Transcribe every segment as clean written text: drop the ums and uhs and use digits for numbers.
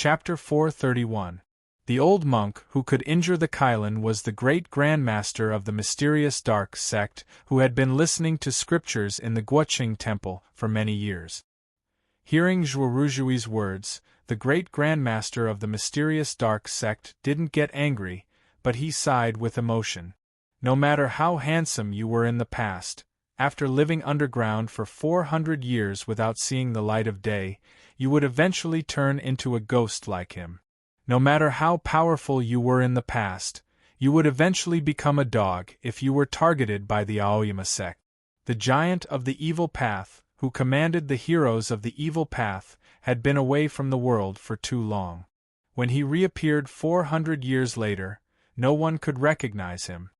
Chapter 431. The old monk who could injure the Kylan was the great Grand Master of the mysterious dark sect who had been listening to scriptures in the Guoqing temple for many years. Hearing Zhuo Rujui's words, the great Grand Master of the mysterious dark sect didn't get angry, but he sighed with emotion. No matter how handsome you were in the past, after living underground for 400 years without seeing the light of day, you would eventually turn into a ghost like him. No matter how powerful you were in the past, you would eventually become a dog if you were targeted by the Aoyama sect. The giant of the evil path, who commanded the heroes of the evil path, had been away from the world for too long. When he reappeared 400 years later, no one could recognize him.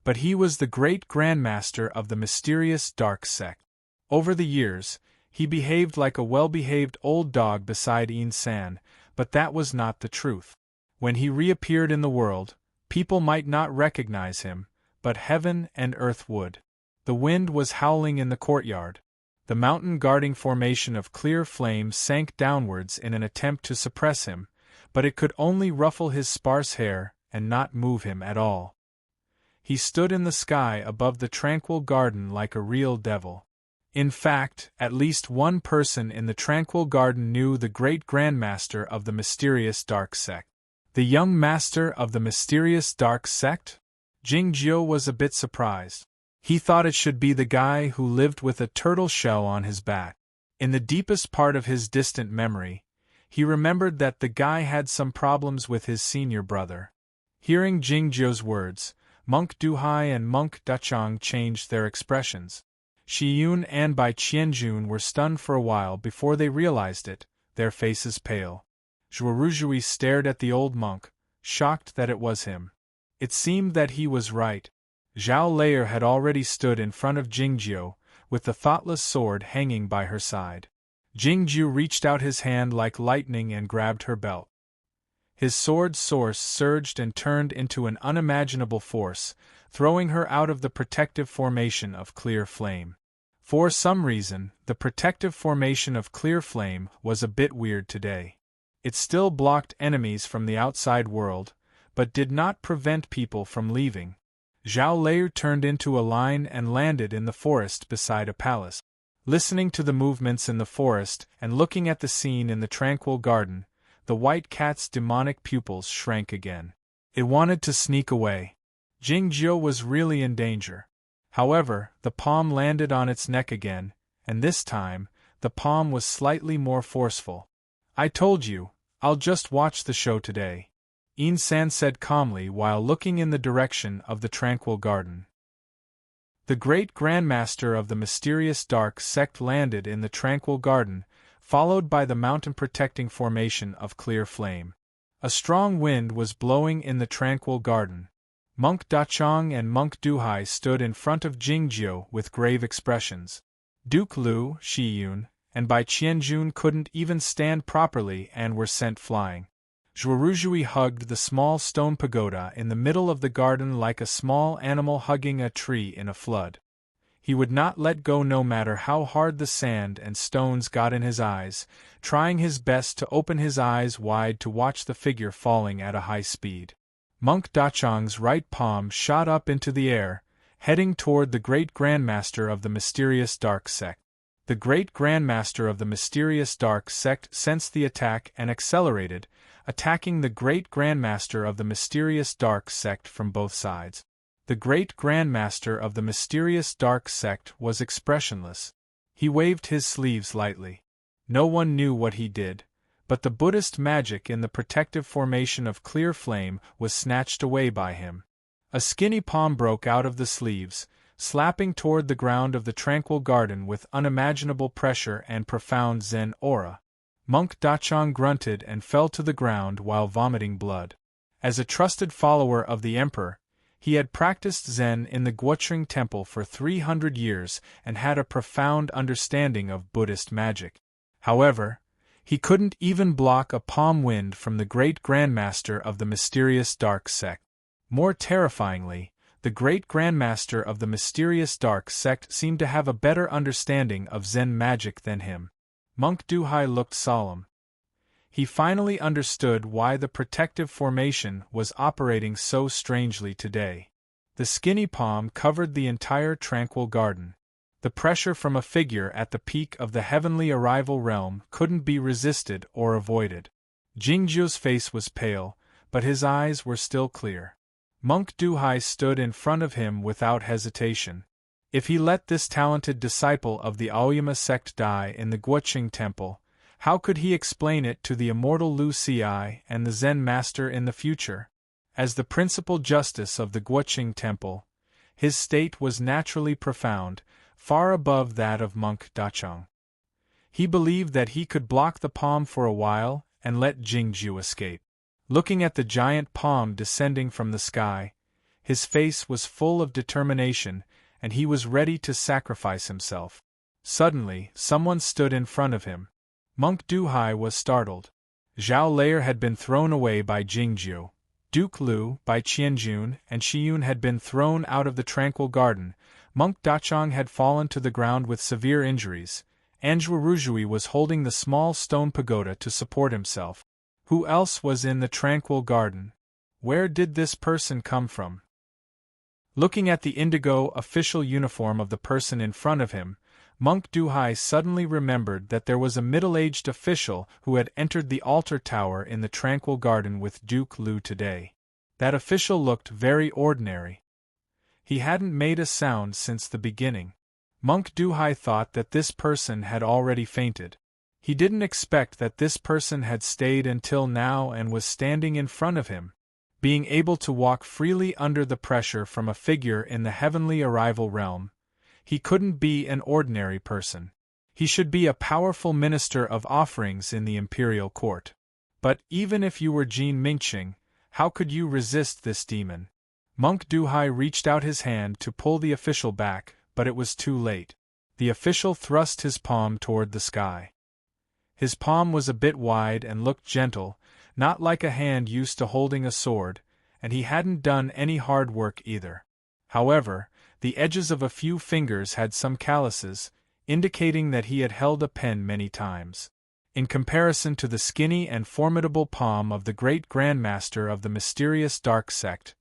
But he was the great Grandmaster of the mysterious dark sect. Over the years, he behaved like a well-behaved old dog beside San, but that was not the truth. When he reappeared in the world, people might not recognize him, but heaven and earth would. The wind was howling in the courtyard. The mountain-guarding formation of clear flame sank downwards in an attempt to suppress him, but it could only ruffle his sparse hair and not move him at all. He stood in the sky above the tranquil garden like a real devil. In fact, at least one person in the tranquil garden knew the great Grandmaster of the mysterious dark sect. The young master of the mysterious dark sect? Jingjiu was a bit surprised. He thought it should be the guy who lived with a turtle shell on his back. In the deepest part of his distant memory, he remembered that the guy had some problems with his senior brother. Hearing Jingjiu's words, Monk Duhai and Monk Dachang changed their expressions. Shi Yun and Bai Qianjun were stunned for a while before they realized it, their faces pale. Zhuo Ruzhui stared at the old monk, shocked that it was him. It seemed that he was right. Zhao Layer had already stood in front of Jingjiu, with the thoughtless sword hanging by her side. Jingjiu reached out his hand like lightning and grabbed her belt. His sword's source surged and turned into an unimaginable force, throwing her out of the protective formation of clear flame. For some reason, the protective formation of clear flame was a bit weird today. It still blocked enemies from the outside world, but did not prevent people from leaving. Zhao Layer turned into a line and landed in the forest beside a palace. Listening to the movements in the forest and looking at the scene in the tranquil garden, the white cat's demonic pupils shrank again. It wanted to sneak away. Jingjiu was really in danger. However, the palm landed on its neck again, and this time, the palm was slightly more forceful. "I told you, I'll just watch the show today," San said calmly while looking in the direction of the tranquil garden. The great Grandmaster of the mysterious dark sect landed in the tranquil garden, followed by the mountain-protecting formation of clear flame. A strong wind was blowing in the tranquil garden. Monk Dachang and Monk Duhai stood in front of Jingjiu with grave expressions. Duke Lu, Shi Yun, and Bai Qianjun couldn't even stand properly and were sent flying. Zhuo Ruzhui hugged the small stone pagoda in the middle of the garden like a small animal hugging a tree in a flood. He would not let go no matter how hard the sand and stones got in his eyes, trying his best to open his eyes wide to watch the figure falling at a high speed. Monk Dachang's right palm shot up into the air, heading toward the great Grandmaster of the mysterious dark sect. The great Grandmaster of the mysterious dark sect sensed the attack and accelerated, attacking the great Grandmaster of the mysterious dark sect from both sides. The great Grandmaster of the mysterious dark sect was expressionless. He waved his sleeves lightly. No one knew what he did, but the Buddhist magic in the protective formation of clear flame was snatched away by him. A skinny palm broke out of the sleeves, slapping toward the ground of the tranquil garden with unimaginable pressure and profound Zen aura. Monk Dachang grunted and fell to the ground while vomiting blood. As a trusted follower of the emperor, he had practiced Zen in the Guoqing temple for 300 years and had a profound understanding of Buddhist magic. However, he couldn't even block a palm wind from the great Grandmaster of the mysterious dark sect. More terrifyingly, the great Grandmaster of the mysterious dark sect seemed to have a better understanding of Zen magic than him. Monk Duhai looked solemn. He finally understood why the protective formation was operating so strangely today. The skinny palm covered the entire tranquil garden. The pressure from a figure at the peak of the heavenly arrival realm couldn't be resisted or avoided. Jingju's face was pale, but his eyes were still clear. Monk Duhai stood in front of him without hesitation. If he let this talented disciple of the Aoyama sect die in the Guoqing temple, how could he explain it to the immortal Lu Xi and the Zen master in the future? As the principal justice of the Guoqing temple, his state was naturally profound, far above that of monk Dacheng. He believed that he could block the palm for a while and let Jingju escape. Looking at the giant palm descending from the sky, his face was full of determination, and he was ready to sacrifice himself. Suddenly, someone stood in front of him. Monk Duhai was startled. Zhao Layer had been thrown away by Jingju, Duke Lu by Qianjun, and Shiyun had been thrown out of the tranquil garden. Monk Dacheng had fallen to the ground with severe injuries. Anjou Rujui was holding the small stone pagoda to support himself. Who else was in the tranquil garden? Where did this person come from? Looking at the indigo official uniform of the person in front of him, Monk Duhai suddenly remembered that there was a middle-aged official who had entered the altar tower in the tranquil garden with Duke Lu today. That official looked very ordinary. He hadn't made a sound since the beginning. Monk Duhai thought that this person had already fainted. He didn't expect that this person had stayed until now and was standing in front of him, being able to walk freely under the pressure from a figure in the heavenly arrival realm. He couldn't be an ordinary person. He should be a powerful minister of offerings in the imperial court. But even if you were Jin Mingqing, how could you resist this demon? Monk Duhai reached out his hand to pull the official back, but it was too late. The official thrust his palm toward the sky. His palm was a bit wide and looked gentle, not like a hand used to holding a sword, and he hadn't done any hard work either. However, the edges of a few fingers had some calluses, indicating that he had held a pen many times. In comparison to the skinny and formidable palm of the great grandmaster of the mysterious dark sect,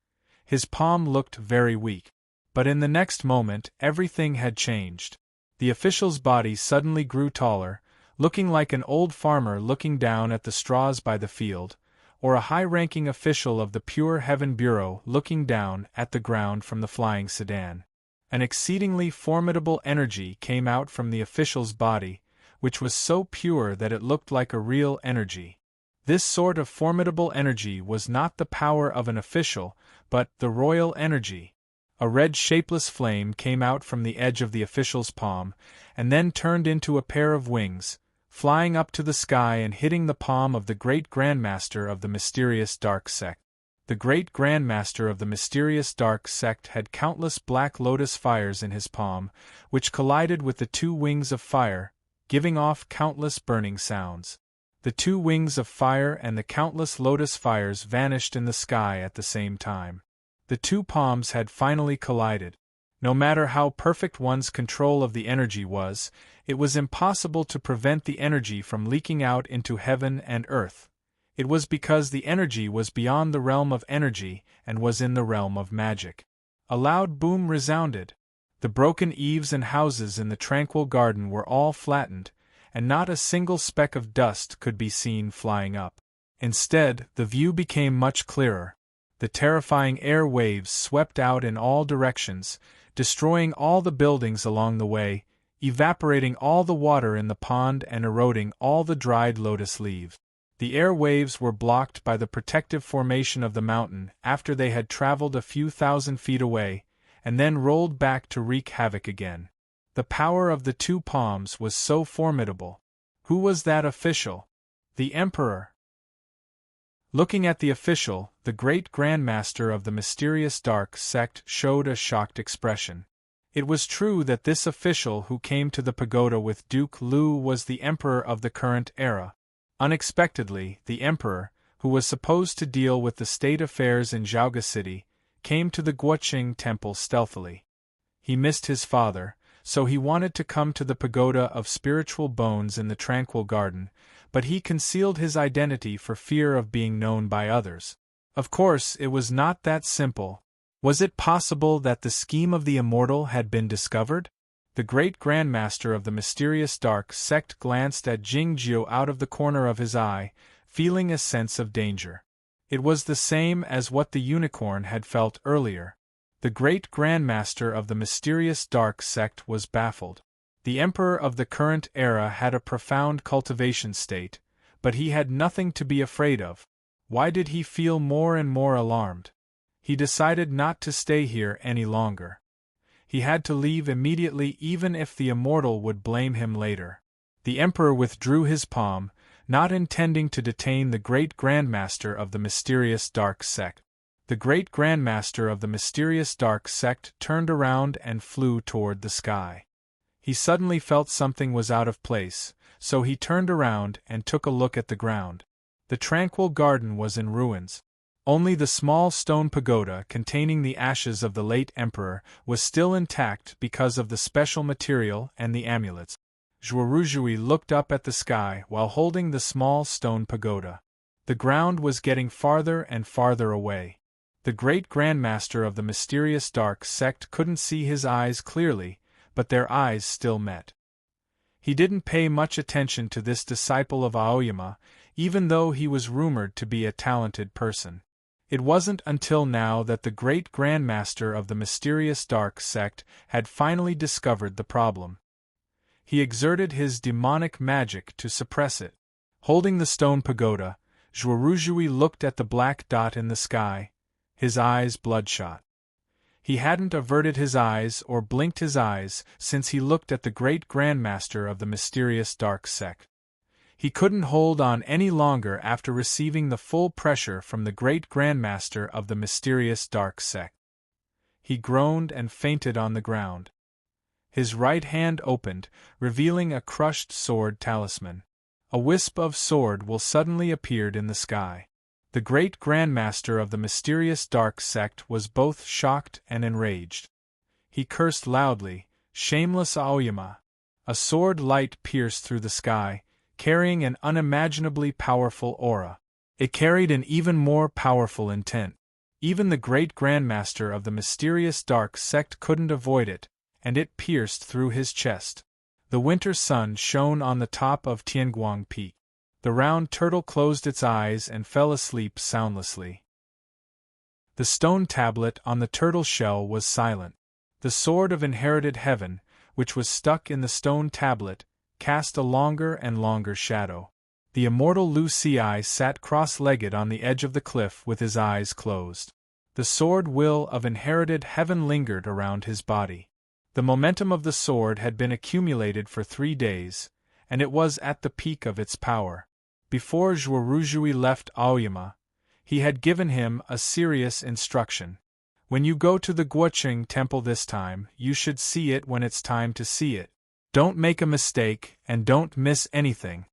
his palm looked very weak. But in the next moment, everything had changed. The official's body suddenly grew taller, looking like an old farmer looking down at the straws by the field, or a high-ranking official of the Pure Heaven Bureau looking down at the ground from the flying sedan. An exceedingly formidable energy came out from the official's body, which was so pure that it looked like a real energy. This sort of formidable energy was not the power of an official, but the royal energy. A red shapeless flame came out from the edge of the official's palm, and then turned into a pair of wings, flying up to the sky and hitting the palm of the great grandmaster of the mysterious dark sect. The great grandmaster of the mysterious dark sect had countless black lotus fires in his palm, which collided with the two wings of fire, giving off countless burning sounds. The two wings of fire and the countless lotus fires vanished in the sky at the same time. The two palms had finally collided. No matter how perfect one's control of the energy was, it was impossible to prevent the energy from leaking out into heaven and earth. It was because the energy was beyond the realm of energy and was in the realm of magic. A loud boom resounded. The broken eaves and houses in the tranquil garden were all flattened, and not a single speck of dust could be seen flying up. Instead, the view became much clearer. The terrifying air waves swept out in all directions, destroying all the buildings along the way, evaporating all the water in the pond and eroding all the dried lotus leaves. The air waves were blocked by the protective formation of the mountain after they had traveled a few thousand feet away, and then rolled back to wreak havoc again. The power of the two palms was so formidable. Who was that official? The Emperor. Looking at the official, the great grandmaster of the mysterious dark sect showed a shocked expression. It was true that this official who came to the pagoda with Duke Lu was the emperor of the current era. Unexpectedly, the emperor, who was supposed to deal with the state affairs in Zhaoga City, came to the Guoqing temple stealthily. He missed his father, so he wanted to come to the pagoda of spiritual bones in the tranquil garden, but he concealed his identity for fear of being known by others. Of course, it was not that simple. Was it possible that the scheme of the immortal had been discovered? The great grandmaster of the mysterious dark sect glanced at Jingjiu out of the corner of his eye, feeling a sense of danger. It was the same as what the unicorn had felt earlier. The great grandmaster of the mysterious dark sect was baffled. The emperor of the current era had a profound cultivation state, but he had nothing to be afraid of. Why did he feel more and more alarmed? He decided not to stay here any longer. He had to leave immediately, even if the immortal would blame him later. The emperor withdrew his palm, not intending to detain the great grandmaster of the mysterious dark sect. The great grandmaster of the mysterious dark sect turned around and flew toward the sky. He suddenly felt something was out of place, so he turned around and took a look at the ground. The tranquil garden was in ruins. Only the small stone pagoda containing the ashes of the late emperor was still intact because of the special material and the amulets. Zhuoruzhui looked up at the sky while holding the small stone pagoda. The ground was getting farther and farther away. The great grandmaster of the mysterious dark sect couldn't see his eyes clearly, but their eyes still met. He didn't pay much attention to this disciple of Aoyama, even though he was rumored to be a talented person. It wasn't until now that the great grandmaster of the mysterious dark sect had finally discovered the problem. He exerted his demonic magic to suppress it. Holding the stone pagoda, Zhuoruzhui looked at the black dot in the sky, his eyes bloodshot. He hadn't averted his eyes or blinked his eyes since he looked at the great grandmaster of the mysterious dark sect. He couldn't hold on any longer after receiving the full pressure from the great grandmaster of the mysterious dark sect. He groaned and fainted on the ground. His right hand opened, revealing a crushed sword talisman. A wisp of sword will suddenly appeared in the sky. The great grandmaster of the mysterious dark sect was both shocked and enraged. He cursed loudly, "Shameless Aoyama!" A sword light pierced through the sky, carrying an unimaginably powerful aura. It carried an even more powerful intent. Even the great grandmaster of the mysterious dark sect couldn't avoid it, and it pierced through his chest. The winter sun shone on the top of Tianguang Peak. The round turtle closed its eyes and fell asleep soundlessly. The stone tablet on the turtle shell was silent. The sword of inherited heaven, which was stuck in the stone tablet, cast a longer and longer shadow. The immortal Lu Ci sat cross-legged on the edge of the cliff with his eyes closed. The sword will of inherited heaven lingered around his body. The momentum of the sword had been accumulated for 3 days, and it was at the peak of its power. Before Zhuoruzhui left Aoyama, he had given him a serious instruction. When you go to the Guoqing temple this time, you should see it when it's time to see it. Don't make a mistake, and don't miss anything.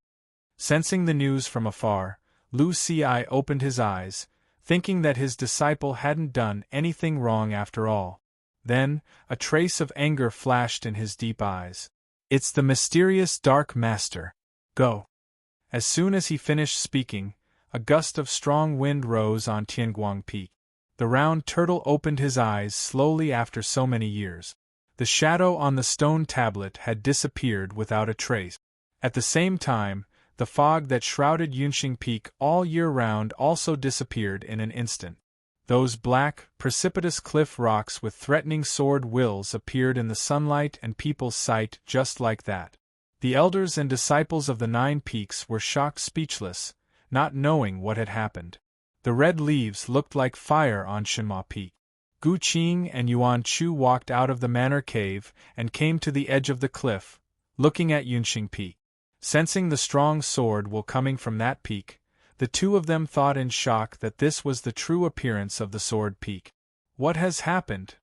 Sensing the news from afar, Lu Ci opened his eyes, thinking that his disciple hadn't done anything wrong after all. Then, a trace of anger flashed in his deep eyes. "It's the mysterious Dark Master. Go." As soon as he finished speaking, a gust of strong wind rose on Tianguang Peak. The round turtle opened his eyes slowly after so many years. The shadow on the stone tablet had disappeared without a trace. At the same time, the fog that shrouded Yunqing Peak all year round also disappeared in an instant. Those black, precipitous cliff rocks with threatening sword wills appeared in the sunlight and people's sight just like that. The elders and disciples of the 9 peaks were shocked speechless, not knowing what had happened. The red leaves looked like fire on Shenma Peak. Gu Qing and Yuan Chu walked out of the manor cave and came to the edge of the cliff, looking at Yunqing Peak. Sensing the strong sword will coming from that peak, the two of them thought in shock that this was the true appearance of the sword peak. "What has happened?"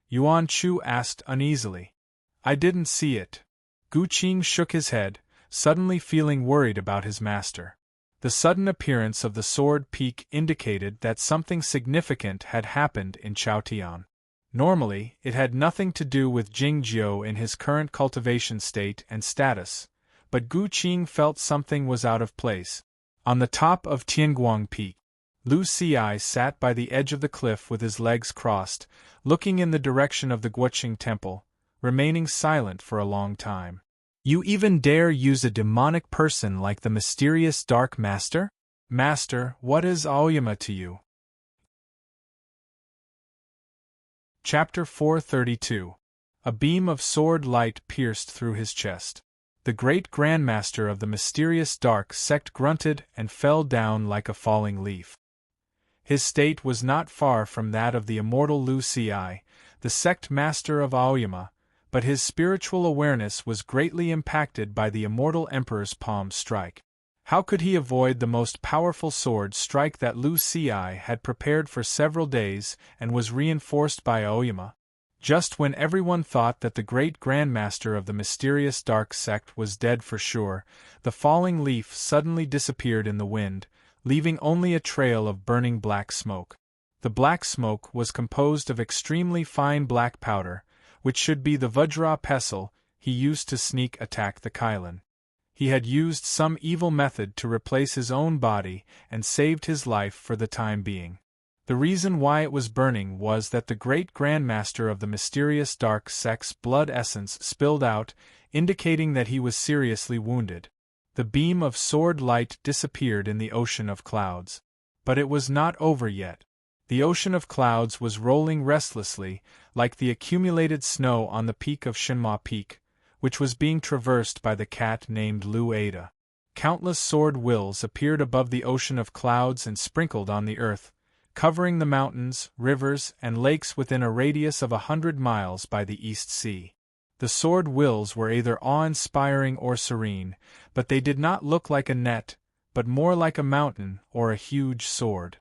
Yuan Chu asked uneasily. "I didn't see it." Gu Qing shook his head, suddenly feeling worried about his master. The sudden appearance of the sword peak indicated that something significant had happened in Chaotian. Normally, it had nothing to do with Jingjiu in his current cultivation state and status, but Gu Qing felt something was out of place. On the top of Tianguang Peak, Lu Xi sat by the edge of the cliff with his legs crossed, looking in the direction of the Guoqing temple, remaining silent for a long time. "You even dare use a demonic person like the mysterious Dark Master? Master, what is Aoyama to you?" Chapter 432. A beam of sword light pierced through his chest. The great Grandmaster of the mysterious dark sect grunted and fell down like a falling leaf. His state was not far from that of the immortal Lu Xi, the sect master of Aoyama, but his spiritual awareness was greatly impacted by the immortal emperor's palm strike. How could he avoid the most powerful sword strike that Lu Xi had prepared for several days and was reinforced by Aoyama? Just when everyone thought that the great Grandmaster of the mysterious dark sect was dead for sure, the falling leaf suddenly disappeared in the wind, leaving only a trail of burning black smoke. The black smoke was composed of extremely fine black powder, which should be the Vajra pestle he used to sneak attack the Kailan. He had used some evil method to replace his own body and saved his life for the time being. The reason why it was burning was that the great Grandmaster of the mysterious dark sect's blood essence spilled out, indicating that he was seriously wounded. The beam of sword light disappeared in the ocean of clouds. But it was not over yet. The ocean of clouds was rolling restlessly, like the accumulated snow on the peak of Shenma Peak, which was being traversed by the cat named Lu Ada. Countless sword wills appeared above the ocean of clouds and sprinkled on the earth, covering the mountains, rivers, and lakes within a radius of 100 miles by the East Sea. The sword wills were either awe-inspiring or serene, but they did not look like a net, but more like a mountain or a huge sword.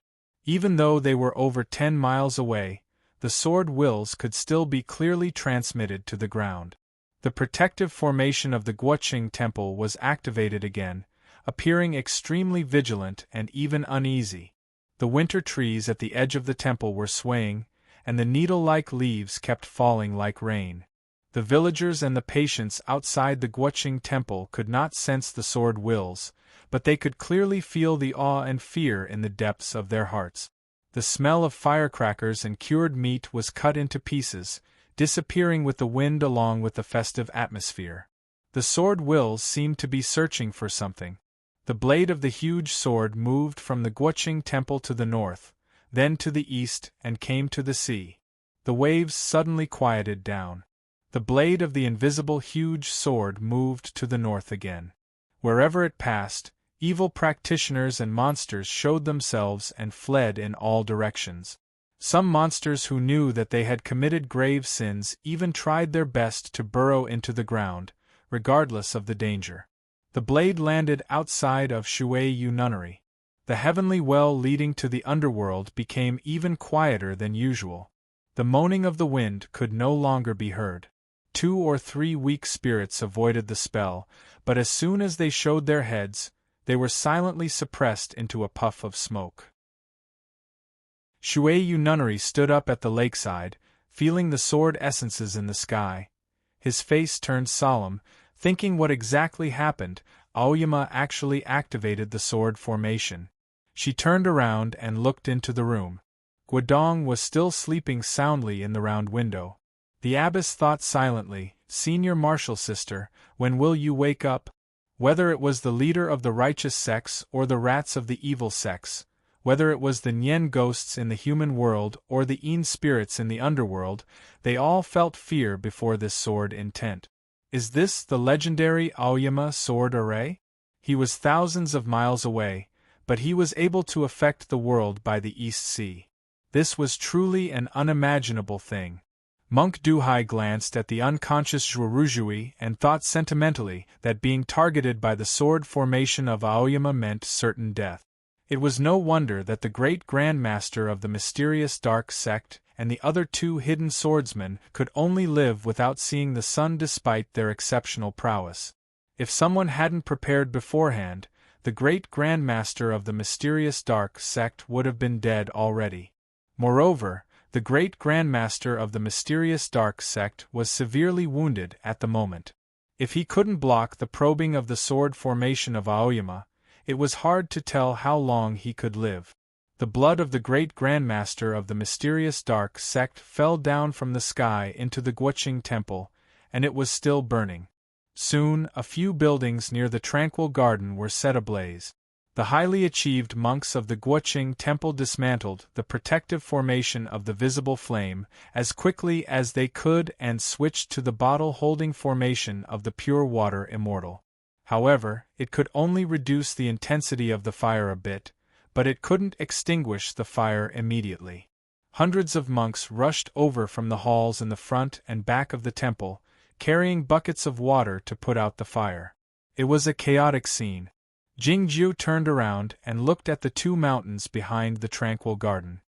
Even though they were over 10 miles away, the sword wills could still be clearly transmitted to the ground. The protective formation of the Guoqing temple was activated again, appearing extremely vigilant and even uneasy. The winter trees at the edge of the temple were swaying, and the needle-like leaves kept falling like rain. The villagers and the patients outside the Guoqing temple could not sense the sword wills, but they could clearly feel the awe and fear in the depths of their hearts. The smell of firecrackers and cured meat was cut into pieces, disappearing with the wind along with the festive atmosphere. The sword wills seemed to be searching for something. The blade of the huge sword moved from the Guoqing temple to the north, then to the east and came to the sea. The waves suddenly quieted down. The blade of the invisible huge sword moved to the north again. Wherever it passed, evil practitioners and monsters showed themselves and fled in all directions. Some monsters who knew that they had committed grave sins even tried their best to burrow into the ground, regardless of the danger. The blade landed outside of Shuiyu Nunnery. The heavenly well leading to the underworld became even quieter than usual. The moaning of the wind could no longer be heard. 2 or 3 weak spirits avoided the spell, but as soon as they showed their heads, they were silently suppressed into a puff of smoke. Shuiyu Nunnery stood up at the lakeside, feeling the sword essences in the sky. His face turned solemn, thinking what exactly happened. Aoyama actually activated the sword formation. She turned around and looked into the room. Guodong was still sleeping soundly in the round window. The abbess thought silently, "Senior martial sister, when will you wake up?" Whether it was the leader of the righteous sects or the rats of the evil sects, whether it was the Nian ghosts in the human world or the Yin spirits in the underworld, they all felt fear before this sword intent. Is this the legendary Aoyama sword array? He was thousands of miles away, but he was able to affect the world by the East Sea. This was truly an unimaginable thing. Monk Duhai glanced at the unconscious Zhuoruzhui and thought sentimentally that being targeted by the sword formation of Aoyama meant certain death. It was no wonder that the great Grandmaster of the mysterious dark sect and the other 2 hidden swordsmen could only live without seeing the sun despite their exceptional prowess. If someone hadn't prepared beforehand, the great Grandmaster of the mysterious dark sect would have been dead already. Moreover, the great Grandmaster of the mysterious dark sect was severely wounded at the moment. If he couldn't block the probing of the sword formation of Aoyama, it was hard to tell how long he could live. The blood of the great grandmaster of the mysterious dark sect fell down from the sky into the Guoqing temple, and it was still burning. Soon, a few buildings near the tranquil garden were set ablaze. The highly achieved monks of the Guoqing temple dismantled the protective formation of the visible flame as quickly as they could and switched to the bottle-holding formation of the pure water immortal. However, it could only reduce the intensity of the fire a bit, but it couldn't extinguish the fire immediately. Hundreds of monks rushed over from the halls in the front and back of the temple, carrying buckets of water to put out the fire. It was a chaotic scene. Jingjiu turned around and looked at the two mountains behind the tranquil garden.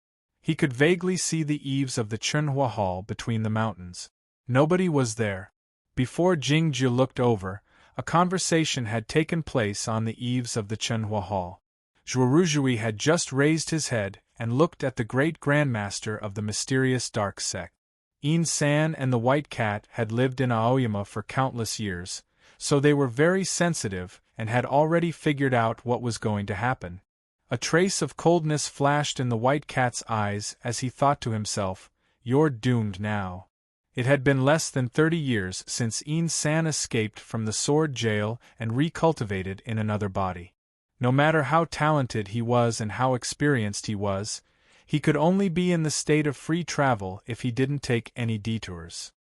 He could vaguely see the eaves of the Chunhua Hall between the mountains. Nobody was there. Before Jingjiu looked over, a conversation had taken place on the eaves of the Chunhua Hall. Zhuoruzhui had just raised his head and looked at the great grandmaster of the mysterious dark sect. Yin San and the White Cat had lived in Aoyama for countless years, so they were very sensitive and had already figured out what was going to happen. A trace of coldness flashed in the White Cat's eyes as he thought to himself, "You're doomed now." It had been less than 30 years since Yin San escaped from the sword jail and recultivated in another body. No matter how talented he was and how experienced he could only be in the state of free travel if he didn't take any detours.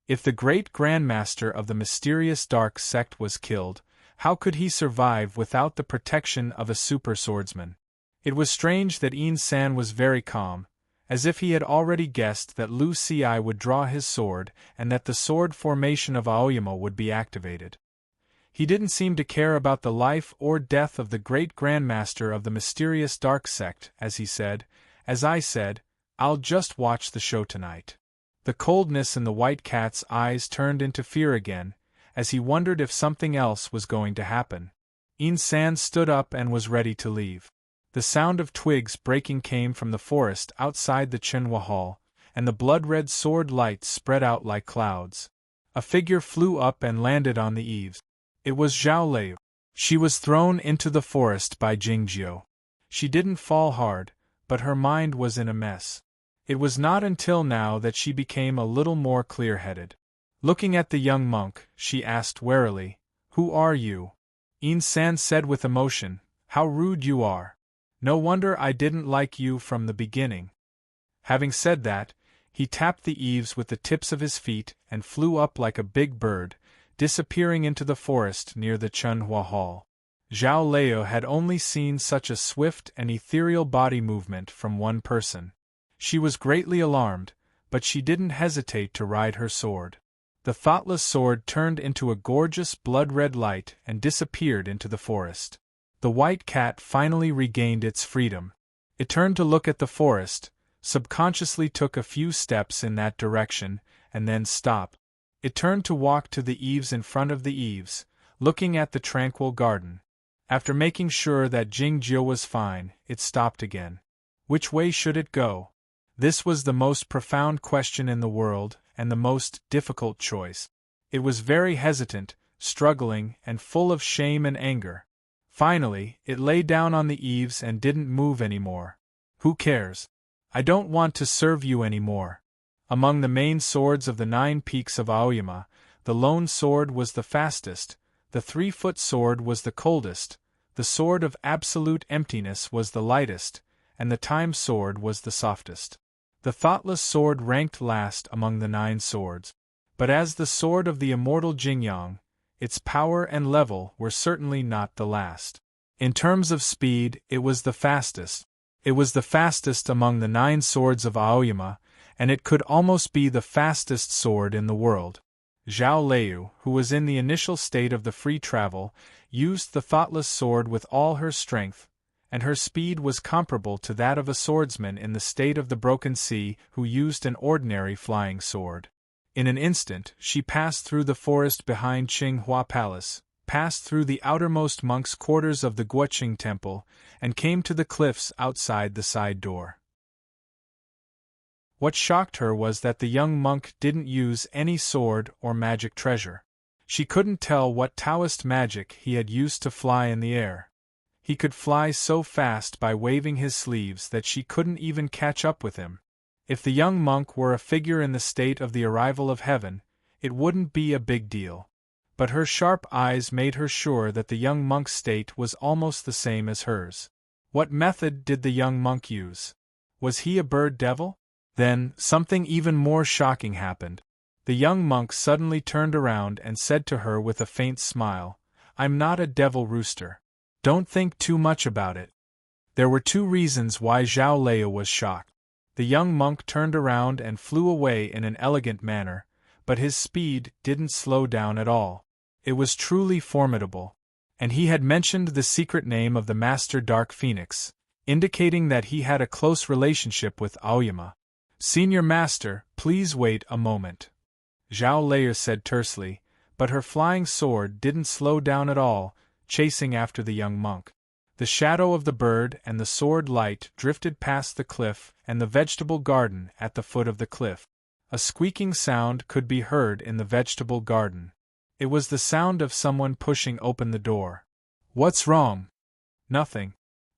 If the great grandmaster of the mysterious dark sect was killed, how could he survive without the protection of a super swordsman? It was strange that Yin San was very calm, as if he had already guessed that Lu Ci would draw his sword and that the sword formation of Aoyama would be activated. He didn't seem to care about the life or death of the great grandmaster of the mysterious dark sect, as he said, "As I said, I'll just watch the show tonight." The coldness in the White Cat's eyes turned into fear again, as he wondered if something else was going to happen. Yin San stood up and was ready to leave. The sound of twigs breaking came from the forest outside the Chunhua Hall, and the blood-red sword lights spread out like clouds. A figure flew up and landed on the eaves. It was Zhao Lei. She was thrown into the forest by Jingjiu. She didn't fall hard, but her mind was in a mess. It was not until now that she became a little more clear-headed. Looking at the young monk, she asked warily, "Who are you?" Yin San said with emotion, "How rude you are. No wonder I didn't like you from the beginning." Having said that, he tapped the eaves with the tips of his feet and flew up like a big bird, disappearing into the forest near the Chunhua Hall. Zhao Lei had only seen such a swift and ethereal body movement from one person. She was greatly alarmed, but she didn't hesitate to ride her sword. The thoughtless sword turned into a gorgeous blood-red light and disappeared into the forest. The White Cat finally regained its freedom. It turned to look at the forest, subconsciously took a few steps in that direction, and then stopped. It turned to walk to the eaves in front of the eaves, looking at the tranquil garden. After making sure that Jingjiu was fine, it stopped again. Which way should it go? This was the most profound question in the world, and the most difficult choice. It was very hesitant, struggling, and full of shame and anger. Finally, it lay down on the eaves and didn't move anymore. "Who cares? I don't want to serve you anymore." Among the main swords of the 9 peaks of Aoyama, the lone sword was the fastest, the 3-foot sword was the coldest, the sword of absolute emptiness was the lightest, and the time sword was the softest. The thoughtless sword ranked last among the 9 swords. But as the sword of the immortal Jingyang, its power and level were certainly not the last. In terms of speed, it was the fastest. It was the fastest among the 9 swords of Aoyama, and it could almost be the fastest sword in the world. Zhao Lei, who was in the initial state of the free travel, used the thoughtless sword with all her strength, and her speed was comparable to that of a swordsman in the state of the Broken Sea who used an ordinary flying sword. In an instant, she passed through the forest behind Qinghua Palace, passed through the outermost monks' quarters of the Guoqing Temple, and came to the cliffs outside the side door. What shocked her was that the young monk didn't use any sword or magic treasure. She couldn't tell what Taoist magic he had used to fly in the air. He could fly so fast by waving his sleeves that she couldn't even catch up with him. If the young monk were a figure in the state of the arrival of heaven, it wouldn't be a big deal. But her sharp eyes made her sure that the young monk's state was almost the same as hers. What method did the young monk use? Was he a bird devil? Then, something even more shocking happened. The young monk suddenly turned around and said to her with a faint smile, "I'm not a devil rooster. Don't think too much about it." There were two reasons why Zhao Leia was shocked. The young monk turned around and flew away in an elegant manner, but his speed didn't slow down at all. It was truly formidable. And he had mentioned the secret name of the Master Dark Phoenix, indicating that he had a close relationship with Aoyama. "Senior Master, please wait a moment," Zhao Leia said tersely, but her flying sword didn't slow down at all, chasing after the young monk. The shadow of the bird and the sword light drifted past the cliff and the vegetable garden at the foot of the cliff. A squeaking sound could be heard in the vegetable garden. It was the sound of someone pushing open the door. "What's wrong?" "Nothing."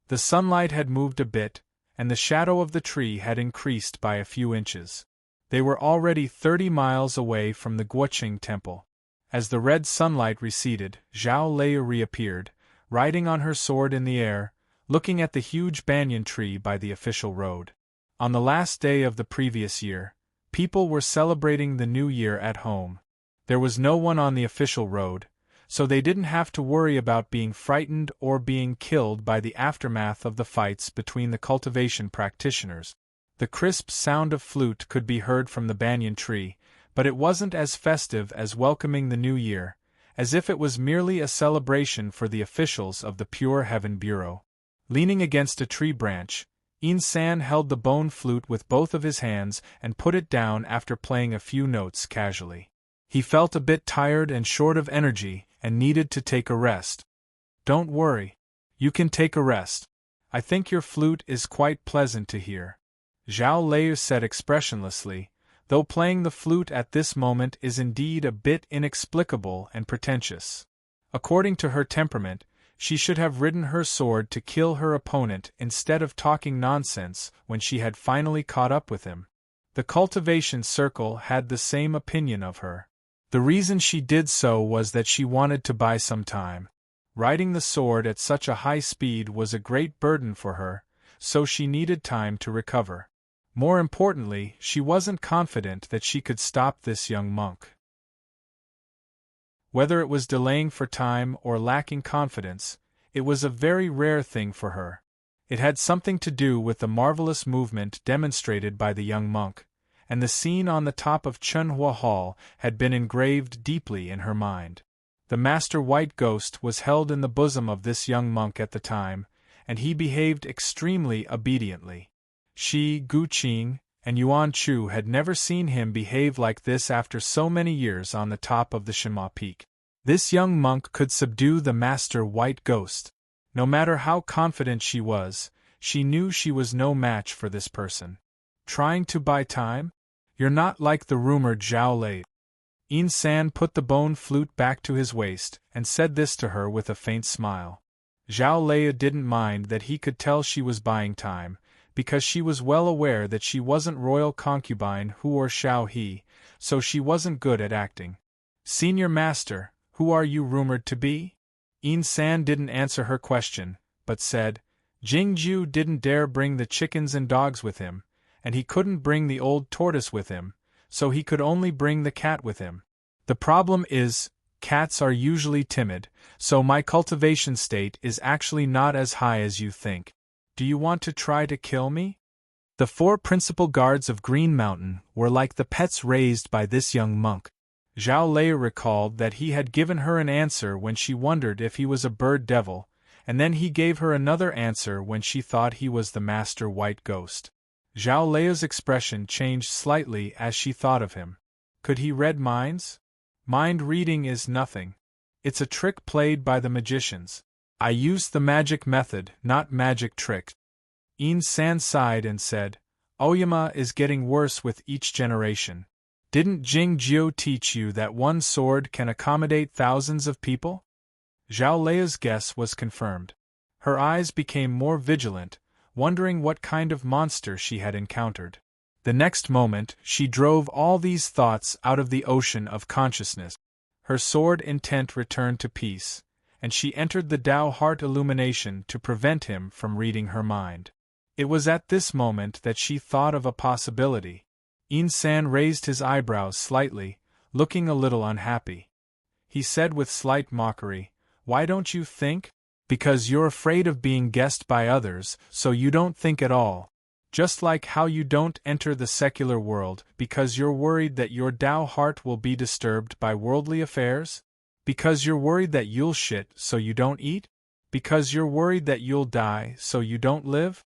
The sunlight had moved a bit, and the shadow of the tree had increased by a few inches. They were already 30 miles away from the Guoqing temple. As the red sunlight receded, Zhao Leia reappeared, riding on her sword in the air, looking at the huge banyan tree by the official road. On the last day of the previous year, people were celebrating the new year at home. There was no one on the official road, so they didn't have to worry about being frightened or being killed by the aftermath of the fights between the cultivation practitioners. The crisp sound of flute could be heard from the banyan tree, but it wasn't as festive as welcoming the new year, as if it was merely a celebration for the officials of the Pure Heaven Bureau. Leaning against a tree branch, In-san held the bone flute with both of his hands and put it down after playing a few notes casually. He felt a bit tired and short of energy, and needed to take a rest. "Don't worry. You can take a rest. I think your flute is quite pleasant to hear," Zhao Leia said expressionlessly, though playing the flute at this moment is indeed a bit inexplicable and pretentious. According to her temperament, she should have ridden her sword to kill her opponent instead of talking nonsense when she had finally caught up with him. The cultivation circle had the same opinion of her. The reason she did so was that she wanted to buy some time. Riding the sword at such a high speed was a great burden for her, so she needed time to recover. More importantly, she wasn't confident that she could stop this young monk. Whether it was delaying for time or lacking confidence, it was a very rare thing for her. It had something to do with the marvelous movement demonstrated by the young monk, and the scene on the top of Chunhua Hall had been engraved deeply in her mind. The Master White Ghost was held in the bosom of this young monk at the time, and he behaved extremely obediently. She, Gu Qing, and Yuan Chu had never seen him behave like this after so many years on the top of the Shenhua Peak. This young monk could subdue the Master White Ghost. No matter how confident she was, she knew she was no match for this person. Trying to buy time? You're not like the rumored Zhao Lei. In-san put the bone flute back to his waist, and said this to her with a faint smile. Zhao Leia didn't mind that he could tell she was buying time, because she was well aware that she wasn't royal concubine Hu or Xiao He, so she wasn't good at acting. "Senior Master, who are you rumored to be?" In-san didn't answer her question, but said, "Jingju didn't dare bring the chickens and dogs with him, and he couldn't bring the old tortoise with him, so he could only bring the cat with him. The problem is, cats are usually timid, so my cultivation state is actually not as high as you think. Do you want to try to kill me?" The 4 principal guards of Green Mountain were like the pets raised by this young monk. Zhao Leia recalled that he had given her an answer when she wondered if he was a bird devil, and then he gave her another answer when she thought he was the Master White Ghost. Zhao Leia's expression changed slightly as she thought of him. Could he read minds? Mind reading is nothing. It's a trick played by the magicians. I used the magic method, not magic trick. In-san sighed and said, Oyama is getting worse with each generation. Didn't Jingjiu teach you that one sword can accommodate thousands of people? Zhao Leia's guess was confirmed. Her eyes became more vigilant, wondering what kind of monster she had encountered. The next moment, she drove all these thoughts out of the ocean of consciousness. Her sword intent returned to peace, and she entered the Tao heart illumination to prevent him from reading her mind. It was at this moment that she thought of a possibility. In-san raised his eyebrows slightly, looking a little unhappy. He said with slight mockery, "Why don't you think? Because you're afraid of being guessed by others, so you don't think at all. Just like how you don't enter the secular world because you're worried that your Tao heart will be disturbed by worldly affairs? Because you're worried that you'll shit so you don't eat? Because you're worried that you'll die so you don't live?"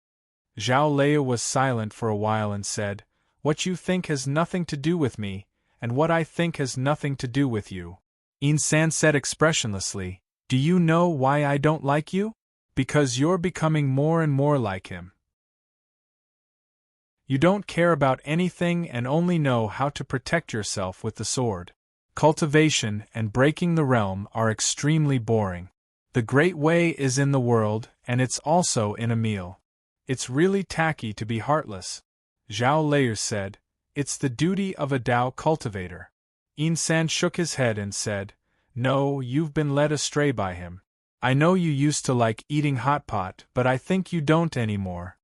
Zhao Leia was silent for a while and said, "What you think has nothing to do with me, and what I think has nothing to do with you." In-san said expressionlessly, "Do you know why I don't like you? Because you're becoming more and more like him. You don't care about anything and only know how to protect yourself with the sword. Cultivation and breaking the realm are extremely boring. The great way is in the world, and it's also in a meal. It's really tacky to be heartless." Zhao Leia said, "It's the duty of a Tao cultivator." In-san shook his head and said, "No, you've been led astray by him. I know you used to like eating hot pot, but I think you don't anymore."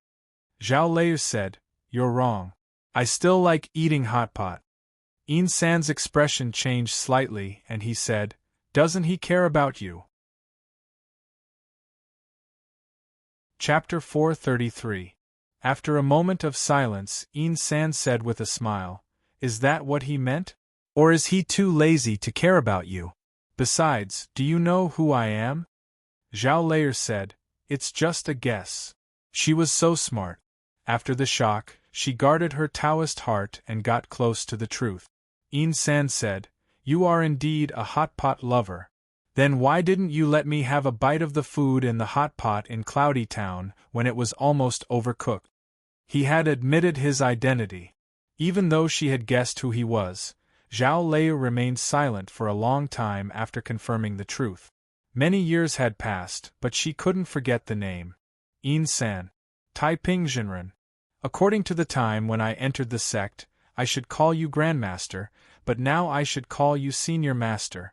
Zhao Leia said, "You're wrong. I still like eating hot pot." In-san's expression changed slightly and he said, "Doesn't he care about you?" Chapter 433. After a moment of silence, In-san said with a smile, "Is that what he meant? Or is he too lazy to care about you? Besides, do you know who I am?" Zhao Leia said, "It's just a guess." She was so smart. After the shock, she guarded her Taoist heart and got close to the truth. In-san said, "You are indeed a hot pot lover. Then why didn't you let me have a bite of the food in the hot pot in Cloudy Town when it was almost overcooked?" He had admitted his identity. Even though she had guessed who he was, Zhao Leia remained silent for a long time after confirming the truth. Many years had passed, but she couldn't forget the name. In-san. Taiping Jinren. According to the time when I entered the sect, I should call you Grandmaster, but now I should call you Senior Master.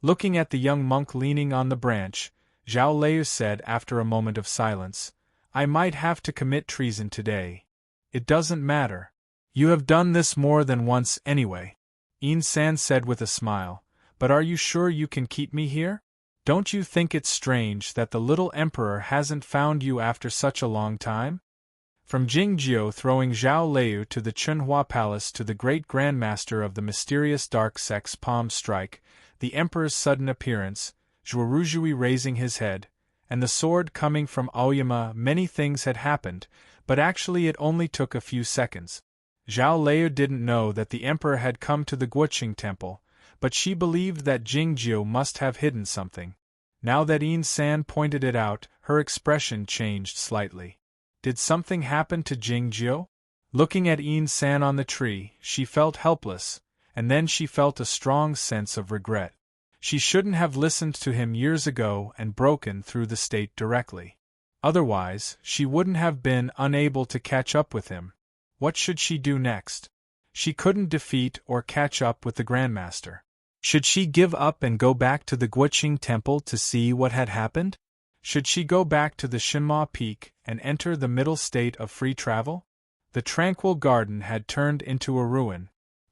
Looking at the young monk leaning on the branch, Zhao Leia said after a moment of silence, "I might have to commit treason today. It doesn't matter. You have done this more than once anyway." In-san said with a smile, "But are you sure you can keep me here? Don't you think it's strange that the little emperor hasn't found you after such a long time?" From Jingjiu throwing Zhao Leia to the Chunhua Palace to the great Grandmaster of the mysterious dark sect's palm strike, the Emperor's sudden appearance, Zhuoruzhui raising his head, and the sword coming from Aoyama, many things had happened, but actually it only took a few seconds. Zhao Leia didn't know that the Emperor had come to the Guoqing Temple, but she believed that Jingjiu must have hidden something. Now that In-san pointed it out, her expression changed slightly. Did something happen to Jingjiu? Looking at In-san on the tree, she felt helpless, and then she felt a strong sense of regret. She shouldn't have listened to him years ago and broken through the state directly. Otherwise, she wouldn't have been unable to catch up with him. What should she do next? She couldn't defeat or catch up with the Grandmaster. Should she give up and go back to the Guoqing Temple to see what had happened? Should she go back to the Shinma Peak and enter the middle state of free travel? The tranquil garden had turned into a ruin.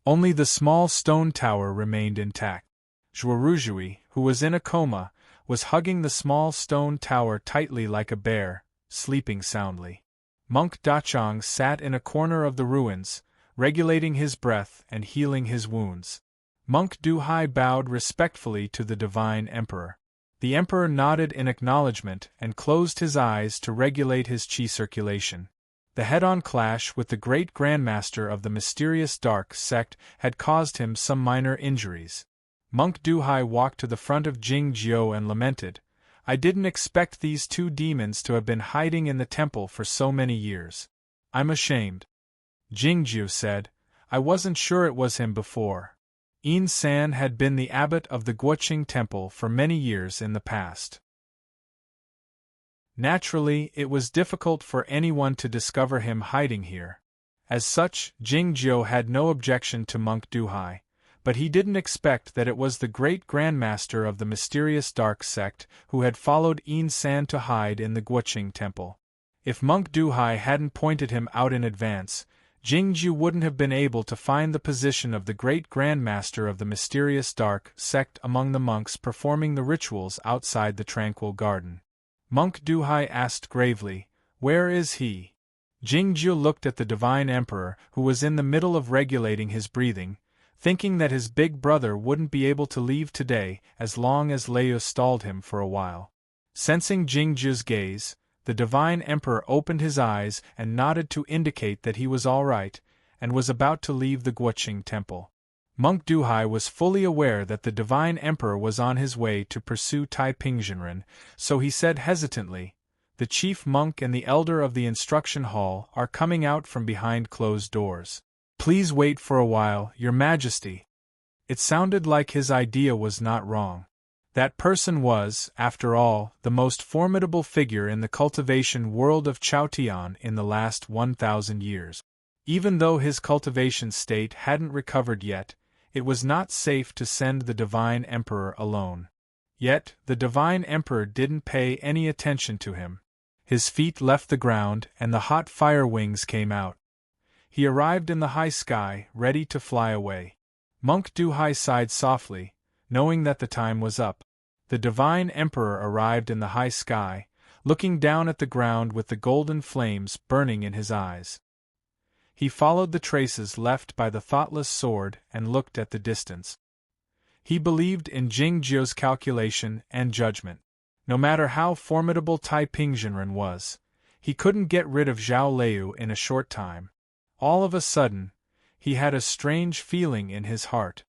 Only the small stone tower remained intact. Zhuoruzhui, who was in a coma, was hugging the small stone tower tightly like a bear, sleeping soundly. Monk Dachang sat in a corner of the ruins, regulating his breath and healing his wounds. Monk Duhai bowed respectfully to the divine emperor. The emperor nodded in acknowledgement and closed his eyes to regulate his qi circulation. The head-on clash with the great Grandmaster of the mysterious dark sect had caused him some minor injuries. Monk Duhai walked to the front of Jingjiu and lamented, "I didn't expect these two demons to have been hiding in the temple for so many years. I'm ashamed." Jingju said. I wasn't sure it was him before. Yin San had been the abbot of the Guoqing Temple for many years in the past. Naturally, it was difficult for anyone to discover him hiding here. As such, Jingjiu had no objection to Monk Duhai, but he didn't expect that it was the great grandmaster of the mysterious dark sect who had followed Yin San to hide in the Guoqing Temple. If Monk Duhai hadn't pointed him out in advance, Jingjiu wouldn't have been able to find the position of the great grandmaster of the mysterious dark sect among the monks performing the rituals outside the tranquil garden. Monk Duhai asked gravely, "Where is he?" Jingjiu looked at the divine emperor who was in the middle of regulating his breathing, thinking that his big brother wouldn't be able to leave today as long as Liu stalled him for a while. Sensing Jingjiu's gaze, the divine emperor opened his eyes and nodded to indicate that he was all right, and was about to leave the Guoqing Temple. Monk Duhai was fully aware that the divine emperor was on his way to pursue Taipingzhenren, so he said hesitantly, "The chief monk and the elder of the instruction hall are coming out from behind closed doors. Please wait for a while, Your Majesty." It sounded like his idea was not wrong. That person was, after all, the most formidable figure in the cultivation world of Chaotian in the last 1,000 years. Even though his cultivation state hadn't recovered yet, it was not safe to send the divine emperor alone. Yet, the divine emperor didn't pay any attention to him. His feet left the ground and the hot fire wings came out. He arrived in the high sky, ready to fly away. Monk Duhai sighed softly, knowing that the time was up. The divine emperor arrived in the high sky, looking down at the ground with the golden flames burning in his eyes. He followed the traces left by the thoughtless sword and looked at the distance. He believed in Jingjiu's calculation and judgment. No matter how formidable Taipingzhenren was, he couldn't get rid of Zhao Liu in a short time. All of a sudden, he had a strange feeling in his heart.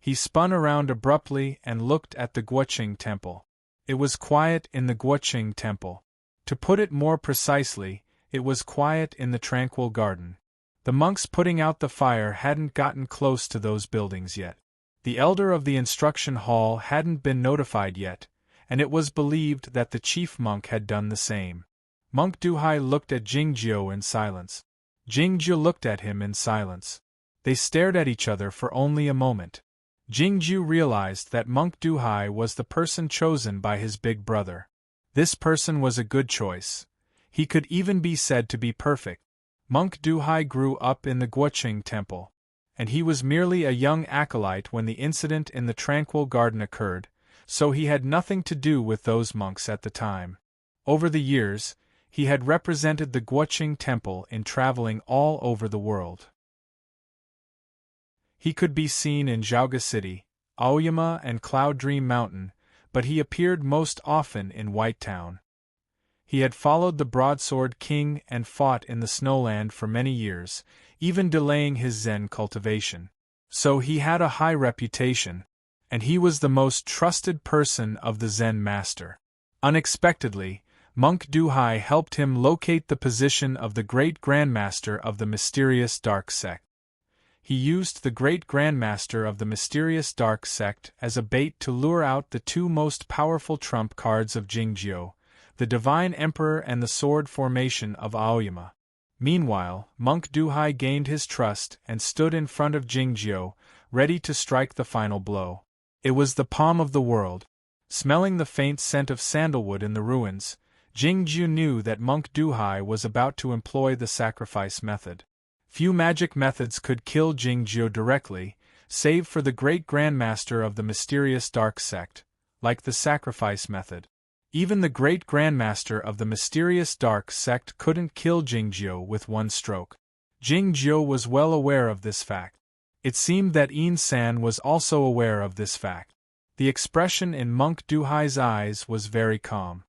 He spun around abruptly and looked at the Guoqing Temple. It was quiet in the Guoqing Temple. To put it more precisely, it was quiet in the tranquil garden. The monks putting out the fire hadn't gotten close to those buildings yet. The elder of the instruction hall hadn't been notified yet, and it was believed that the chief monk had done the same. Monk Duhai looked at Jingjiu in silence. Jingjiu looked at him in silence. They stared at each other for only a moment. Jingjiu realized that Monk Duhai was the person chosen by his big brother. This person was a good choice. He could even be said to be perfect. Monk Duhai grew up in the Guoqing Temple, and he was merely a young acolyte when the incident in the tranquil garden occurred, so he had nothing to do with those monks at the time. Over the years, he had represented the Guoqing Temple in traveling all over the world. He could be seen in Zhaoga City, Aoyama and Cloud Dream Mountain, but he appeared most often in White Town. He had followed the Broadsword King and fought in the Snowland for many years, even delaying his Zen cultivation. So he had a high reputation, and he was the most trusted person of the Zen master. Unexpectedly, Monk Duhai helped him locate the position of the great grandmaster of the mysterious dark sect. He used the great grandmaster of the mysterious dark sect as a bait to lure out the two most powerful trump cards of Jingjiu, the divine emperor and the sword formation of Aoyama. Meanwhile, Monk Duhai gained his trust and stood in front of Jingjiu, ready to strike the final blow. It was the palm of the world. Smelling the faint scent of sandalwood in the ruins, Jingjiu knew that Monk Duhai was about to employ the sacrifice method. Few magic methods could kill Jingjiu directly, save for the great grandmaster of the mysterious dark sect, like the sacrifice method. Even the great grandmaster of the mysterious dark sect couldn't kill Jingjiu with one stroke. Jingjiu was well aware of this fact. It seemed that Yin San was also aware of this fact. The expression in Monk Duhai's eyes was very calm.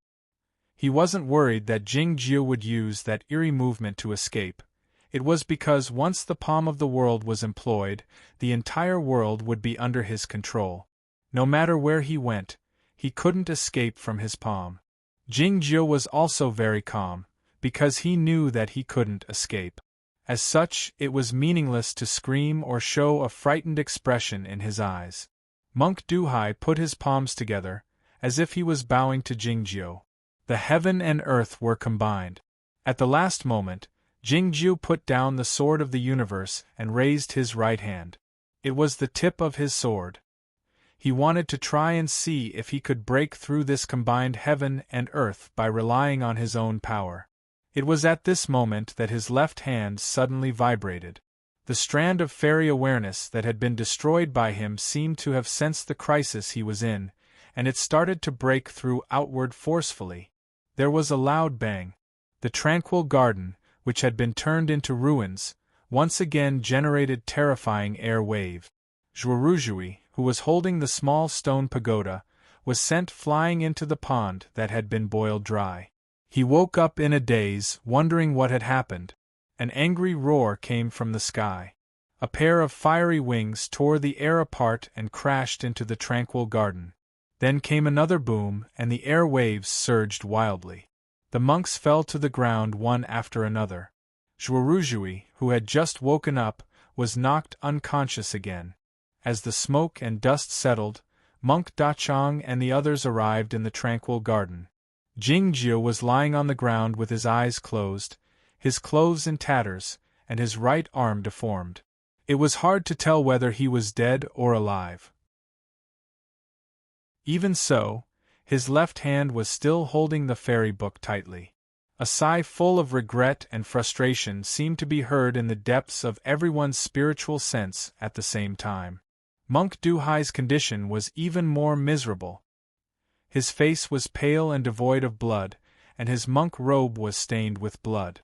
He wasn't worried that Jingjiu would use that eerie movement to escape. It was because once the palm of the world was employed, the entire world would be under his control. No matter where he went, he couldn't escape from his palm. Jingjiu was also very calm, because he knew that he couldn't escape. As such, it was meaningless to scream or show a frightened expression in his eyes. Monk Duhai put his palms together, as if he was bowing to Jingjiu. The heaven and earth were combined. At the last moment, Jingjiu put down the sword of the universe and raised his right hand. It was the tip of his sword. He wanted to try and see if he could break through this combined heaven and earth by relying on his own power. It was at this moment that his left hand suddenly vibrated. The strand of fairy awareness that had been destroyed by him seemed to have sensed the crisis he was in, and it started to break through outward forcefully. There was a loud bang. The tranquil garden, which had been turned into ruins, once again generated terrifying air wave. Zhuoruzhui, who was holding the small stone pagoda, was sent flying into the pond that had been boiled dry. He woke up in a daze, wondering what had happened. An angry roar came from the sky. A pair of fiery wings tore the air apart and crashed into the tranquil garden. Then came another boom, and the air waves surged wildly. The monks fell to the ground one after another. Zhuoruzhui, who had just woken up, was knocked unconscious again. As the smoke and dust settled, Monk Dachang and the others arrived in the tranquil garden. Jingjiu was lying on the ground with his eyes closed, his clothes in tatters, and his right arm deformed. It was hard to tell whether he was dead or alive. Even so, his left hand was still holding the fairy book tightly. A sigh full of regret and frustration seemed to be heard in the depths of everyone's spiritual sense at the same time. Monk Duhai's condition was even more miserable. His face was pale and devoid of blood, and his monk robe was stained with blood.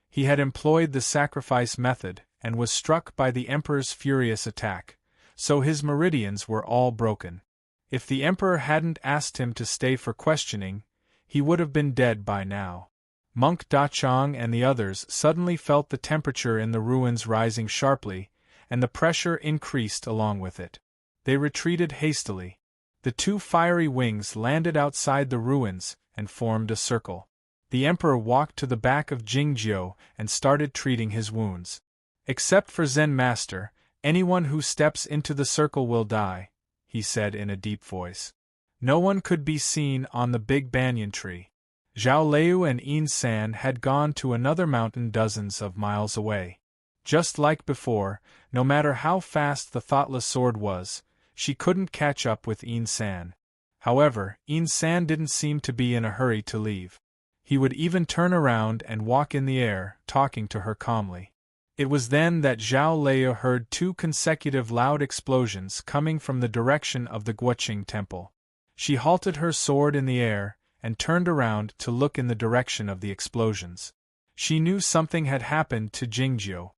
He had employed the sacrifice method, and was struck by the Emperor's furious attack, so his meridians were all broken. If the Emperor hadn't asked him to stay for questioning, he would have been dead by now. Monk Dachang and the others suddenly felt the temperature in the ruins rising sharply, and the pressure increased along with it. They retreated hastily. The two fiery wings landed outside the ruins and formed a circle. The Emperor walked to the back of Jingjiu and started treating his wounds. "Except for Zen Master, anyone who steps into the circle will die," he said in a deep voice. No one could be seen on the big banyan tree. Zhao Liu and Yin San had gone to another mountain dozens of miles away. Just like before, no matter how fast the thoughtless sword was, she couldn't catch up with Yin San. However, Yin San didn't seem to be in a hurry to leave. He would even turn around and walk in the air, talking to her calmly. It was then that Zhao Liu heard two consecutive loud explosions coming from the direction of the Guoqing temple. She halted her sword in the air, and turned around to look in the direction of the explosions. She knew something had happened to Jingjiu.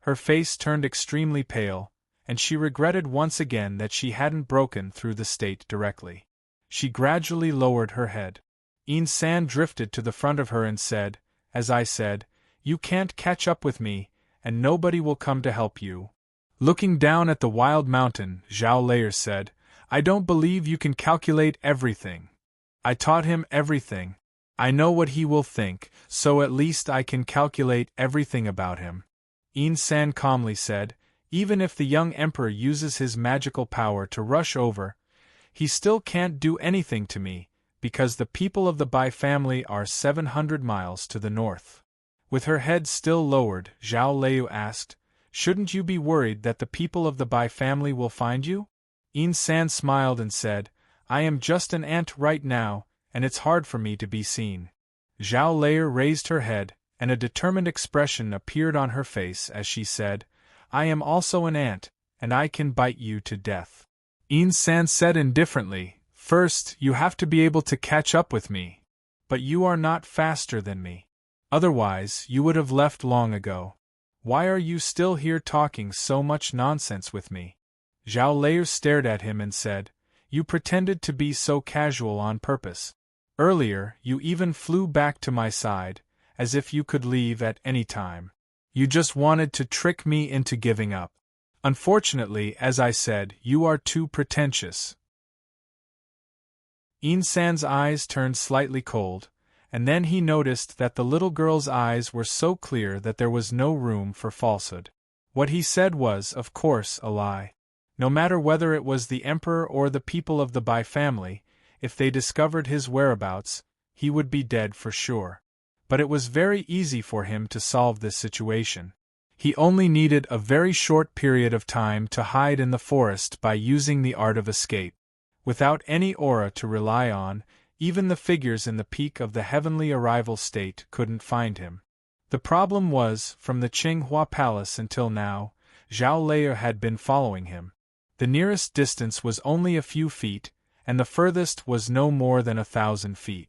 Her face turned extremely pale, and she regretted once again that she hadn't broken through the state directly. She gradually lowered her head. Yin San drifted to the front of her and said, "As I said, you can't catch up with me, and nobody will come to help you." Looking down at the wild mountain, Zhao Liu said, "I don't believe you can calculate everything. I taught him everything. I know what he will think, so at least I can calculate everything about him." Yin San calmly said, "Even if the young emperor uses his magical power to rush over, he still can't do anything to me, because the people of the Bai family are 700 miles to the north." With her head still lowered, Zhao Liu asked, "Shouldn't you be worried that the people of the Bai family will find you?" Yin San smiled and said, "I am just an ant right now, and it's hard for me to be seen." Zhao Liu raised her head, and a determined expression appeared on her face as she said, "I am also an ant, and I can bite you to death." Yin San said indifferently, "First, you have to be able to catch up with me. But you are not faster than me. Otherwise, you would have left long ago. Why are you still here talking so much nonsense with me?" Zhao Liu stared at him and said, "You pretended to be so casual on purpose. Earlier, you even flew back to my side, as if you could leave at any time. You just wanted to trick me into giving up. Unfortunately, as I said, you are too pretentious." Yin San's eyes turned slightly cold, and then he noticed that the little girl's eyes were so clear that there was no room for falsehood. What he said was, of course, a lie. No matter whether it was the Emperor or the people of the Bai family, if they discovered his whereabouts, he would be dead for sure. But it was very easy for him to solve this situation. He only needed a very short period of time to hide in the forest by using the art of escape. Without any aura to rely on, even the figures in the peak of the heavenly arrival state couldn't find him. The problem was, from the Qinghua Palace until now, Zhao Lei had been following him. The nearest distance was only a few feet, and the furthest was no more than 1,000 feet.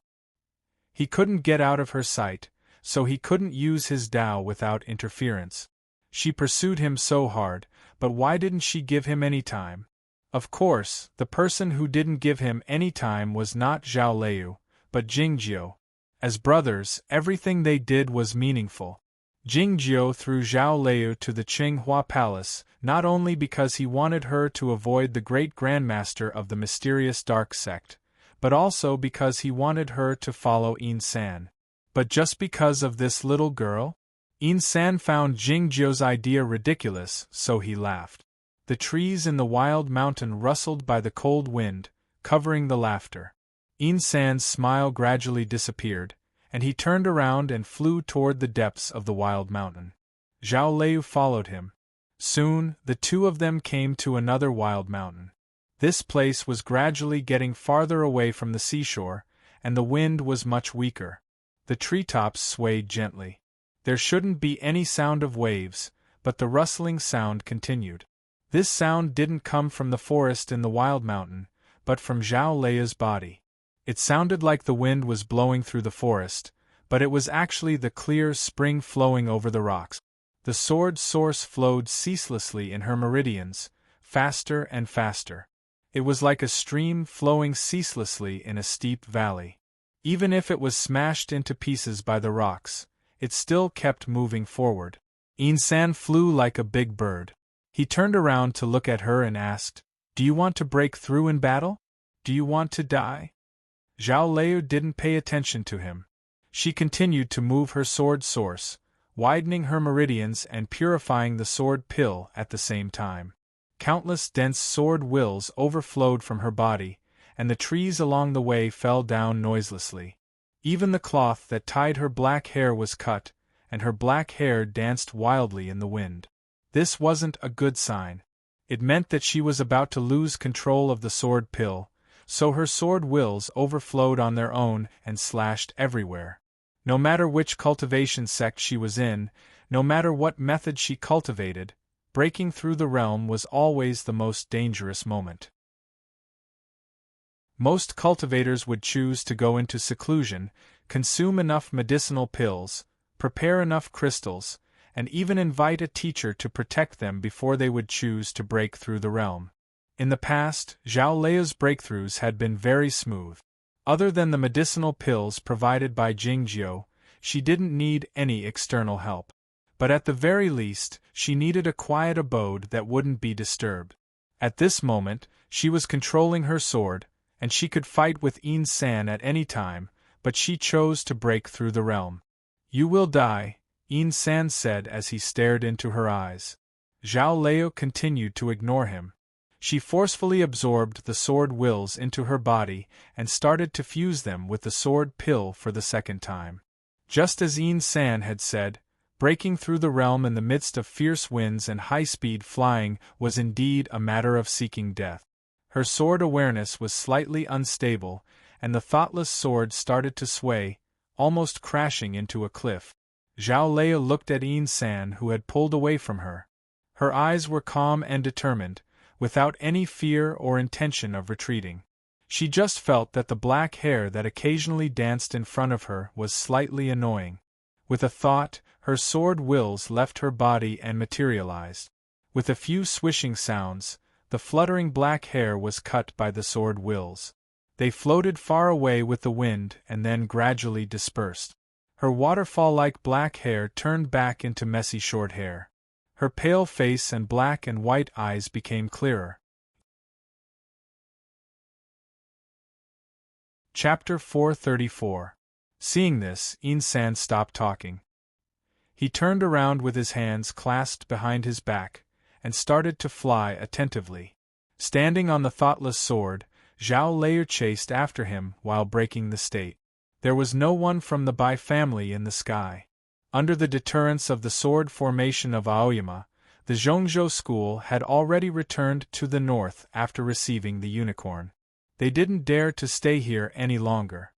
He couldn't get out of her sight, so he couldn't use his Tao without interference. She pursued him so hard, but why didn't she give him any time? Of course, the person who didn't give him any time was not Zhao Lei, but Jingjiu. As brothers, everything they did was meaningful. Jingjiu threw Zhao Lei to the Qinghua Palace, not only because he wanted her to avoid the great grandmaster of the mysterious dark sect, but also because he wanted her to follow Yin San. But just because of this little girl? Yin San found Jingjiu's idea ridiculous, so he laughed. The trees in the wild mountain rustled by the cold wind, covering the laughter. Yin San's smile gradually disappeared, and he turned around and flew toward the depths of the wild mountain. Zhao Lei followed him. Soon, the two of them came to another wild mountain. This place was gradually getting farther away from the seashore, and the wind was much weaker. The treetops swayed gently. There shouldn't be any sound of waves, but the rustling sound continued. This sound didn't come from the forest in the wild mountain, but from Zhao Lei's body. It sounded like the wind was blowing through the forest, but it was actually the clear spring flowing over the rocks. The sword source flowed ceaselessly in her meridians, faster and faster. It was like a stream flowing ceaselessly in a steep valley. Even if it was smashed into pieces by the rocks, it still kept moving forward. Yin San flew like a big bird. He turned around to look at her and asked, "Do you want to break through in battle? Do you want to die?" Zhao Lei didn't pay attention to him. She continued to move her sword source, widening her meridians and purifying the sword pill at the same time. Countless dense sword wills overflowed from her body, and the trees along the way fell down noiselessly. Even the cloth that tied her black hair was cut, and her black hair danced wildly in the wind. This wasn't a good sign. It meant that she was about to lose control of the sword pill, so her sword wills overflowed on their own and slashed everywhere. No matter which cultivation sect she was in, no matter what method she cultivated, breaking through the realm was always the most dangerous moment. Most cultivators would choose to go into seclusion, consume enough medicinal pills, prepare enough crystals, and even invite a teacher to protect them before they would choose to break through the realm. In the past, Zhao Lei's breakthroughs had been very smooth. Other than the medicinal pills provided by Jingjiu, she didn't need any external help. But at the very least, she needed a quiet abode that wouldn't be disturbed. At this moment, she was controlling her sword, and she could fight with Yin San at any time, but she chose to break through the realm. "You will die," Yin San said as he stared into her eyes. Zhao Lei continued to ignore him. She forcefully absorbed the sword wills into her body and started to fuse them with the sword pill for the second time. Just as Yin San had said, breaking through the realm in the midst of fierce winds and high-speed flying was indeed a matter of seeking death. Her sword awareness was slightly unstable, and the thoughtless sword started to sway, almost crashing into a cliff. Zhao Lei looked at Yin San, who had pulled away from her. Her eyes were calm and determined, without any fear or intention of retreating. She just felt that the black hair that occasionally danced in front of her was slightly annoying. With a thought, her sword wills left her body and materialized. With a few swishing sounds, the fluttering black hair was cut by the sword wills. They floated far away with the wind and then gradually dispersed. Her waterfall-like black hair turned back into messy short hair. Her pale face and black and white eyes became clearer. Chapter 434. Seeing this, San stopped talking. He turned around with his hands clasped behind his back, and started to fly attentively. Standing on the thoughtless sword, Zhao Lei chased after him while breaking the state. There was no one from the Bai family in the sky. Under the deterrence of the sword formation of Aoyama, the Zhongzhou school had already returned to the north after receiving the unicorn. They didn't dare to stay here any longer.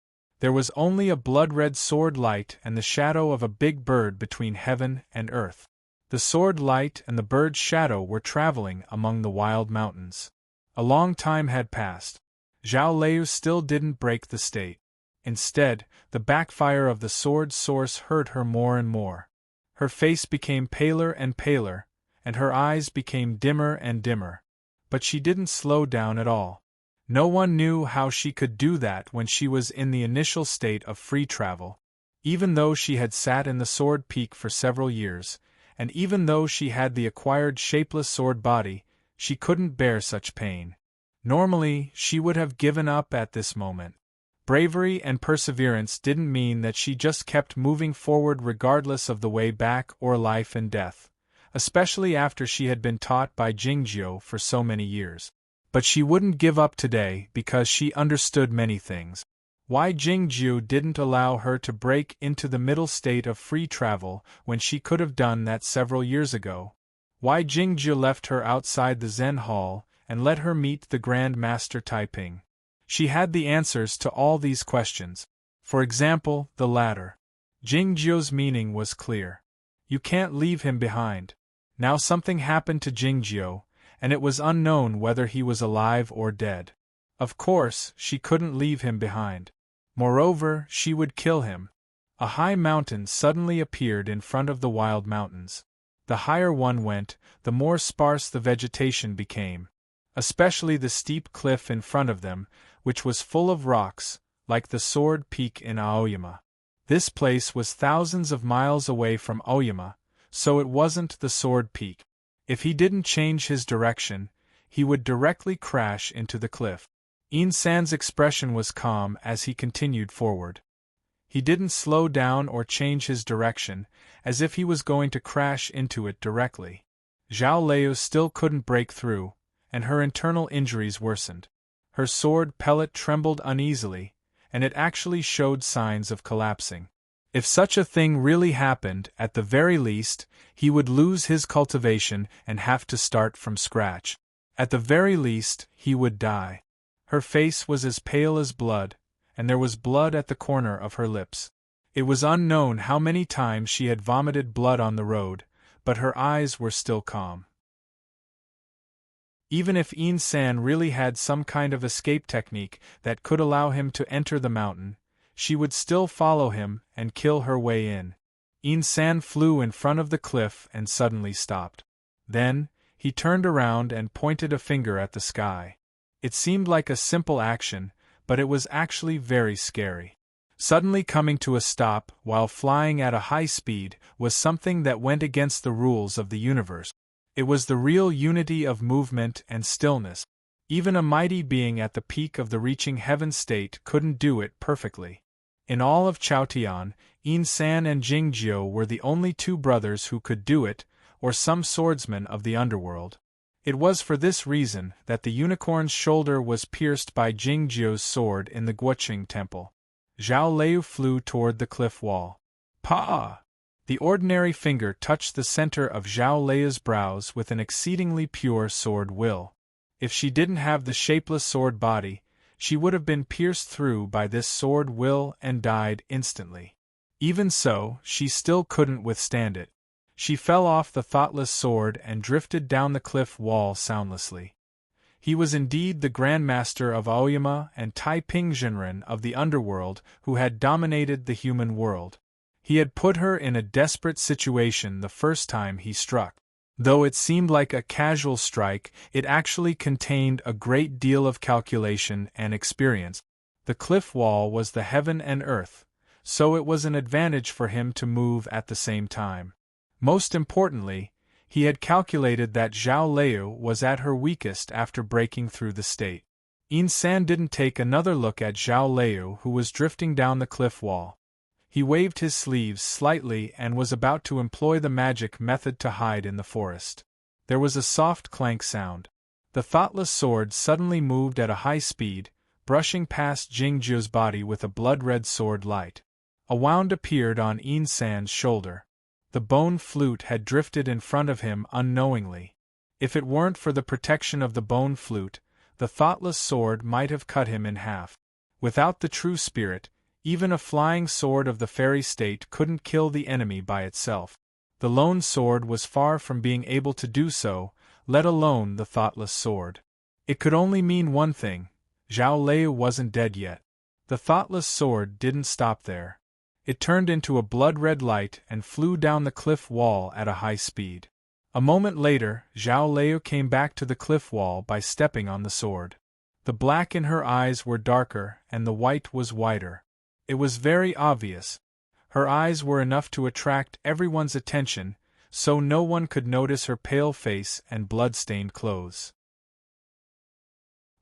There was only a blood-red sword light and the shadow of a big bird between heaven and earth. The sword light and the bird's shadow were traveling among the wild mountains. A long time had passed. Zhao Lei still didn't break the state. Instead, the backfire of the sword's source hurt her more and more. Her face became paler and paler, and her eyes became dimmer and dimmer. But she didn't slow down at all. No one knew how she could do that when she was in the initial state of free travel. Even though she had sat in the sword peak for several years, and even though she had the acquired shapeless sword body, she couldn't bear such pain. Normally, she would have given up at this moment. Bravery and perseverance didn't mean that she just kept moving forward regardless of the way back or life and death, especially after she had been taught by Jingjiu for so many years. But she wouldn't give up today because she understood many things. Why Jingjiu didn't allow her to break into the middle state of free travel when she could have done that several years ago. Why Jingjiu left her outside the Zen Hall and let her meet the Grand Master Taiping. She had the answers to all these questions. For example, the latter. Jingjiu's meaning was clear. You can't leave him behind. Now something happened to Jingjiu, and it was unknown whether he was alive or dead. Of course, she couldn't leave him behind. Moreover, she would kill him. A high mountain suddenly appeared in front of the wild mountains. The higher one went, the more sparse the vegetation became. Especially the steep cliff in front of them, which was full of rocks, like the sword peak in Aoyama. This place was thousands of miles away from Aoyama, so it wasn't the sword peak. If he didn't change his direction, he would directly crash into the cliff. San's expression was calm as he continued forward. He didn't slow down or change his direction, as if he was going to crash into it directly. Zhao Lei still couldn't break through, and her internal injuries worsened. Her sword pellet trembled uneasily, and it actually showed signs of collapsing. If such a thing really happened, at the very least, he would lose his cultivation and have to start from scratch. At the very least, he would die. Her face was as pale as blood, and there was blood at the corner of her lips. It was unknown how many times she had vomited blood on the road, but her eyes were still calm. Even if San really had some kind of escape technique that could allow him to enter the mountain, she would still follow him and kill her way in. San flew in front of the cliff and suddenly stopped. Then, he turned around and pointed a finger at the sky. It seemed like a simple action, but it was actually very scary. Suddenly coming to a stop while flying at a high speed was something that went against the rules of the universe. It was the real unity of movement and stillness. Even a mighty being at the peak of the reaching heaven state couldn't do it perfectly. In all of Chaotian, San and Jingjiu were the only two brothers who could do it, or some swordsmen of the underworld. It was for this reason that the unicorn's shoulder was pierced by Jingjiu's sword in the Guoqing temple. Zhao Lei flew toward the cliff wall. Pa! The ordinary finger touched the center of Zhao Lei's brows with an exceedingly pure sword will. If she didn't have the shapeless sword body, she would have been pierced through by this sword will and died instantly. Even so, she still couldn't withstand it. She fell off the thoughtless sword and drifted down the cliff wall soundlessly. He was indeed the Grand Master of Aoyama and Taiping Zhenren of the underworld who had dominated the human world. He had put her in a desperate situation the first time he struck. Though it seemed like a casual strike, it actually contained a great deal of calculation and experience. The cliff wall was the heaven and earth, so it was an advantage for him to move at the same time. Most importantly, he had calculated that Zhao Lei was at her weakest after breaking through the state. San didn't take another look at Zhao Lei, who was drifting down the cliff wall. He waved his sleeves slightly and was about to employ the magic method to hide in the forest. There was a soft clank sound. The thoughtless sword suddenly moved at a high speed, brushing past Jingju's body with a blood-red sword light. A wound appeared on Insan's shoulder. The bone flute had drifted in front of him unknowingly. If it weren't for the protection of the bone flute, the thoughtless sword might have cut him in half. Without the true spirit, even a flying sword of the fairy state couldn't kill the enemy by itself. The lone sword was far from being able to do so, let alone the thoughtless sword. It could only mean one thing: Zhao Lei wasn't dead yet. The thoughtless sword didn't stop there. It turned into a blood-red light and flew down the cliff wall at a high speed. A moment later, Zhao Lei came back to the cliff wall by stepping on the sword. The black in her eyes were darker and the white was whiter. It was very obvious. Her eyes were enough to attract everyone's attention, so no one could notice her pale face and blood-stained clothes.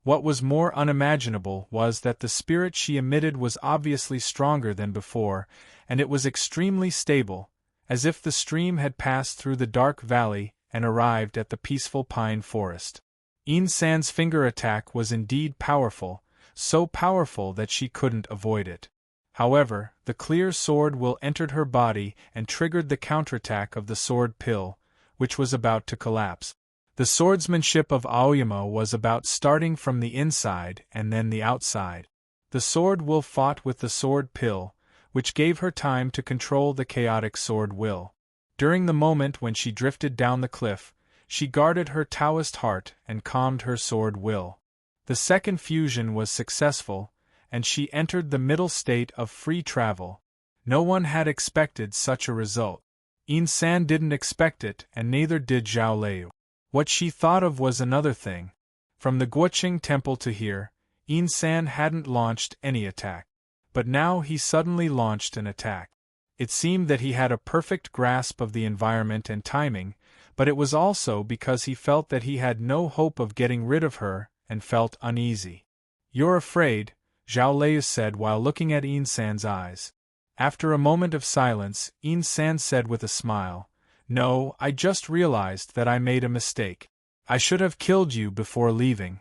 What was more unimaginable was that the spirit she emitted was obviously stronger than before, and it was extremely stable, as if the stream had passed through the dark valley and arrived at the peaceful pine forest. Insan's finger attack was indeed powerful, so powerful that she couldn't avoid it. However, the clear sword will entered her body and triggered the counterattack of the sword pill, which was about to collapse. The swordsmanship of Aoyama was about starting from the inside and then the outside. The sword will fought with the sword pill, which gave her time to control the chaotic sword will. During the moment when she drifted down the cliff, she guarded her Taoist heart and calmed her sword will. The second fusion was successful, and she entered the middle state of free travel. No one had expected such a result. Insan didn't expect it, and neither did Zhao Lei. What she thought of was another thing. From the Guoqing temple to here, Insan hadn't launched any attack. But now he suddenly launched an attack. It seemed that he had a perfect grasp of the environment and timing, but it was also because he felt that he had no hope of getting rid of her, and felt uneasy. "You're afraid," Zhao Lei said while looking at Insan's eyes. After a moment of silence, Insan said with a smile, "No, I just realized that I made a mistake. I should have killed you before leaving."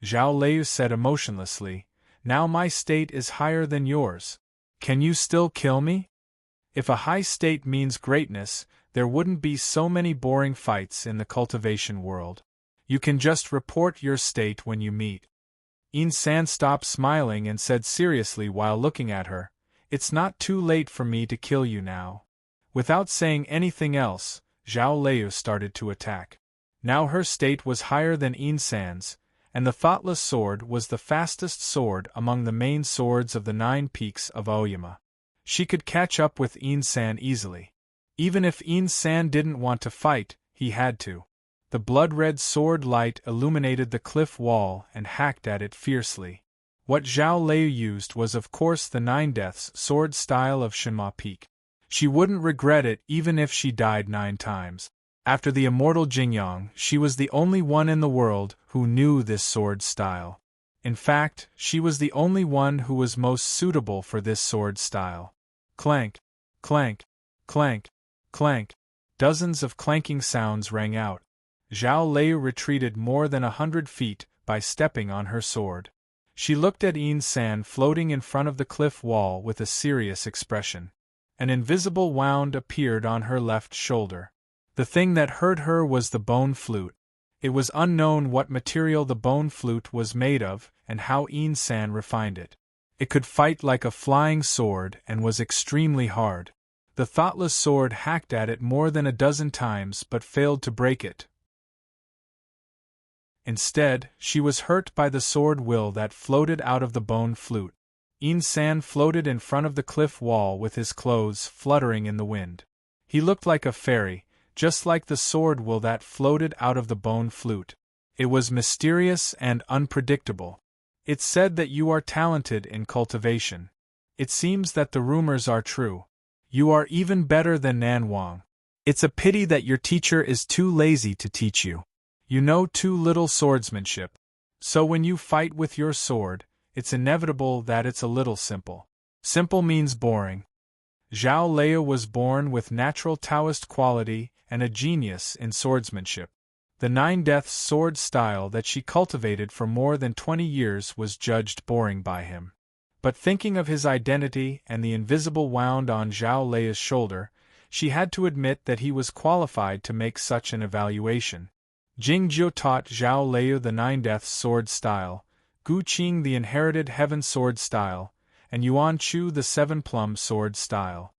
Zhao Lei said emotionlessly, "Now my state is higher than yours. Can you still kill me? If a high state means greatness, there wouldn't be so many boring fights in the cultivation world. You can just report your state when you meet." Insan stopped smiling and said seriously while looking at her, "It's not too late for me to kill you now." Without saying anything else, Zhao Lei started to attack. Now her state was higher than Insan's, and the thoughtless sword was the fastest sword among the main swords of the 9 peaks of Aoyama. She could catch up with Insan easily. Even if Insan didn't want to fight, he had to. The blood-red sword light illuminated the cliff wall and hacked at it fiercely. What Zhao Lei used was of course the 9 Deaths sword style of Shenma Peak. She wouldn't regret it even if she died 9 times. After the immortal Jingyang, she was the only one in the world who knew this sword style. In fact, she was the only one who was most suitable for this sword style. Clank, clank, clank, clank. Dozens of clanking sounds rang out. Zhao Lei retreated more than 100 feet by stepping on her sword. She looked at Insan floating in front of the cliff wall with a serious expression. An invisible wound appeared on her left shoulder. The thing that hurt her was the bone flute. It was unknown what material the bone flute was made of and how Insan refined it. It could fight like a flying sword and was extremely hard. The thoughtless sword hacked at it more than a dozen times but failed to break it. Instead, she was hurt by the sword will that floated out of the bone flute. Insan floated in front of the cliff wall with his clothes fluttering in the wind. He looked like a fairy, just like the sword will that floated out of the bone flute. It was mysterious and unpredictable. "It's said that you are talented in cultivation. It seems that the rumors are true. You are even better than Nan Wang. It's a pity that your teacher is too lazy to teach you. You know too little swordsmanship. So when you fight with your sword, it's inevitable that it's a little simple. Simple means boring. Zhao Lei was born with natural Taoist quality and a genius in swordsmanship. The Nine Deaths sword style that she cultivated for more than 20 years was judged boring by him. But thinking of his identity and the invisible wound on Zhao Lei's shoulder, she had to admit that he was qualified to make such an evaluation. Jing Jiu taught Zhao Lei the Nine Deaths sword style, Gu Qing the inherited heaven sword style, and Yuan Chu the seven plumb sword style.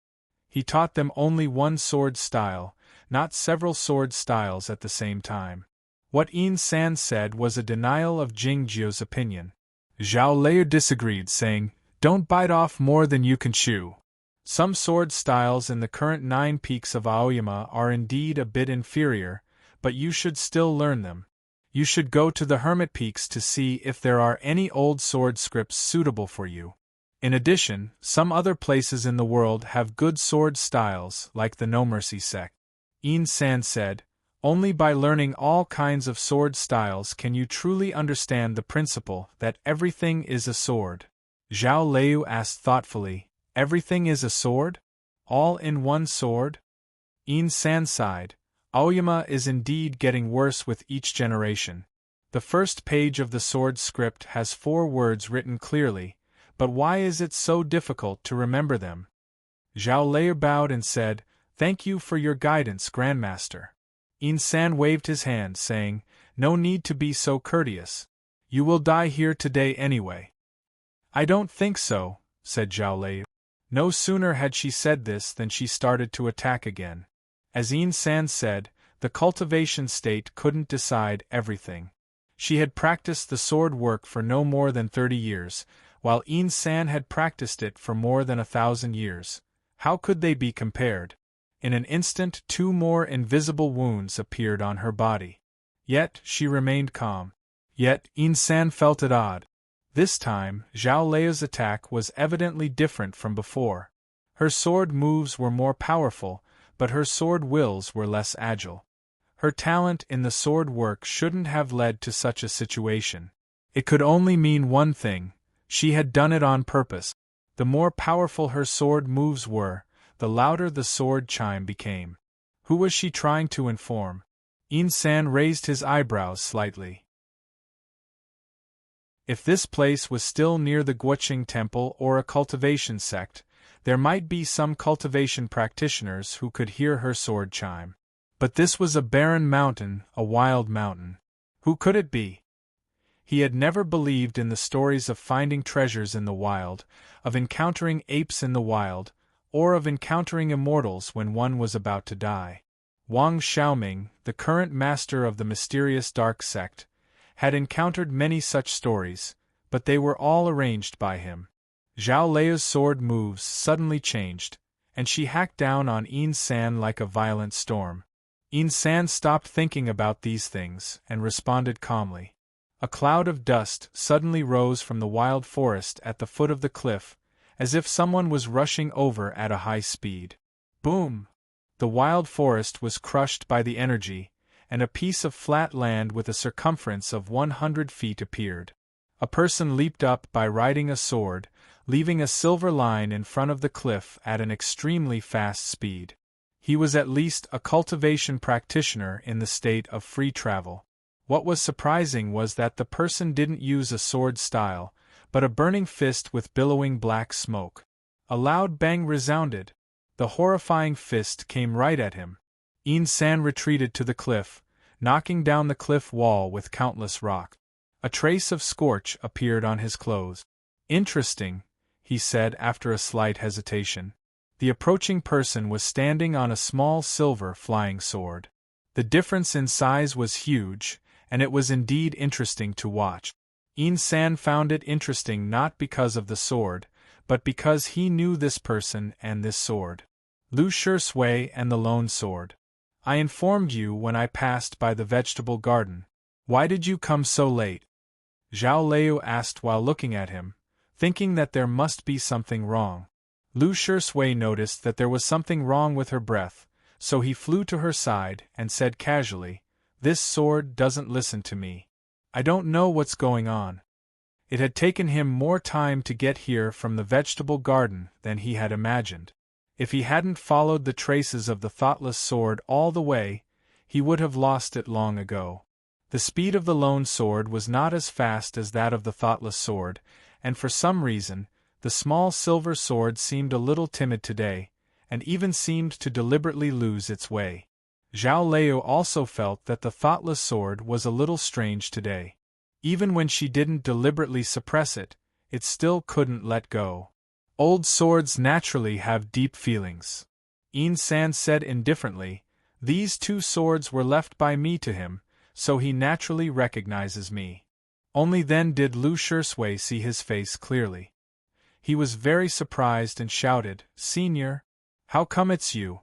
He taught them only one sword style, not several sword styles at the same time. What Yin San said was a denial of Jing Jiu's opinion. Zhao Lei disagreed, saying, "Don't bite off more than you can chew. Some sword styles in the current 9 peaks of Aoyama are indeed a bit inferior, but you should still learn them. You should go to the Hermit Peaks to see if there are any old sword scripts suitable for you. In addition, some other places in the world have good sword styles, like the No Mercy sect." Yin San said, "Only by learning all kinds of sword styles can you truly understand the principle that everything is a sword." Zhao Lei asked thoughtfully, "Everything is a sword? All in one sword?" Yin San sighed. Aoyama is indeed getting worse with each generation. The first page of the sword script has 4 words written clearly, but why is it so difficult to remember them? Zhao Lei bowed and said, "Thank you for your guidance, Grandmaster." Yin San waved his hand, saying, "No need to be so courteous. You will die here today anyway." "I don't think so," said Zhao Lei. No sooner had she said this than she started to attack again. As Yin San said, the cultivation state couldn't decide everything. She had practiced the sword work for no more than 30 years, while Yin San had practiced it for more than 1,000 years. How could they be compared? In an instant 2 more invisible wounds appeared on her body. Yet she remained calm. Yet Yin San felt it odd. This time, Zhao Lei's attack was evidently different from before. Her sword moves were more powerful, but her sword wills were less agile. Her talent in the sword work shouldn't have led to such a situation. It could only mean one thing: she had done it on purpose. The more powerful her sword moves were, the louder the sword chime became. Who was she trying to inform? Yin San raised his eyebrows slightly. If this place was still near the Guoqing Temple or a cultivation sect, there might be some cultivation practitioners who could hear her sword chime. But this was a barren mountain, a wild mountain. Who could it be? He had never believed in the stories of finding treasures in the wild, of encountering apes in the wild, or of encountering immortals when one was about to die. Wang Xiaoming, the current master of the mysterious dark sect, had encountered many such stories, but they were all arranged by him. Zhao Lei's sword moves suddenly changed, and she hacked down on Yin San like a violent storm. Yin San stopped thinking about these things and responded calmly. A cloud of dust suddenly rose from the wild forest at the foot of the cliff, as if someone was rushing over at a high speed. Boom! The wild forest was crushed by the energy, and a piece of flat land with a circumference of 100 feet appeared. A person leaped up by riding a sword, leaving a silver line in front of the cliff at an extremely fast speed. He was at least a cultivation practitioner in the state of free travel. What was surprising was that the person didn't use a sword style, but a burning fist with billowing black smoke. A loud bang resounded. The horrifying fist came right at him. Yin San retreated to the cliff, knocking down the cliff wall with countless rocks. A trace of scorch appeared on his clothes. "Interesting," he said after a slight hesitation. The approaching person was standing on a small silver flying sword. The difference in size was huge, and it was indeed interesting to watch. Yin San found it interesting not because of the sword, but because he knew this person and this sword. Lu Shui and the lone sword. "I informed you when I passed by the vegetable garden. Why did you come so late?" Zhao Lei asked while looking at him, thinking that there must be something wrong. Lu Shui noticed that there was something wrong with her breath, so he flew to her side and said casually, "This sword doesn't listen to me. I don't know what's going on." It had taken him more time to get here from the vegetable garden than he had imagined. If he hadn't followed the traces of the thoughtless sword all the way, he would have lost it long ago. The speed of the lone sword was not as fast as that of the thoughtless sword, and for some reason, the small silver sword seemed a little timid today, and even seemed to deliberately lose its way. Zhao Lei also felt that the thoughtless sword was a little strange today. Even when she didn't deliberately suppress it, it still couldn't let go. Old swords naturally have deep feelings. Yin San said indifferently, these two swords were left by me to him, so he naturally recognizes me. Only then did Lu Shisui see his face clearly. He was very surprised and shouted, Senior, how come it's you?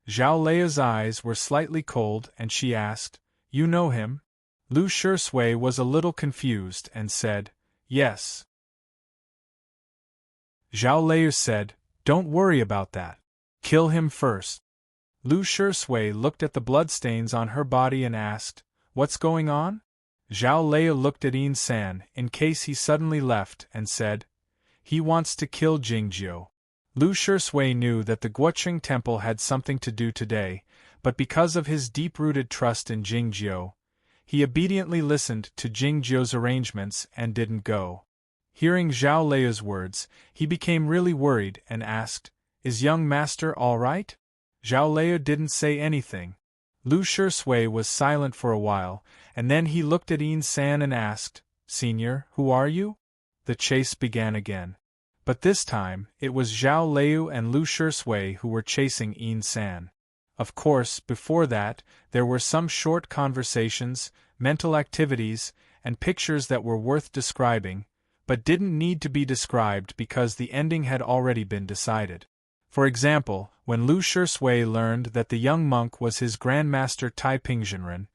Zhao Lei's eyes were slightly cold and she asked, You know him? Lu Shisui was a little confused and said, Yes. Zhao Lei said, Don't worry about that. Kill him first. Lu Shisui looked at the bloodstains on her body and asked, What's going on? Zhao Lei looked at Yin San in case he suddenly left and said, He wants to kill Jingjiu. Lu Shisui knew that the Guoqing Temple had something to do today, but because of his deep-rooted trust in Jingjiu, he obediently listened to Jingjiu's arrangements and didn't go. Hearing Zhao Lei's words, he became really worried and asked, Is young master all right? Zhao Lei didn't say anything. Lu Shisui was silent for a while, and then he looked at Yin San and asked, Senior, who are you? The chase began again. But this time, it was Zhao Lei and Lu Shisui who were chasing Yin San. Of course, before that, there were some short conversations, mental activities, and pictures that were worth describing, but didn't need to be described because the ending had already been decided. For example, when Lu Shisui learned that the young monk was his grandmaster Tai Pingzhenren,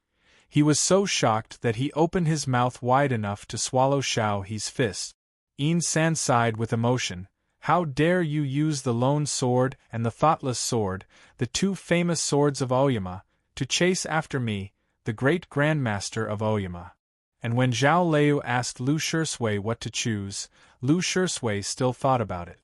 he was so shocked that he opened his mouth wide enough to swallow Xiao He's fist. Yin San sighed with emotion. How dare you use the lone sword and the thoughtless sword, the two famous swords of Oyama, to chase after me, the great grandmaster of Oyama? And when Zhao Lei asked Lu Shisui what to choose, Lu Shisui still thought about it.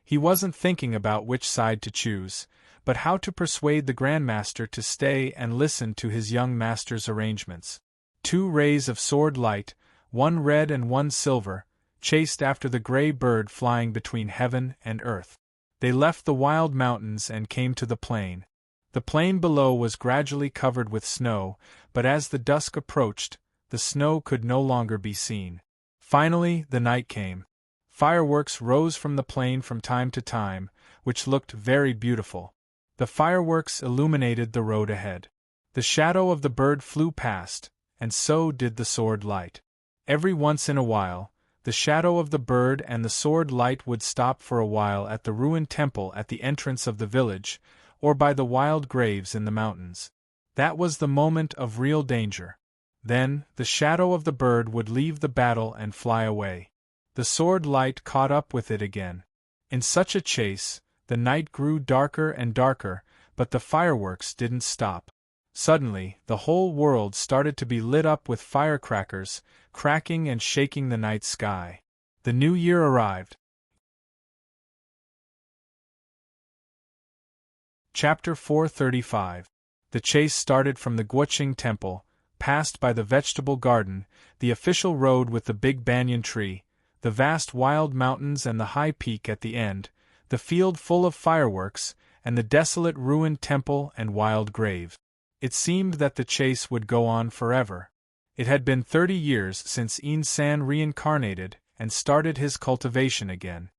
He wasn't thinking about which side to choose, but how to persuade the grandmaster to stay and listen to his young master's arrangements. 2 rays of sword light, one red and one silver, chased after the gray bird flying between heaven and earth. They left the wild mountains and came to the plain. The plain below was gradually covered with snow, but as the dusk approached, the snow could no longer be seen. Finally, the night came. Fireworks rose from the plain from time to time, which looked very beautiful. The fireworks illuminated the road ahead. The shadow of the bird flew past, and so did the sword light. Every once in a while, the shadow of the bird and the sword light would stop for a while at the ruined temple at the entrance of the village, or by the wild graves in the mountains. That was the moment of real danger. Then, the shadow of the bird would leave the battle and fly away. The sword light caught up with it again. In such a chase, the night grew darker and darker, but the fireworks didn't stop. Suddenly, the whole world started to be lit up with firecrackers, cracking and shaking the night sky. The new year arrived. Chapter 435. The chase started from the Guoqing Temple, passed by the vegetable garden, the official road with the big banyan tree, the vast wild mountains and the high peak at the end, the field full of fireworks, and the desolate ruined temple and wild grave. It seemed that the chase would go on forever. It had been 30 years since Yin San reincarnated and started his cultivation again.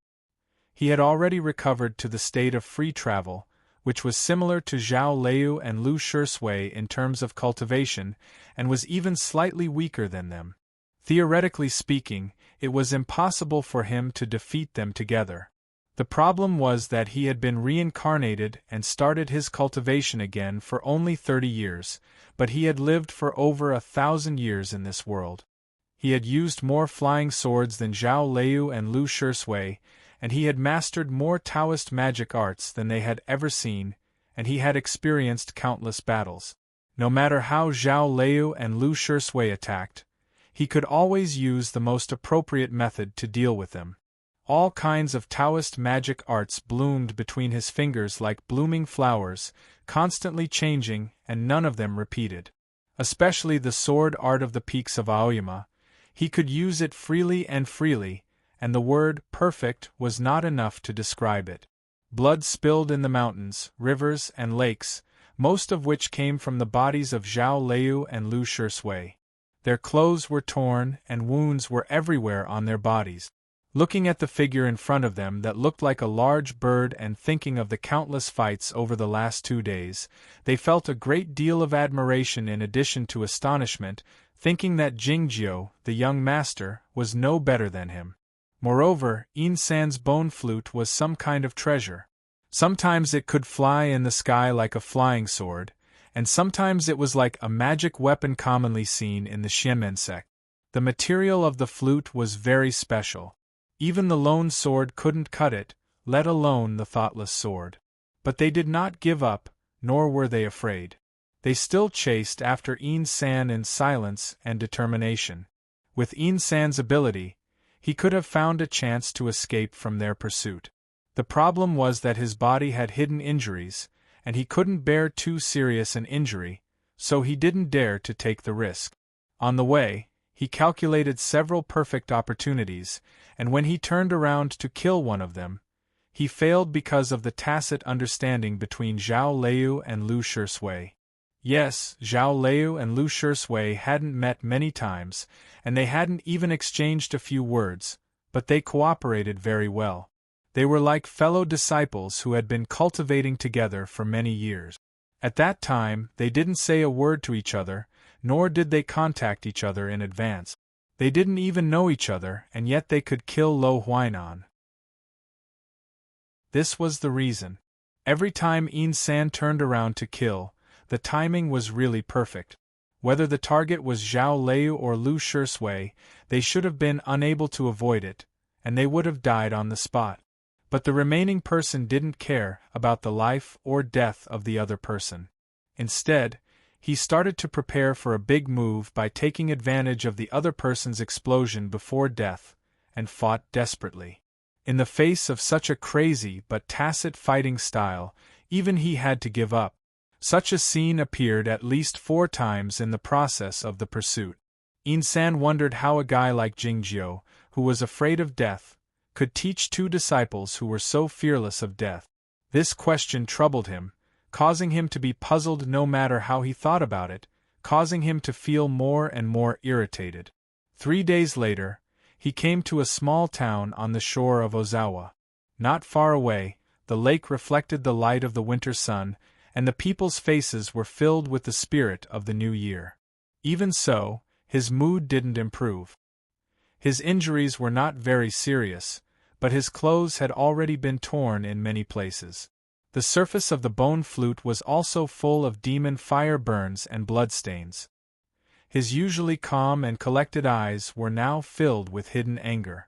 He had already recovered to the state of free travel, which was similar to Zhao Lei and Lu Shisui in terms of cultivation, and was even slightly weaker than them. Theoretically speaking, it was impossible for him to defeat them together. The problem was that he had been reincarnated and started his cultivation again for only 30 years, but he had lived for over 1,000 years in this world. He had used more flying swords than Zhao Lei and Lu Shisui, and he had mastered more Taoist magic arts than they had ever seen, and he had experienced countless battles. No matter how Zhao Lei and Lu Shisui attacked, he could always use the most appropriate method to deal with them. All kinds of Taoist magic arts bloomed between his fingers like blooming flowers, constantly changing, and none of them repeated. Especially the sword art of the peaks of Aoyama. He could use it freely, and the word perfect was not enough to describe it. Blood spilled in the mountains, rivers, and lakes, most of which came from the bodies of Zhao Liu and Lu Shisui. Their clothes were torn, and wounds were everywhere on their bodies. Looking at the figure in front of them that looked like a large bird and thinking of the countless fights over the last 2 days, they felt a great deal of admiration in addition to astonishment, thinking that Jingjiu, the young master, was no better than him. Moreover, Yin San's bone flute was some kind of treasure. Sometimes it could fly in the sky like a flying sword, and sometimes it was like a magic weapon commonly seen in the Xianmen sect. The material of the flute was very special. Even the lone sword couldn't cut it, let alone the thoughtless sword. But they did not give up, nor were they afraid. They still chased after Yin San in silence and determination. With Yin San's ability, he could have found a chance to escape from their pursuit. The problem was that his body had hidden injuries, and he couldn't bear too serious an injury, so he didn't dare to take the risk. On the way, he calculated several perfect opportunities, and when he turned around to kill one of them, he failed because of the tacit understanding between Zhao Liu and Lu Shisui. Yes, Zhao Liu and Lu Shisui hadn't met many times, and they hadn't even exchanged a few words, but they cooperated very well. They were like fellow disciples who had been cultivating together for many years. At that time, they didn't say a word to each other, nor did they contact each other in advance. They didn't even know each other, and yet they could kill Lo Huainan. This was the reason. Every time Yin San turned around to kill, the timing was really perfect. Whether the target was Zhao Liu or Lu Shisui, they should have been unable to avoid it, and they would have died on the spot. But the remaining person didn't care about the life or death of the other person. Instead, he started to prepare for a big move by taking advantage of the other person's explosion before death, and fought desperately. In the face of such a crazy but tacit fighting style, even he had to give up. Such a scene appeared at least 4 times in the process of the pursuit. Yin San wondered how a guy like Jingjiu, who was afraid of death, could teach 2 disciples who were so fearless of death. This question troubled him, causing him to be puzzled no matter how he thought about it, causing him to feel more and more irritated. 3 days later, he came to a small town on the shore of Ozawa. Not far away, the lake reflected the light of the winter sun, and the people's faces were filled with the spirit of the new year. Even so, his mood didn't improve. His injuries were not very serious, but his clothes had already been torn in many places. The surface of the bone flute was also full of demon fire burns and bloodstains. His usually calm and collected eyes were now filled with hidden anger.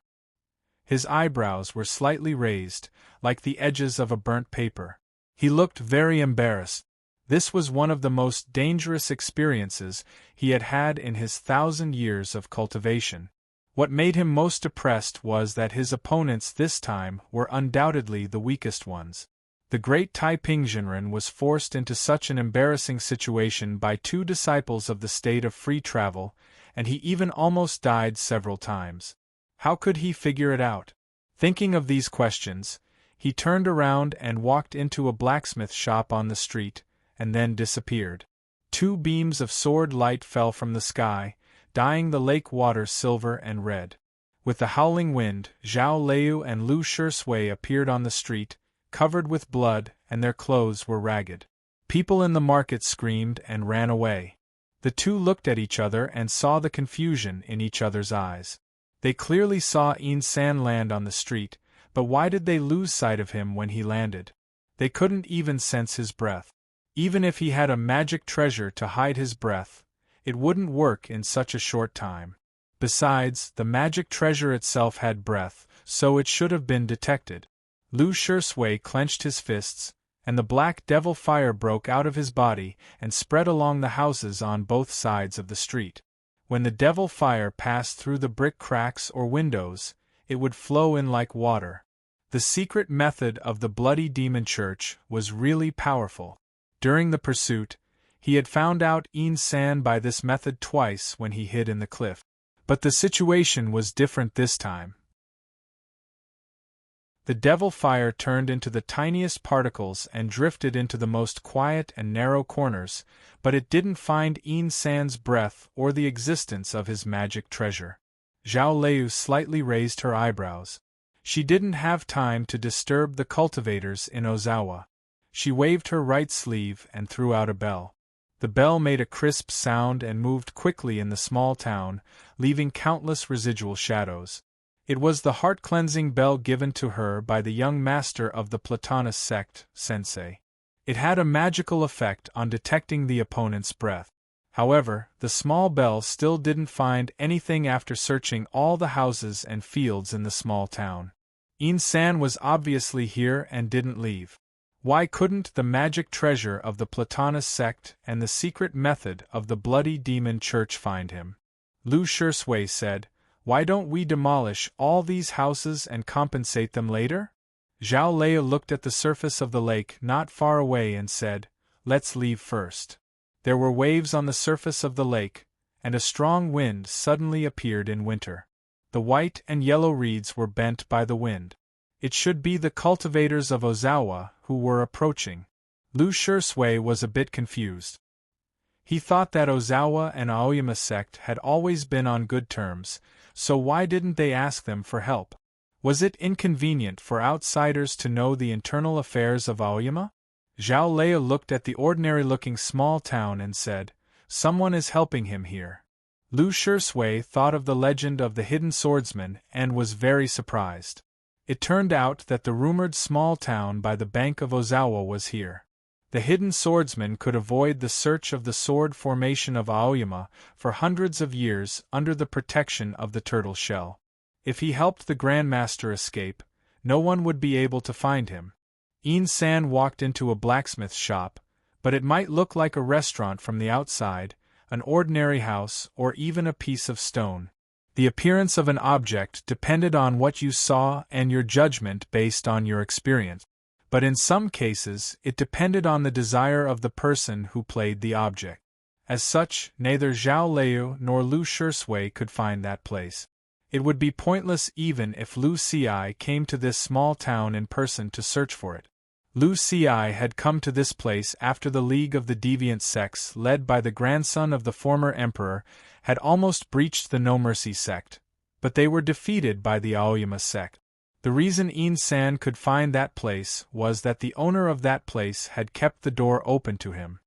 His eyebrows were slightly raised, like the edges of a burnt paper. He looked very embarrassed. This was one of the most dangerous experiences he had had in his 1,000 years of cultivation. What made him most depressed was that his opponents this time were undoubtedly the weakest ones. The great Taiping Jinren was forced into such an embarrassing situation by 2 disciples of the state of free travel, and he even almost died several times. How could he figure it out? Thinking of these questions, he turned around and walked into a blacksmith shop on the street, and then disappeared. 2 beams of sword light fell from the sky, dyeing the lake water silver and red. With the howling wind, Zhao Liu and Lu Shisui appeared on the street, covered with blood, and their clothes were ragged. People in the market screamed and ran away. The 2 looked at each other and saw the confusion in each other's eyes. They clearly saw Yin San land on the street, but why did they lose sight of him when he landed? They couldn't even sense his breath. Even if he had a magic treasure to hide his breath, it wouldn't work in such a short time. Besides, the magic treasure itself had breath, so it should have been detected. Lu Shisui clenched his fists, and the black devil fire broke out of his body and spread along the houses on both sides of the street. When the devil fire passed through the brick cracks or windows, it would flow in like water. The secret method of the Bloody Demon Church was really powerful. During the pursuit, he had found out San by this method twice when he hid in the cliff. But the situation was different this time. The devil fire turned into the tiniest particles and drifted into the most quiet and narrow corners, but it didn't find San's breath or the existence of his magic treasure. Zhao Liu slightly raised her eyebrows. She didn't have time to disturb the cultivators in Ozawa. She waved her right sleeve and threw out a bell. The bell made a crisp sound and moved quickly in the small town, leaving countless residual shadows. It was the heart-cleansing bell given to her by the young master of the Platonist sect, Sensei. It had a magical effect on detecting the opponent's breath. However, the small bell still didn't find anything after searching all the houses and fields in the small town. San was obviously here and didn't leave. Why couldn't the magic treasure of the Platonist sect and the secret method of the Bloody Demon Church find him? Lu Shisui said, "Why don't we demolish all these houses and compensate them later?" Zhao Liu looked at the surface of the lake not far away and said, "Let's leave first." There were waves on the surface of the lake, and a strong wind suddenly appeared in winter. The white and yellow reeds were bent by the wind. It should be the cultivators of Ozawa who were approaching. Lu Shisui was a bit confused. He thought that Ozawa and Aoyama sect had always been on good terms, so why didn't they ask them for help? Was it inconvenient for outsiders to know the internal affairs of Aoyama? Zhao Liu looked at the ordinary-looking small town and said, "Someone is helping him here." Lu Shisui thought of the legend of the hidden swordsman and was very surprised. It turned out that the rumored small town by the bank of Ozawa was here. The hidden swordsman could avoid the search of the sword formation of Aoyama for hundreds of years under the protection of the turtle shell. If he helped the Grandmaster escape, no one would be able to find him. San walked into a blacksmith shop, but it might look like a restaurant from the outside, an ordinary house, or even a piece of stone. The appearance of an object depended on what you saw and your judgment based on your experience. But in some cases, it depended on the desire of the person who played the object. As such, neither Zhao Liu nor Lu Shisui could find that place. It would be pointless even if Lu Ci came to this small town in person to search for it. Lu Ci had come to this place after the League of the Deviant Sects, led by the grandson of the former emperor, had almost breached the No Mercy sect, but they were defeated by the Aoyama sect. The reason San could find that place was that the owner of that place had kept the door open to him.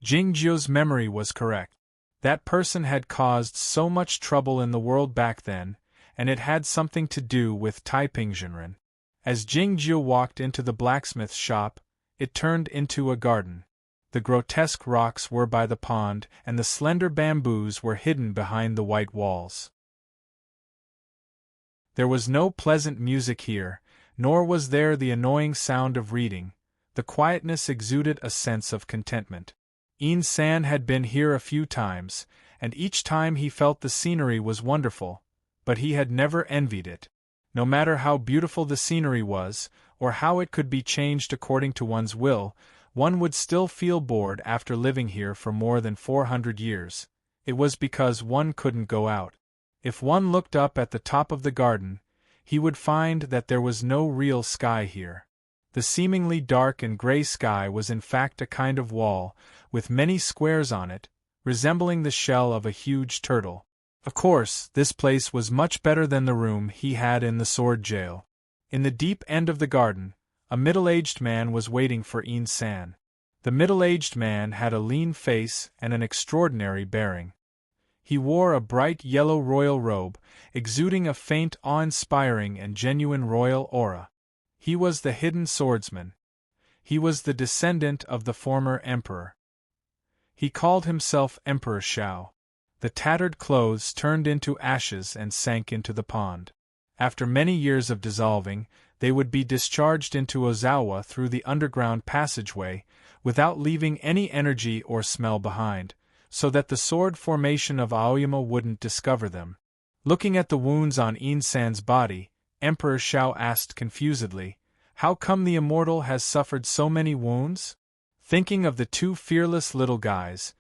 Jingjiu's memory was correct. That person had caused so much trouble in the world back then, and it had something to do with Taipingzhenren. As Jingjiu walked into the blacksmith shop, it turned into a garden. The grotesque rocks were by the pond, and the slender bamboos were hidden behind the white walls. There was no pleasant music here, nor was there the annoying sound of reading. The quietness exuded a sense of contentment. San had been here a few times, and each time he felt the scenery was wonderful, but he had never envied it. No matter how beautiful the scenery was, or how it could be changed according to one's will, one would still feel bored after living here for more than 400 years. It was because one couldn't go out. If one looked up at the top of the garden, he would find that there was no real sky here. The seemingly dark and gray sky was in fact a kind of wall, with many squares on it, resembling the shell of a huge turtle. Of course, this place was much better than the room he had in the sword jail. In the deep end of the garden, a middle-aged man was waiting for San. The middle-aged man had a lean face and an extraordinary bearing. He wore a bright yellow royal robe, exuding a faint, awe-inspiring and genuine royal aura. He was the hidden swordsman. He was the descendant of the former emperor. He called himself Emperor Shao. The tattered clothes turned into ashes and sank into the pond. After many years of dissolving, they would be discharged into Ozawa through the underground passageway, without leaving any energy or smell behind, so that the sword formation of Aoyama wouldn't discover them. Looking at the wounds on San's body, Emperor Shao asked confusedly. How come the immortal has suffered so many wounds? Thinking of the two fearless little guys,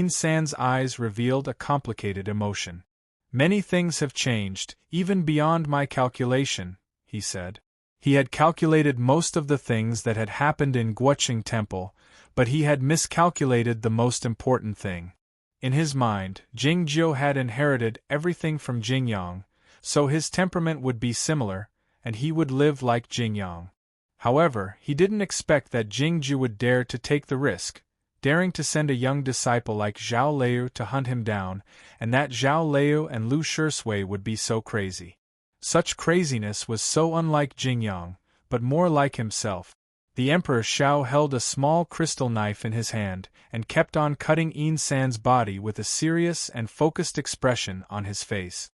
San's eyes revealed a complicated emotion. Many things have changed, even beyond my calculation, he said. He had calculated most of the things that had happened in Guoqing Temple, but he had miscalculated the most important thing. In his mind, Jingzhou had inherited everything from Jingyang, so his temperament would be similar, and he would live like Jingyang. However, he didn't expect that Jingzhou would dare to take the risk, daring to send a young disciple like Zhao Liu to hunt him down, and that Zhao Liu and Lu Shisui would be so crazy. Such craziness was so unlike Jingyang, but more like himself. The Emperor Shao held a small crystal knife in his hand, and kept on cutting San's body with a serious and focused expression on his face.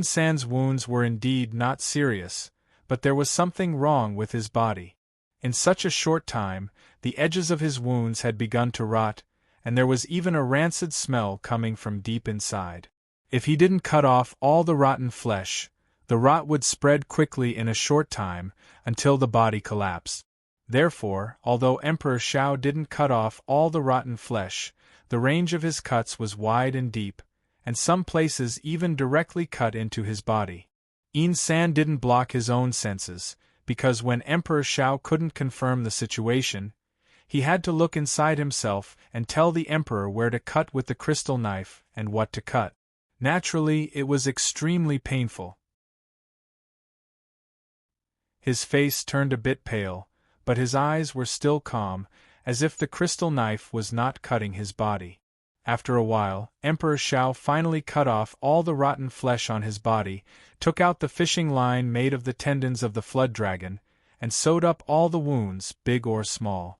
San's wounds were indeed not serious, but there was something wrong with his body. In such a short time, the edges of his wounds had begun to rot, and there was even a rancid smell coming from deep inside. If he didn't cut off all the rotten flesh, the rot would spread quickly in a short time, until the body collapsed. Therefore, although Emperor Shao didn't cut off all the rotten flesh, the range of his cuts was wide and deep, and some places even directly cut into his body. San didn't block his own senses, because when Emperor Shao couldn't confirm the situation, he had to look inside himself and tell the Emperor where to cut with the crystal knife and what to cut. Naturally, it was extremely painful. His face turned a bit pale, but his eyes were still calm, as if the crystal knife was not cutting his body. After a while, Emperor Shao finally cut off all the rotten flesh on his body, took out the fishing line made of the tendons of the flood dragon, and sewed up all the wounds, big or small.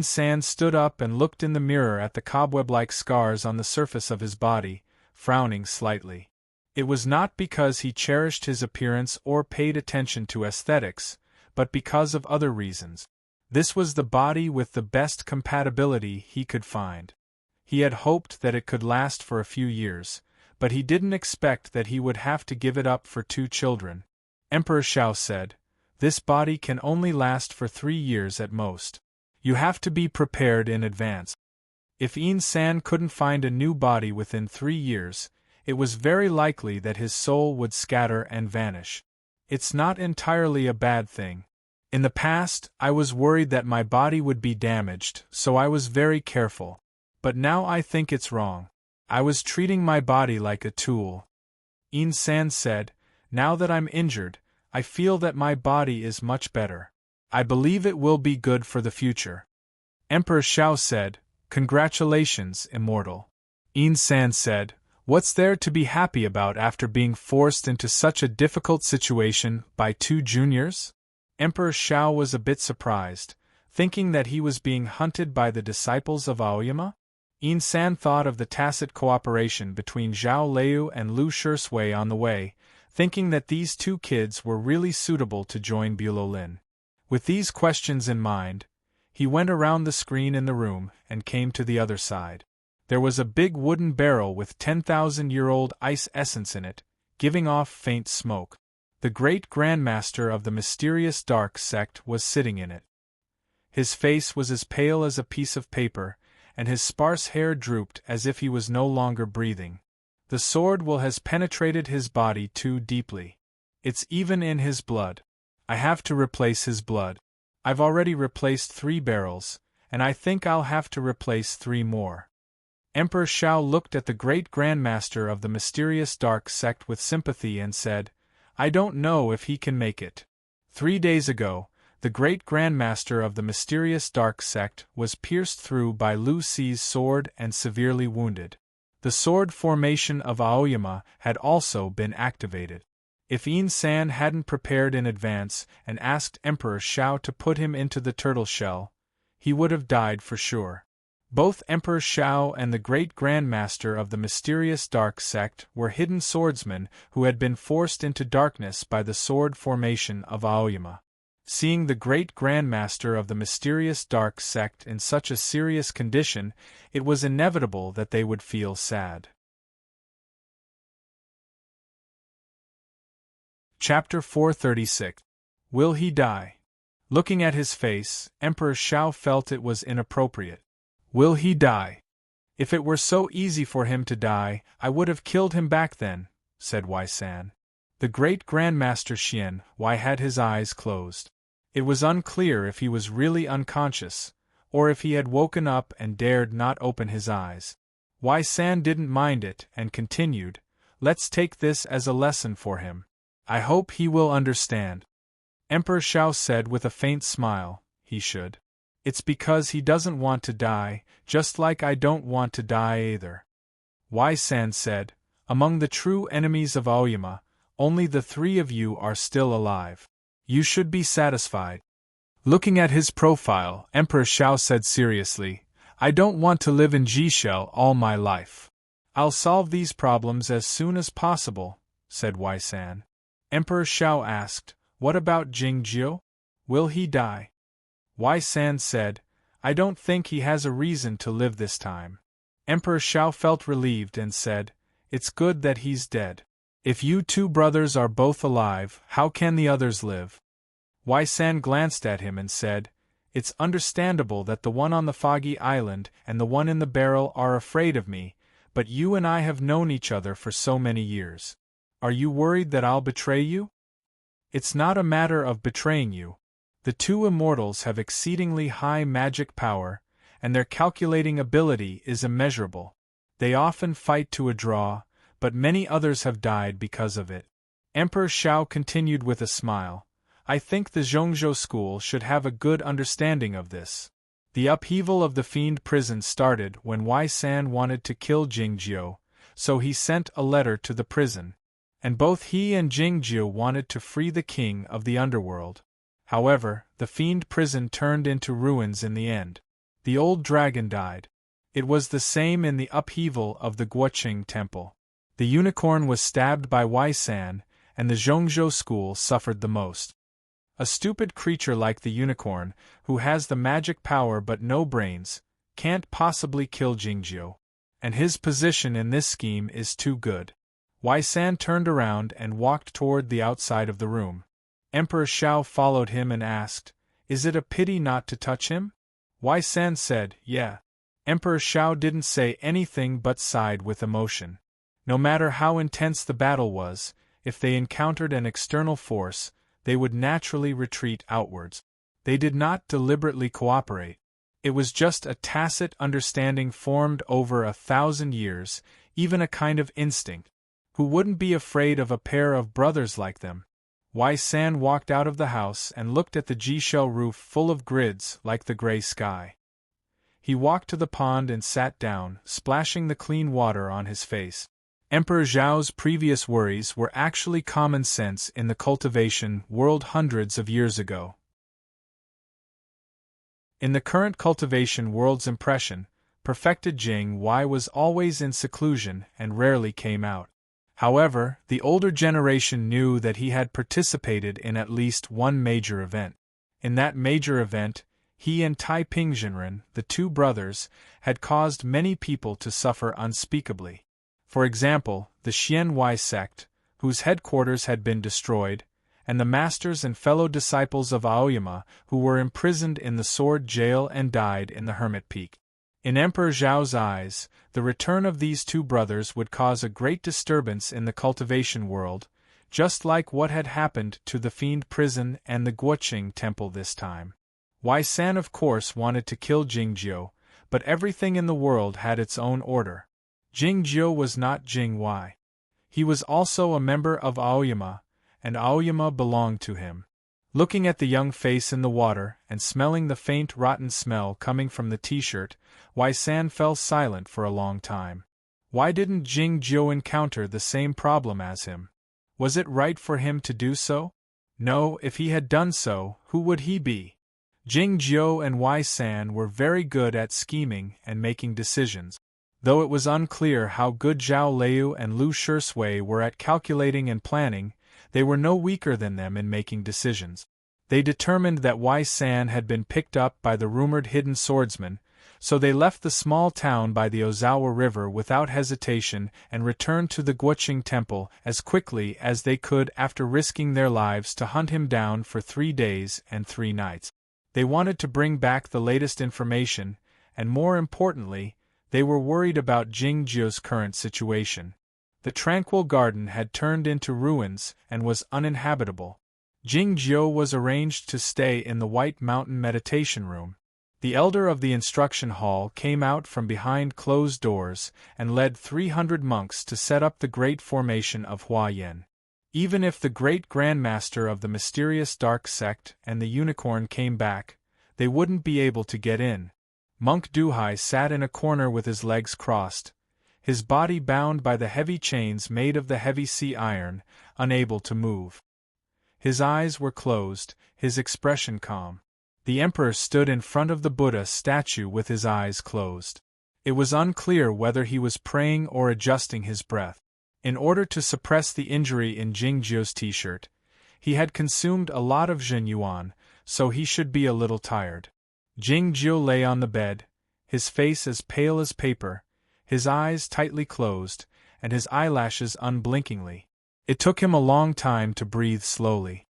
San stood up and looked in the mirror at the cobweb-like scars on the surface of his body, frowning slightly. It was not because he cherished his appearance or paid attention to aesthetics, but because of other reasons. This was the body with the best compatibility he could find. He had hoped that it could last for a few years, but he didn't expect that he would have to give it up for 2 children. Emperor Shao said, "This body can only last for 3 years at most. You have to be prepared in advance." If San couldn't find a new body within 3 years, it was very likely that his soul would scatter and vanish. It's not entirely a bad thing. In the past, I was worried that my body would be damaged, so I was very careful. But now I think it's wrong. I was treating my body like a tool. San said, "Now that I'm injured, I feel that my body is much better. I believe it will be good for the future." Emperor Shao said, "Congratulations, immortal." San said, "What's there to be happy about after being forced into such a difficult situation by 2 juniors?" Emperor Shao was a bit surprised, thinking that he was being hunted by the disciples of Aoyama. San thought of the tacit cooperation between Zhao Liu and Lu Shisui on the way, thinking that these 2 kids were really suitable to join Bulolin. With these questions in mind, he went around the screen in the room and came to the other side. There was a big wooden barrel with 10,000-year-old ice essence in it, giving off faint smoke. The great Grandmaster of the mysterious dark sect was sitting in it. His face was as pale as a piece of paper, and his sparse hair drooped as if he was no longer breathing. The sword will has penetrated his body too deeply. It's even in his blood. I have to replace his blood. I've already replaced 3 barrels, and I think I'll have to replace 3 more. Emperor Shao looked at the great Grandmaster of the mysterious dark sect with sympathy and said, "I don't know if he can make it." 3 days ago, the great Grandmaster of the mysterious dark sect was pierced through by Lu Si's sword and severely wounded. The sword formation of Aoyama had also been activated. If San hadn't prepared in advance and asked Emperor Shao to put him into the turtle shell, he would have died for sure. Both Emperor Shao and the great Grandmaster of the mysterious dark sect were hidden swordsmen who had been forced into darkness by the sword formation of Aoyama. Seeing the great Grandmaster of the mysterious dark sect in such a serious condition, it was inevitable that they would feel sad. Chapter 436. Will he die? Looking at his face, Emperor Shao felt it was inappropriate. Will he die? If it were so easy for him to die, I would have killed him back then, said Wei San. The great Grandmaster Xian Wei had his eyes closed. It was unclear if he was really unconscious, or if he had woken up and dared not open his eyes. Wei San didn't mind it and continued, "Let's take this as a lesson for him. I hope he will understand." Emperor Shao said with a faint smile, "He should. It's because he doesn't want to die, just like I don't want to die either." Wei San said, "Among the true enemies of Aoyama, only the three of you are still alive. You should be satisfied." Looking at his profile, Emperor Shao said seriously, "I don't want to live in Jishell all my life. I'll solve these problems as soon as possible," said Wei San. Emperor Shao asked, "What about Jingjiu? Will he die?" Wei San said, "I don't think he has a reason to live this time." Emperor Shao felt relieved and said, "It's good that he's dead. If you two brothers are both alive, how can the others live?" Wei San glanced at him and said, "It's understandable that the one on the foggy island and the one in the barrel are afraid of me, but you and I have known each other for so many years. Are you worried that I'll betray you?" "It's not a matter of betraying you. The two immortals have exceedingly high magic power, and their calculating ability is immeasurable. They often fight to a draw, but many others have died because of it." Emperor Shao continued with a smile, "I think the Zhongzhou school should have a good understanding of this. The upheaval of the fiend prison started when Wei San wanted to kill Jingjiu, so he sent a letter to the prison. And both he and Jingjiu wanted to free the king of the underworld. However, the fiend prison turned into ruins in the end. The old dragon died. It was the same in the upheaval of the Guoqing temple. The unicorn was stabbed by Wei San, and the Zhongzhou school suffered the most. A stupid creature like the unicorn, who has the magic power but no brains, can't possibly kill Jingjiu. And his position in this scheme is too good." Wei San turned around and walked toward the outside of the room. Emperor Shao followed him and asked, "Is it a pity not to touch him?" Wei San said, "Yeah." Emperor Shao didn't say anything but sighed with emotion. No matter how intense the battle was, if they encountered an external force, they would naturally retreat outwards. They did not deliberately cooperate. It was just a tacit understanding formed over 1,000 years, even a kind of instinct. Who wouldn't be afraid of a pair of brothers like them? Wei San walked out of the house and looked at the Jishell roof full of grids like the gray sky. He walked to the pond and sat down, splashing the clean water on his face. Emperor Zhao's previous worries were actually common sense in the cultivation world hundreds of years ago. In the current cultivation world's impression, perfected Jing Wei was always in seclusion and rarely came out. However, the older generation knew that he had participated in at least one major event. In that major event, he and Tai Pingzhenren, the two brothers, had caused many people to suffer unspeakably. For example, the Xian Wei sect, whose headquarters had been destroyed, and the masters and fellow disciples of Aoyama who were imprisoned in the sword jail and died in the Hermit Peak. In Emperor Zhao's eyes, the return of these two brothers would cause a great disturbance in the cultivation world, just like what had happened to the Fiend Prison and the Guoqing Temple this time. Wei San of course wanted to kill Jingjiu, but everything in the world had its own order. Jingjiu was not Jing Wei. He was also a member of Aoyama, and Aoyama belonged to him. Looking at the young face in the water and smelling the faint rotten smell coming from the t-shirt, Wei San fell silent for a long time. Why didn't Jingjiu encounter the same problem as him? Was it right for him to do so? No, if he had done so, who would he be? Jingjiu and Wei San were very good at scheming and making decisions. Though it was unclear how good Zhao Liu and Lu Shisui were at calculating and planning, they were no weaker than them in making decisions. They determined that Wei San had been picked up by the rumored hidden swordsman, So they left the small town by the Ozawa River without hesitation and returned to the Guoqing Temple as quickly as they could after risking their lives to hunt him down for 3 days and 3 nights. They wanted to bring back the latest information, and more importantly, they were worried about Jingjiu's current situation. The tranquil garden had turned into ruins and was uninhabitable. Jingjiu was arranged to stay in the White Mountain meditation room. The elder of the instruction hall came out from behind closed doors and led 300 monks to set up the great formation of Huayan. Even if the great grandmaster of the mysterious dark sect and the unicorn came back, they wouldn't be able to get in. Monk Duhai sat in a corner with his legs crossed, his body bound by the heavy chains made of the heavy sea iron, unable to move. His eyes were closed, his expression calm. The emperor stood in front of the Buddha statue with his eyes closed. It was unclear whether he was praying or adjusting his breath. In order to suppress the injury in Jingjiu's t-shirt, he had consumed a lot of Zhenyuan, so he should be a little tired. Jingjiu lay on the bed, his face as pale as paper, his eyes tightly closed, and his eyelashes unblinkingly. It took him a long time to breathe slowly.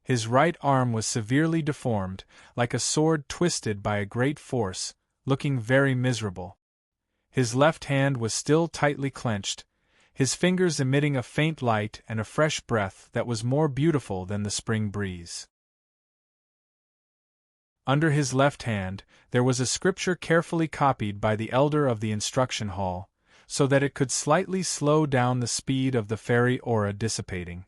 His right arm was severely deformed, like a sword twisted by a great force, looking very miserable. His left hand was still tightly clenched, his fingers emitting a faint light and a fresh breath that was more beautiful than the spring breeze. Under his left hand, there was a scripture carefully copied by the elder of the instruction hall, so that it could slightly slow down the speed of the fairy aura dissipating.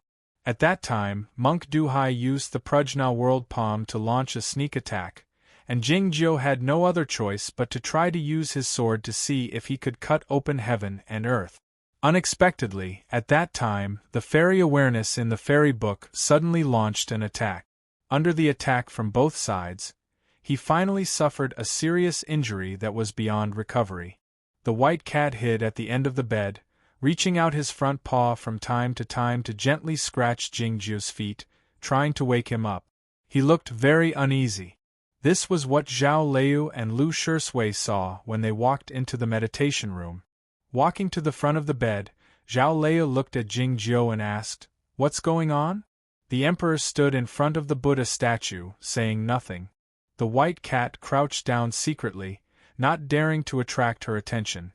At that time, Monk Duhai used the Prajna World Palm to launch a sneak attack, and Jingjiu had no other choice but to try to use his sword to see if he could cut open heaven and earth. Unexpectedly, at that time, the fairy awareness in the fairy book suddenly launched an attack. Under the attack from both sides, he finally suffered a serious injury that was beyond recovery. The white cat hid at the end of the bed, reaching out his front paw from time to gently scratch Jingjiu's feet, trying to wake him up. He looked very uneasy. This was what Zhao Leu and Lu Shisui saw when they walked into the meditation room. Walking to the front of the bed, Zhao Leu looked at Jingjiu and asked, "What's going on?" The emperor stood in front of the Buddha statue, saying nothing. The white cat crouched down secretly, not daring to attract her attention.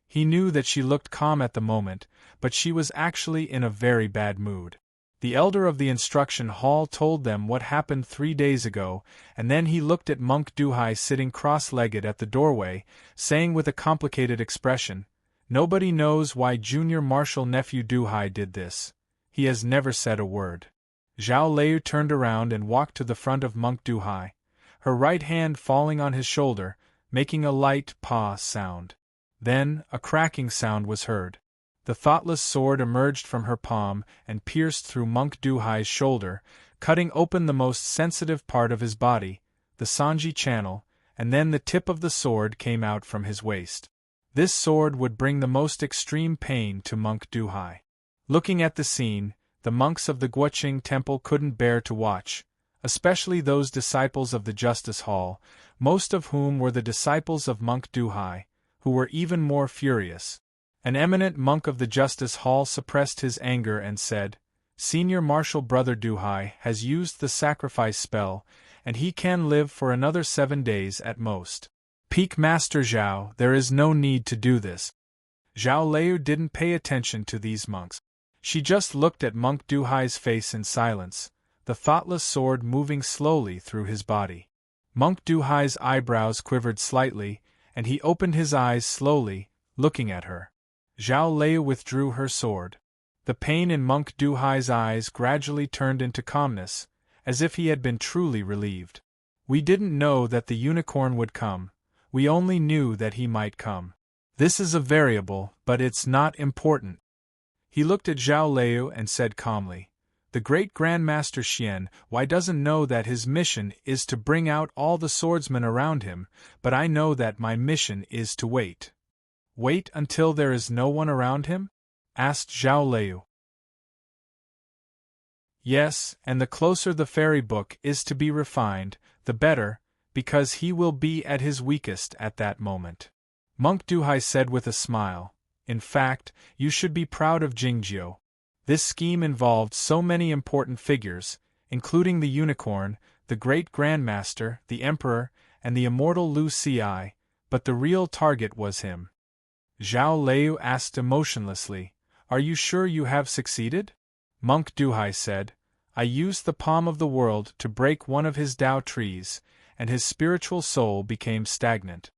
He knew that she looked calm at the moment, but she was actually in a very bad mood. The elder of the instruction hall told them what happened 3 days ago, and then he looked at Monk Duhai sitting cross-legged at the doorway, saying with a complicated expression, "Nobody knows why Junior Marshal Nephew Duhai did this. He has never said a word." Zhao Leu turned around and walked to the front of Monk Duhai, her right hand falling on his shoulder, making a light paw sound. Then, a cracking sound was heard. The thoughtless sword emerged from her palm and pierced through Monk Duhai's shoulder, cutting open the most sensitive part of his body, the Sanji channel, and then the tip of the sword came out from his waist. This sword would bring the most extreme pain to Monk Duhai. Looking at the scene, the monks of the Guoqing Temple couldn't bear to watch, especially those disciples of the Justice Hall, most of whom were the disciples of Monk Duhai, who were even more furious. An eminent monk of the Justice Hall suppressed his anger and said, "Senior Marshal Brother Duhai has used the sacrifice spell, and he can live for another 7 days at most. Peak Master Zhao, there is no need to do this." Zhao Leu didn't pay attention to these monks. She just looked at Monk Duhai's face in silence, the thoughtless sword moving slowly through his body. Monk Duhai's eyebrows quivered slightly, and he opened his eyes slowly, looking at her. Zhao Leu withdrew her sword. The pain in Monk Duhai's eyes gradually turned into calmness, as if he had been truly relieved. "We didn't know that the unicorn would come, we only knew that he might come. This is a variable, but it's not important." He looked at Zhao Leu and said calmly, "The great Grandmaster Xian, why doesn't know that his mission is to bring out all the swordsmen around him, but I know that my mission is to wait." "Wait until there is no one around him?" asked Zhao Leu. "Yes, and the closer the fairy book is to be refined, the better," because he will be at his weakest at that moment. Monk Duhai said with a smile, "In fact, you should be proud of Jingjiu. This scheme involved so many important figures, including the unicorn, the great grandmaster, the emperor, and the immortal Lu Ci, but the real target was him." Zhao Lei asked emotionlessly, "Are you sure you have succeeded?" Monk Duhai said, "I used the palm of the world to break one of his Tao trees, and his spiritual soul became stagnant.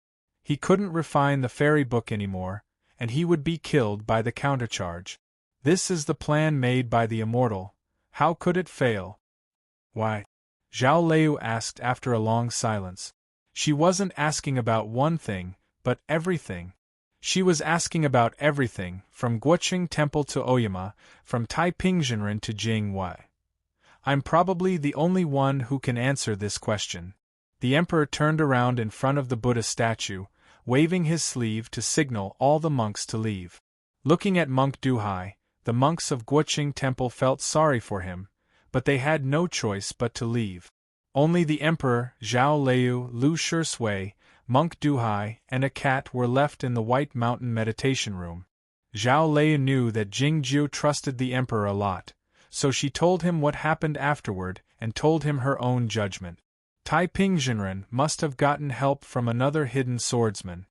He couldn't refine the fairy book anymore, and he would be killed by the countercharge. This is the plan made by the immortal. How could it fail?" "Why?" Zhao Lei asked after a long silence. She wasn't asking about one thing, but everything. She was asking about everything, from Guoqing Temple to Oyama, from Taipingzhenren to Jingwei. "I'm probably the only one who can answer this question." The emperor turned around in front of the Buddha statue, waving his sleeve to signal all the monks to leave. Looking at Monk Duhai, the monks of Guoqing Temple felt sorry for him, but they had no choice but to leave. Only the emperor, Zhao Lei, Lu Shisui, Monk Duhai, and a cat were left in the White Mountain meditation room. Zhao Lei knew that Jingjiu trusted the emperor a lot, so she told him what happened afterward and told him her own judgment. Taipingzhenren must have gotten help from another hidden swordsman.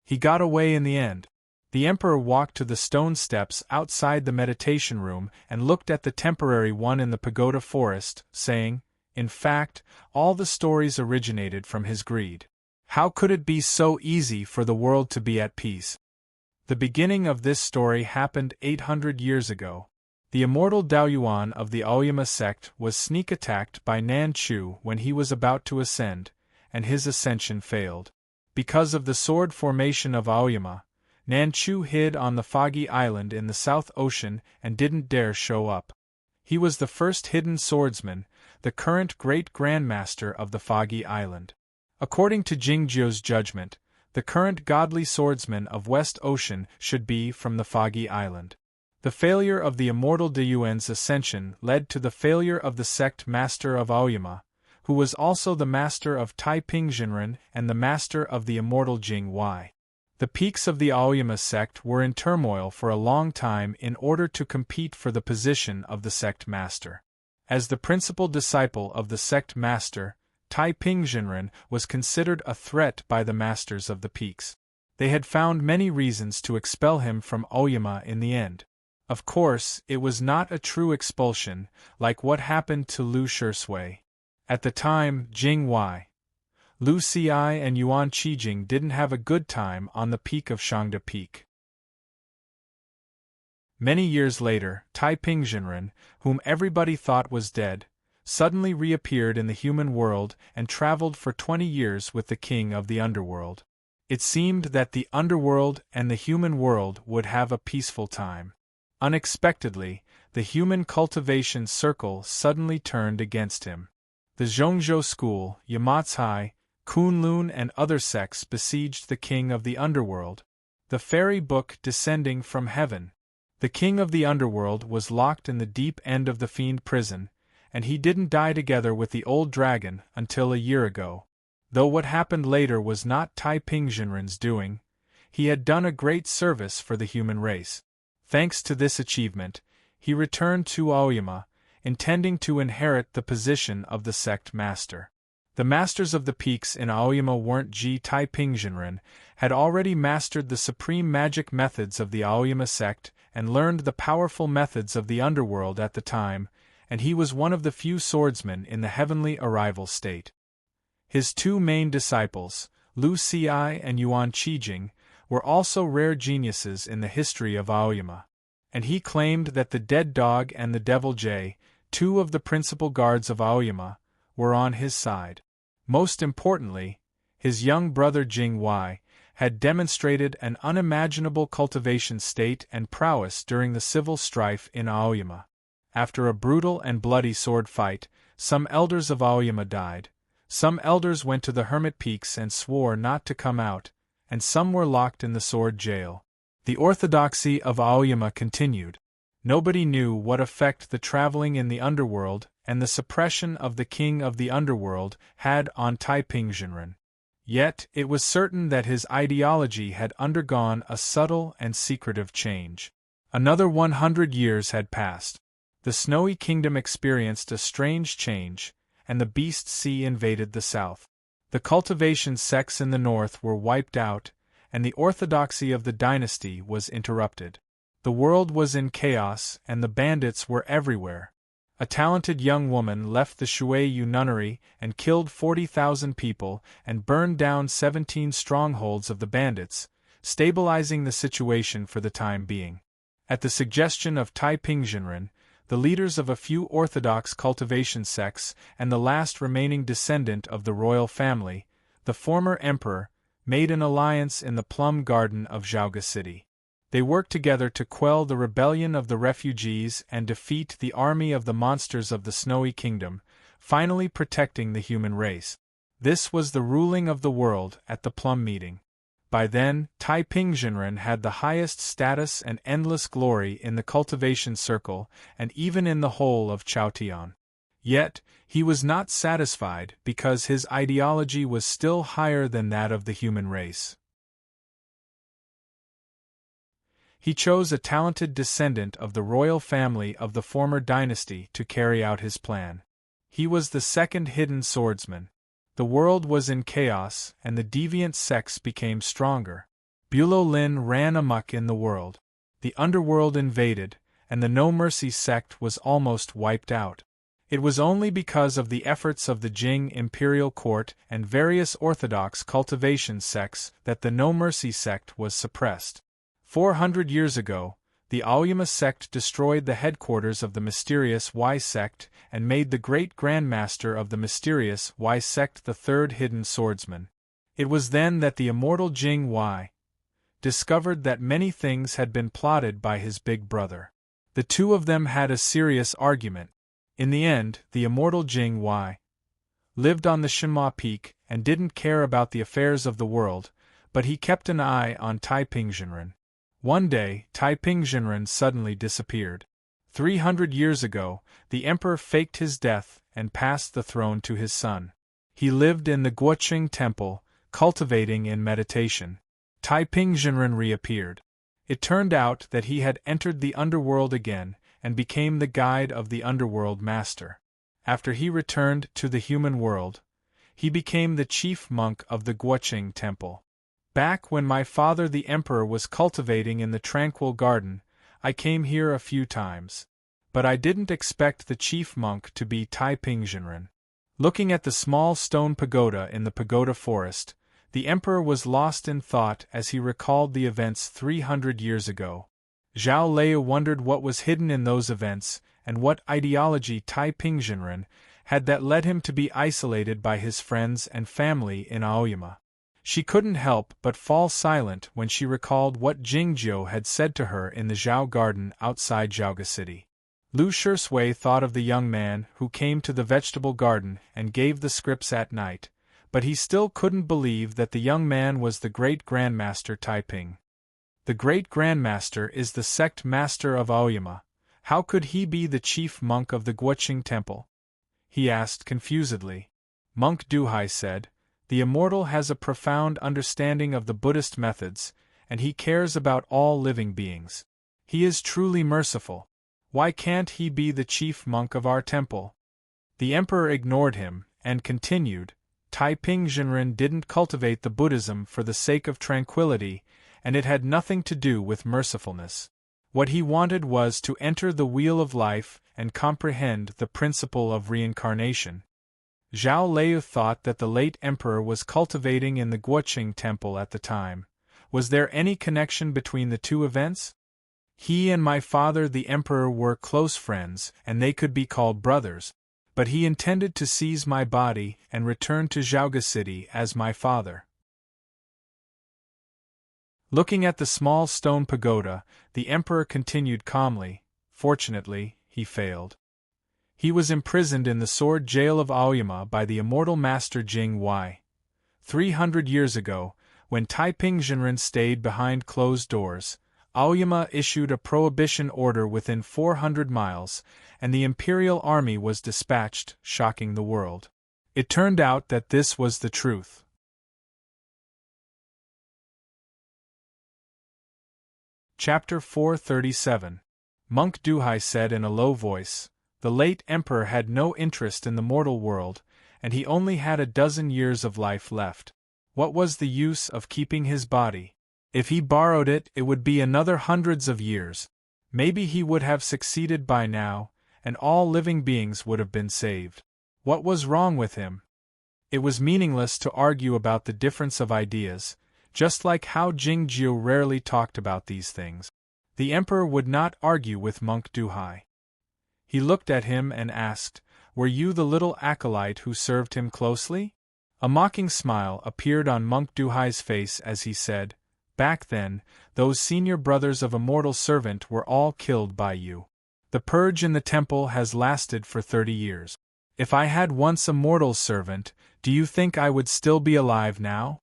He got away in the end. The emperor walked to the stone steps outside the meditation room and looked at the temporary one in the pagoda forest, saying, "In fact, all the stories originated from his greed. How could it be so easy for the world to be at peace?" The beginning of this story happened 800 years ago. The immortal Daoyuan of the Aoyama sect was sneak attacked by Nan Chu when he was about to ascend, and his ascension failed. Because of the sword formation of Aoyama, Nan Chu hid on the foggy island in the South Ocean and didn't dare show up. He was the first hidden swordsman, the current great grandmaster of the foggy island. According to Jingjiu's judgment, the current godly swordsman of West Ocean should be from the foggy island. The failure of the immortal Daoyuan's ascension led to the failure of the sect master of Aoyama, who was also the master of Taipingzhenren and the master of the immortal Jingwei. The peaks of the Aoyama sect were in turmoil for a long time in order to compete for the position of the sect master. As the principal disciple of the sect master, Taipingzhenren was considered a threat by the masters of the peaks. They had found many reasons to expel him from Aoyama in the end. Of course, it was not a true expulsion, like what happened to Lu Shisui. At the time, Jingwei, Lu Ci and Yuan Qijing didn't have a good time on the peak of Shangda Peak. Many years later, Taipingzhenren, whom everybody thought was dead, suddenly reappeared in the human world and traveled for 20 years with the king of the underworld. It seemed that the underworld and the human world would have a peaceful time. Unexpectedly, the human cultivation circle suddenly turned against him. The Zhongzhou school, Yamatsai, Kunlun and other sects besieged the king of the underworld. The fairy book descending from heaven. The king of the underworld was locked in the deep end of the fiend prison, and he didn't die together with the old dragon until a year ago. Though what happened later was not Taipingzhenren's doing, he had done a great service for the human race. Thanks to this achievement, he returned to Aoyama, intending to inherit the position of the sect master. The masters of the peaks in Aoyama weren't Taipingzhenren, had already mastered the supreme magic methods of the Aoyama sect and learned the powerful methods of the underworld at the time, and he was one of the few swordsmen in the heavenly arrival state. His two main disciples, Lu Ci and Yuan Qijing, were also rare geniuses in the history of Aoyama, and he claimed that the dead dog and the devil jay, two of the principal guards of Aoyama, were on his side. Most importantly, his young brother Jingwei had demonstrated an unimaginable cultivation state and prowess during the civil strife in Aoyama. After a brutal and bloody sword fight, some elders of Aoyama died, some elders went to the hermit peaks and swore not to come out, and some were locked in the sword jail. The orthodoxy of Aoyama continued. Nobody knew what effect the traveling in the underworld and the suppression of the king of the underworld had on Taiping-Jinren. Yet, it was certain that his ideology had undergone a subtle and secretive change. Another 100 years had passed. The Snowy Kingdom experienced a strange change, and the Beast Sea invaded the south. The cultivation sects in the north were wiped out, and the orthodoxy of the dynasty was interrupted. The world was in chaos, and the bandits were everywhere. A talented young woman left the Shuiyu nunnery and killed 40,000 people and burned down 17 strongholds of the bandits, stabilizing the situation for the time being. At the suggestion of Taiping-Jinren, the leaders of a few orthodox cultivation sects and the last remaining descendant of the royal family, the former emperor, made an alliance in the plum garden of Zhaoga City. They worked together to quell the rebellion of the refugees and defeat the army of the monsters of the Snowy Kingdom, finally protecting the human race. This was the ruling of the world at the plum meeting. By then, Taiping-Jinren had the highest status and endless glory in the cultivation circle and even in the whole of Chaotian. Yet, he was not satisfied because his ideology was still higher than that of the human race. He chose a talented descendant of the royal family of the former dynasty to carry out his plan. He was the second hidden swordsman. The world was in chaos, and the deviant sects became stronger. Bulo Lin ran amok in the world. The underworld invaded, and the No Mercy sect was almost wiped out. It was only because of the efforts of the Jing imperial court and various orthodox cultivation sects that the No Mercy sect was suppressed. 400 years ago, the Aoyama sect destroyed the headquarters of the mysterious Y sect and made the great grandmaster of the mysterious Y sect the third hidden swordsman. It was then that the immortal Jing Y discovered that many things had been plotted by his big brother. The two of them had a serious argument. In the end, the immortal Jing Y lived on the Shenhua Peak and didn't care about the affairs of the world, but he kept an eye on Taiping-Jinren. One day, Taiping-Jinren suddenly disappeared. 300 years ago, the emperor faked his death and passed the throne to his son. He lived in the Guoqing temple, cultivating in meditation. Taiping-Jinren reappeared. It turned out that he had entered the underworld again and became the guide of the underworld master. After he returned to the human world, he became the chief monk of the Guoqing temple. Back when my father the emperor was cultivating in the tranquil garden, I came here a few times. But I didn't expect the chief monk to be Taiping-Jinren. Looking at the small stone pagoda in the pagoda forest, the emperor was lost in thought as he recalled the events 300 years ago. Zhao Lei wondered what was hidden in those events and what ideology Taiping-Jinren had that led him to be isolated by his friends and family in Aoyama. She couldn't help but fall silent when she recalled what Jingjiu had said to her in the Zhao garden outside Zhaoga City. Lu Shisui thought of the young man who came to the vegetable garden and gave the scripts at night, but he still couldn't believe that the young man was the great grandmaster Taiping. The great grandmaster is the sect master of Aoyama. How could he be the chief monk of the Guoqing temple? He asked confusedly. Monk Duhai said, "The immortal has a profound understanding of the Buddhist methods, and he cares about all living beings. He is truly merciful. Why can't he be the chief monk of our temple?" The emperor ignored him, and continued, Taiping-Jinren didn't cultivate the Buddhism for the sake of tranquility, and it had nothing to do with mercifulness. What he wanted was to enter the wheel of life and comprehend the principle of reincarnation. Zhao Lei thought that the late emperor was cultivating in the Guoqing temple at the time. Was there any connection between the two events? He and my father the emperor were close friends, and they could be called brothers, but he intended to seize my body and return to Zhaoga City as my father. Looking at the small stone pagoda, the emperor continued calmly, "Fortunately, he failed. He was imprisoned in the sword jail of Aoyama by the immortal master Jing Y. 300 years ago, when Taiping-Jinren stayed behind closed doors, Aoyama issued a prohibition order within 400 miles, and the imperial army was dispatched, shocking the world. It turned out that this was the truth. Chapter 437. Monk Duhai said in a low voice, "The late emperor had no interest in the mortal world, and he only had a dozen years of life left. What was the use of keeping his body? If he borrowed it, it would be another hundreds of years. Maybe he would have succeeded by now, and all living beings would have been saved. What was wrong with him?" It was meaningless to argue about the difference of ideas, just like how Jingjiu rarely talked about these things. The emperor would not argue with Monk Duhai. He looked at him and asked, "Were you the little acolyte who served him closely?" A mocking smile appeared on Monk Duhai's face as he said, "Back then, those senior brothers of a mortal servant were all killed by you. The purge in the temple has lasted for 30 years. If I had once a mortal servant, do you think I would still be alive now?"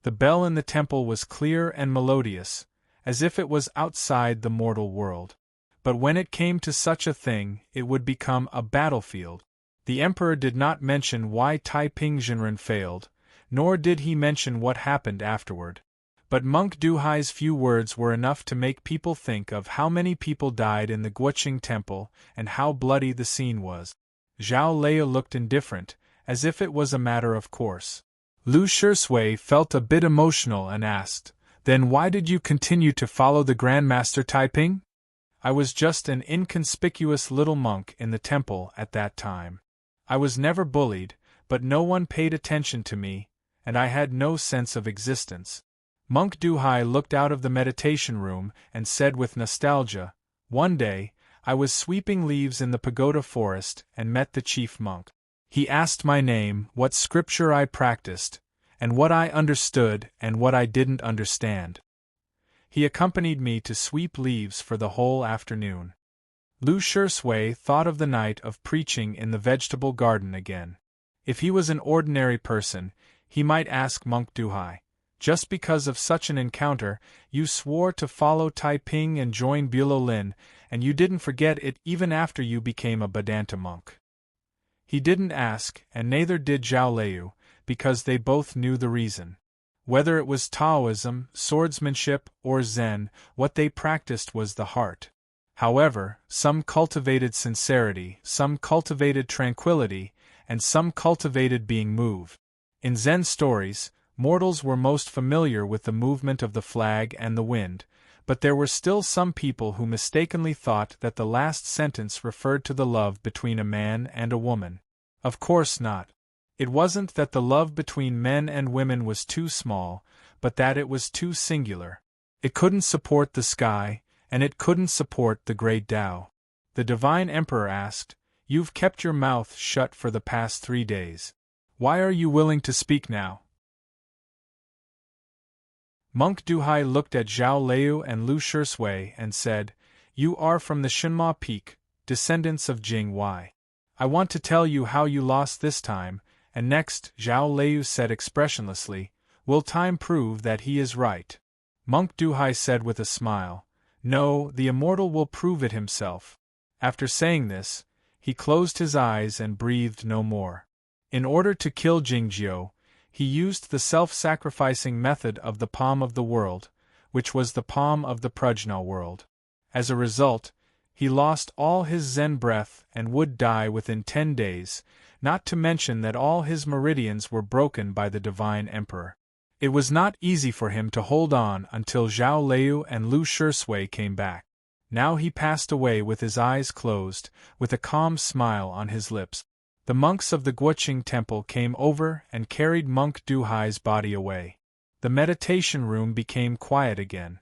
The bell in the temple was clear and melodious, as if it was outside the mortal world. But when it came to such a thing, it would become a battlefield. The emperor did not mention why Taiping Jinren failed, nor did he mention what happened afterward. But Monk Duhai's few words were enough to make people think of how many people died in the Guoqing temple and how bloody the scene was. Zhao Lei looked indifferent, as if it was a matter of course. Lu Shisui felt a bit emotional and asked, "Then why did you continue to follow the Grandmaster Taiping?" "I was just an inconspicuous little monk in the temple at that time. I was never bullied, but no one paid attention to me, and I had no sense of existence." Monk Duhai looked out of the meditation room and said with nostalgia, "One day, I was sweeping leaves in the pagoda forest and met the chief monk. He asked my name, what scripture I practiced, and what I understood and what I didn't understand. He accompanied me to sweep leaves for the whole afternoon." Lu Shisui thought of the night of preaching in the vegetable garden again. If he was an ordinary person, he might ask Monk Duhai, "Just because of such an encounter, you swore to follow Taiping and join Bulo Lin, and you didn't forget it even after you became a Vedanta monk?" He didn't ask, and neither did Zhao Lei, because they both knew the reason. Whether it was Taoism, swordsmanship, or Zen, what they practiced was the heart. However, some cultivated sincerity, some cultivated tranquility, and some cultivated being moved. In Zen stories, mortals were most familiar with the movement of the flag and the wind, but there were still some people who mistakenly thought that the last sentence referred to the love between a man and a woman. Of course not. It wasn't that the love between men and women was too small, but that it was too singular. It couldn't support the sky, and it couldn't support the great Tao. The Divine Emperor asked, "You've kept your mouth shut for the past 3 days. Why are you willing to speak now?" Monk Duhai looked at Zhao Lei and Lu Shisui and said, "You are from the Shinma Peak, descendants of Jing Wei. I want to tell you how you lost this time," and next Zhao Lei said expressionlessly, "Will time prove that he is right?" Monk Duhai said with a smile, "No, the immortal will prove it himself." After saying this, he closed his eyes and breathed no more. In order to kill Jingjiu, he used the self-sacrificing method of the palm of the world, which was the palm of the Prajna world. As a result, he lost all his Zen breath and would die within 10 days, not to mention that all his meridians were broken by the Divine Emperor. It was not easy for him to hold on until Zhao Lei and Lu Shisui came back. Now he passed away with his eyes closed, with a calm smile on his lips. The monks of the Guoqing temple came over and carried Monk Duhai's body away. The meditation room became quiet again.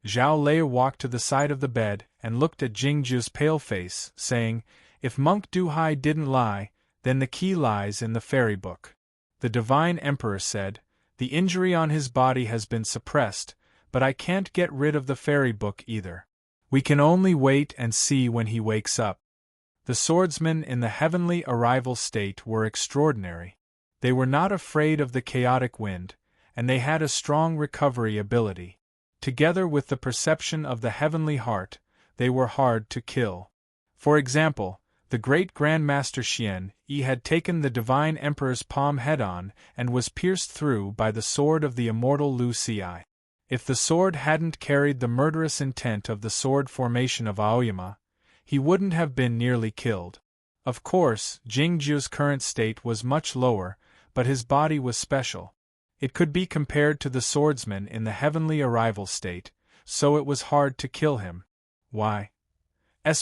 Zhao Lei walked to the side of the bed and looked at Jingjiu's pale face, saying, "If Monk Duhai didn't lie, then the key lies in the fairy book." The Divine Emperor said, "The injury on his body has been suppressed, but I can't get rid of the fairy book either. We can only wait and see when he wakes up." The swordsmen in the heavenly arrival state were extraordinary. They were not afraid of the chaotic wind, and they had a strong recovery ability. Together with the perception of the heavenly heart, they were hard to kill. For example, the great Grandmaster Xian Yi had taken the Divine Emperor's palm head-on and was pierced through by the sword of the immortal Lu Xi. If the sword hadn't carried the murderous intent of the sword formation of Aoyama, he wouldn't have been nearly killed. Of course, Jingzhu's current state was much lower, but his body was special. It could be compared to the swordsman in the heavenly arrival state, so it was hard to kill him. Y's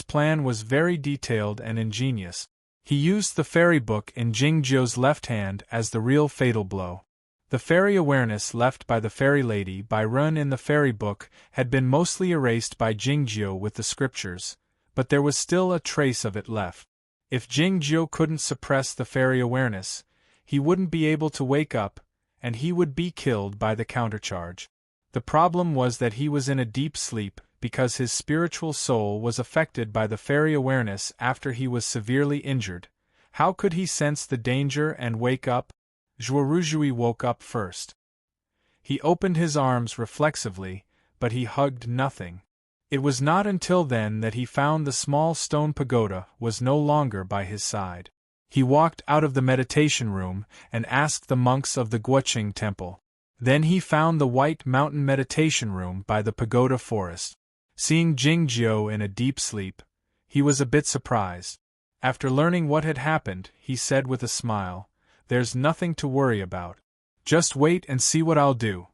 plan was very detailed and ingenious. He used the fairy book in Jingzhu's left hand as the real fatal blow. The fairy awareness left by the fairy lady by Run in the fairy book had been mostly erased by Jingzhu with the scriptures, but there was still a trace of it left. If Jingzhu couldn't suppress the fairy awareness, he wouldn't be able to wake up, and he would be killed by the countercharge. The problem was that he was in a deep sleep because his spiritual soul was affected by the fairy awareness after he was severely injured. How could he sense the danger and wake up? Zhuoruzhui woke up first. He opened his arms reflexively, but he hugged nothing. It was not until then that he found the small stone pagoda was no longer by his side. He walked out of the meditation room and asked the monks of the Guoqing temple. Then he found the White Mountain meditation room by the pagoda forest. Seeing Jingzhu in a deep sleep, he was a bit surprised. After learning what had happened, he said with a smile, "There's nothing to worry about. Just wait and see what I'll do."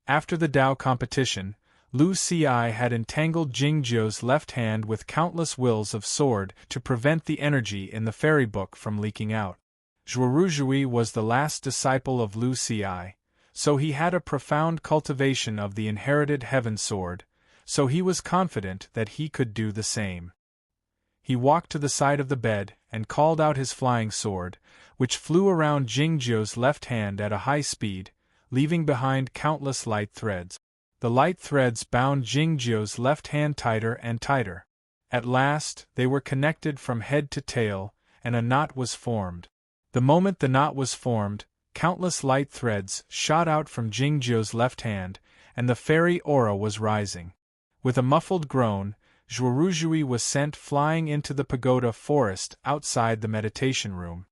After the Dao competition, Lu Xi had entangled Jingzhu's left hand with countless wills of sword to prevent the energy in the fairy book from leaking out. Zhuoruzhui was the last disciple of Lu Xi, so he had a profound cultivation of the inherited heaven sword, so he was confident that he could do the same. He walked to the side of the bed and called out his flying sword, which flew around Jingzhu's left hand at a high speed, leaving behind countless light threads. The light threads bound Jingzhu's left hand tighter and tighter. At last, they were connected from head to tail, and a knot was formed. The moment the knot was formed, countless light threads shot out from Jingzhu's left hand, and the fairy aura was rising. With a muffled groan, Zhuoruzhui was sent flying into the pagoda forest outside the meditation room.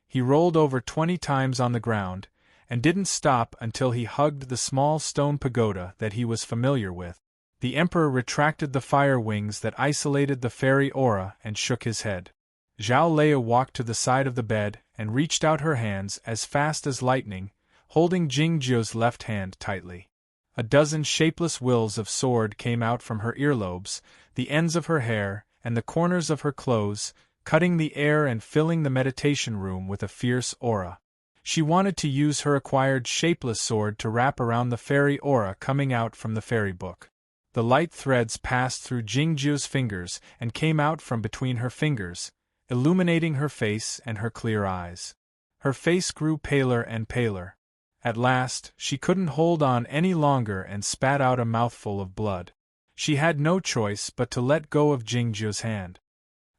He rolled over 20 times on the ground, and didn't stop until he hugged the small stone pagoda that he was familiar with. The emperor retracted the fire wings that isolated the fairy aura and shook his head. Zhao Leia walked to the side of the bed and reached out her hands as fast as lightning, holding Jingzhu's left hand tightly. A dozen shapeless wills of sword came out from her earlobes, the ends of her hair, and the corners of her clothes, cutting the air and filling the meditation room with a fierce aura. She wanted to use her acquired shapeless sword to wrap around the fairy aura coming out from the fairy book. The light threads passed through Jingzhu's fingers and came out from between her fingers, illuminating her face and her clear eyes. Her face grew paler and paler. At last, she couldn't hold on any longer and spat out a mouthful of blood. She had no choice but to let go of Jingzhu's hand.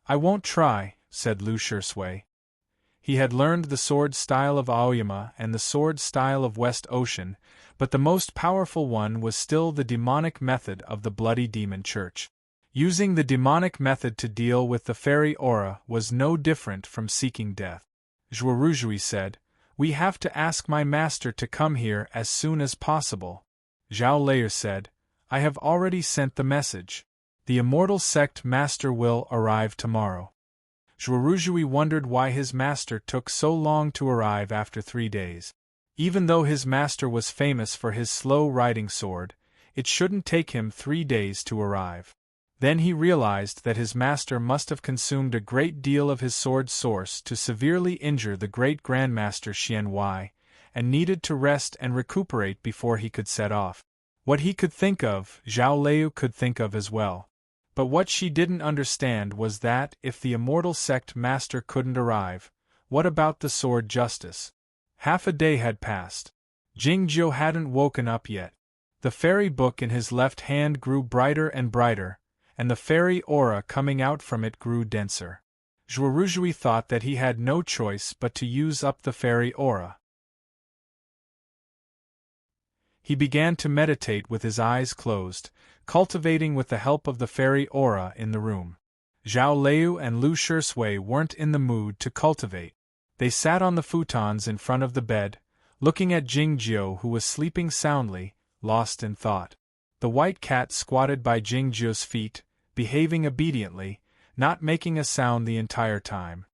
"I won't try," said Lu Shisui. He had learned the sword style of Aoyama and the sword style of West Ocean, but the most powerful one was still the demonic method of the Bloody Demon Church. Using the demonic method to deal with the fairy aura was no different from seeking death. Zhuoruzhui said, "We have to ask my master to come here as soon as possible." Zhao Leia said, "I have already sent the message. The immortal sect master will arrive tomorrow." Zhuoruzhui wondered why his master took so long to arrive after 3 days. Even though his master was famous for his slow riding sword, it shouldn't take him 3 days to arrive. Then he realized that his master must have consumed a great deal of his sword's source to severely injure the great Grandmaster Xian Yi, and needed to rest and recuperate before he could set off. What he could think of, Zhao Lei could think of as well. But what she didn't understand was that, if the immortal sect master couldn't arrive, what about the sword justice? Half a day had passed. Jingzhu hadn't woken up yet. The fairy book in his left hand grew brighter and brighter, and the fairy aura coming out from it grew denser. Zhuoruzhui thought that he had no choice but to use up the fairy aura. He began to meditate with his eyes closed, cultivating with the help of the fairy aura in the room. Zhao Liu and Lu Shisui weren't in the mood to cultivate. They sat on the futons in front of the bed, looking at Jingjiu, who was sleeping soundly, lost in thought. The white cat squatted by Jingjiu's feet, behaving obediently, not making a sound the entire time.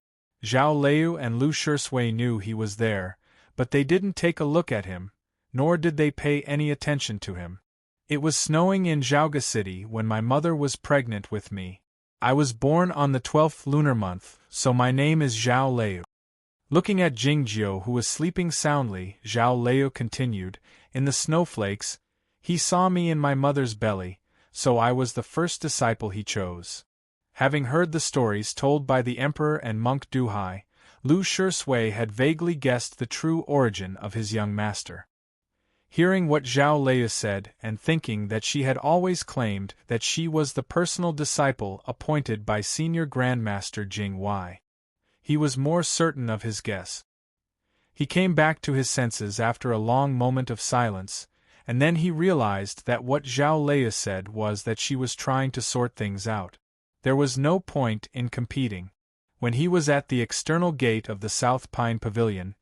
Zhao Liu and Lu Shisui knew he was there, but they didn't take a look at him, nor did they pay any attention to him. It was snowing in Zhaoga City when my mother was pregnant with me. I was born on the 12th lunar month, so my name is Zhao Liu. Looking at Jingjiu, who was sleeping soundly, Zhao Liu continued, in the snowflakes, he saw me in my mother's belly, so I was the first disciple he chose. Having heard the stories told by the emperor and monk Duhai, Lu Shisui had vaguely guessed the true origin of his young master. Hearing what Zhao Liu said and thinking that she had always claimed that she was the personal disciple appointed by Senior Grandmaster Jing Wei, he was more certain of his guess. He came back to his senses after a long moment of silence, and then he realized that what Zhao Liu said was that she was trying to sort things out. There was no point in competing. When he was at the external gate of the South Pine Pavilion,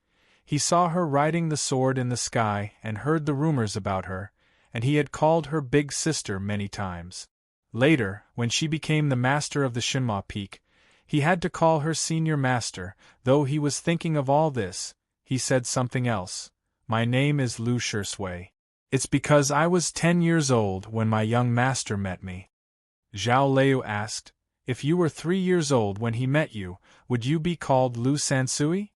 he saw her riding the sword in the sky and heard the rumors about her, and he had called her big sister many times. Later, when she became the master of the Shinma Peak, he had to call her senior master. Though he was thinking of all this, he said something else. My name is Lu Shisui. It's because I was 10 years old when my young master met me. Zhao Liu asked, if you were 3 years old when he met you, would you be called Lu Sansui?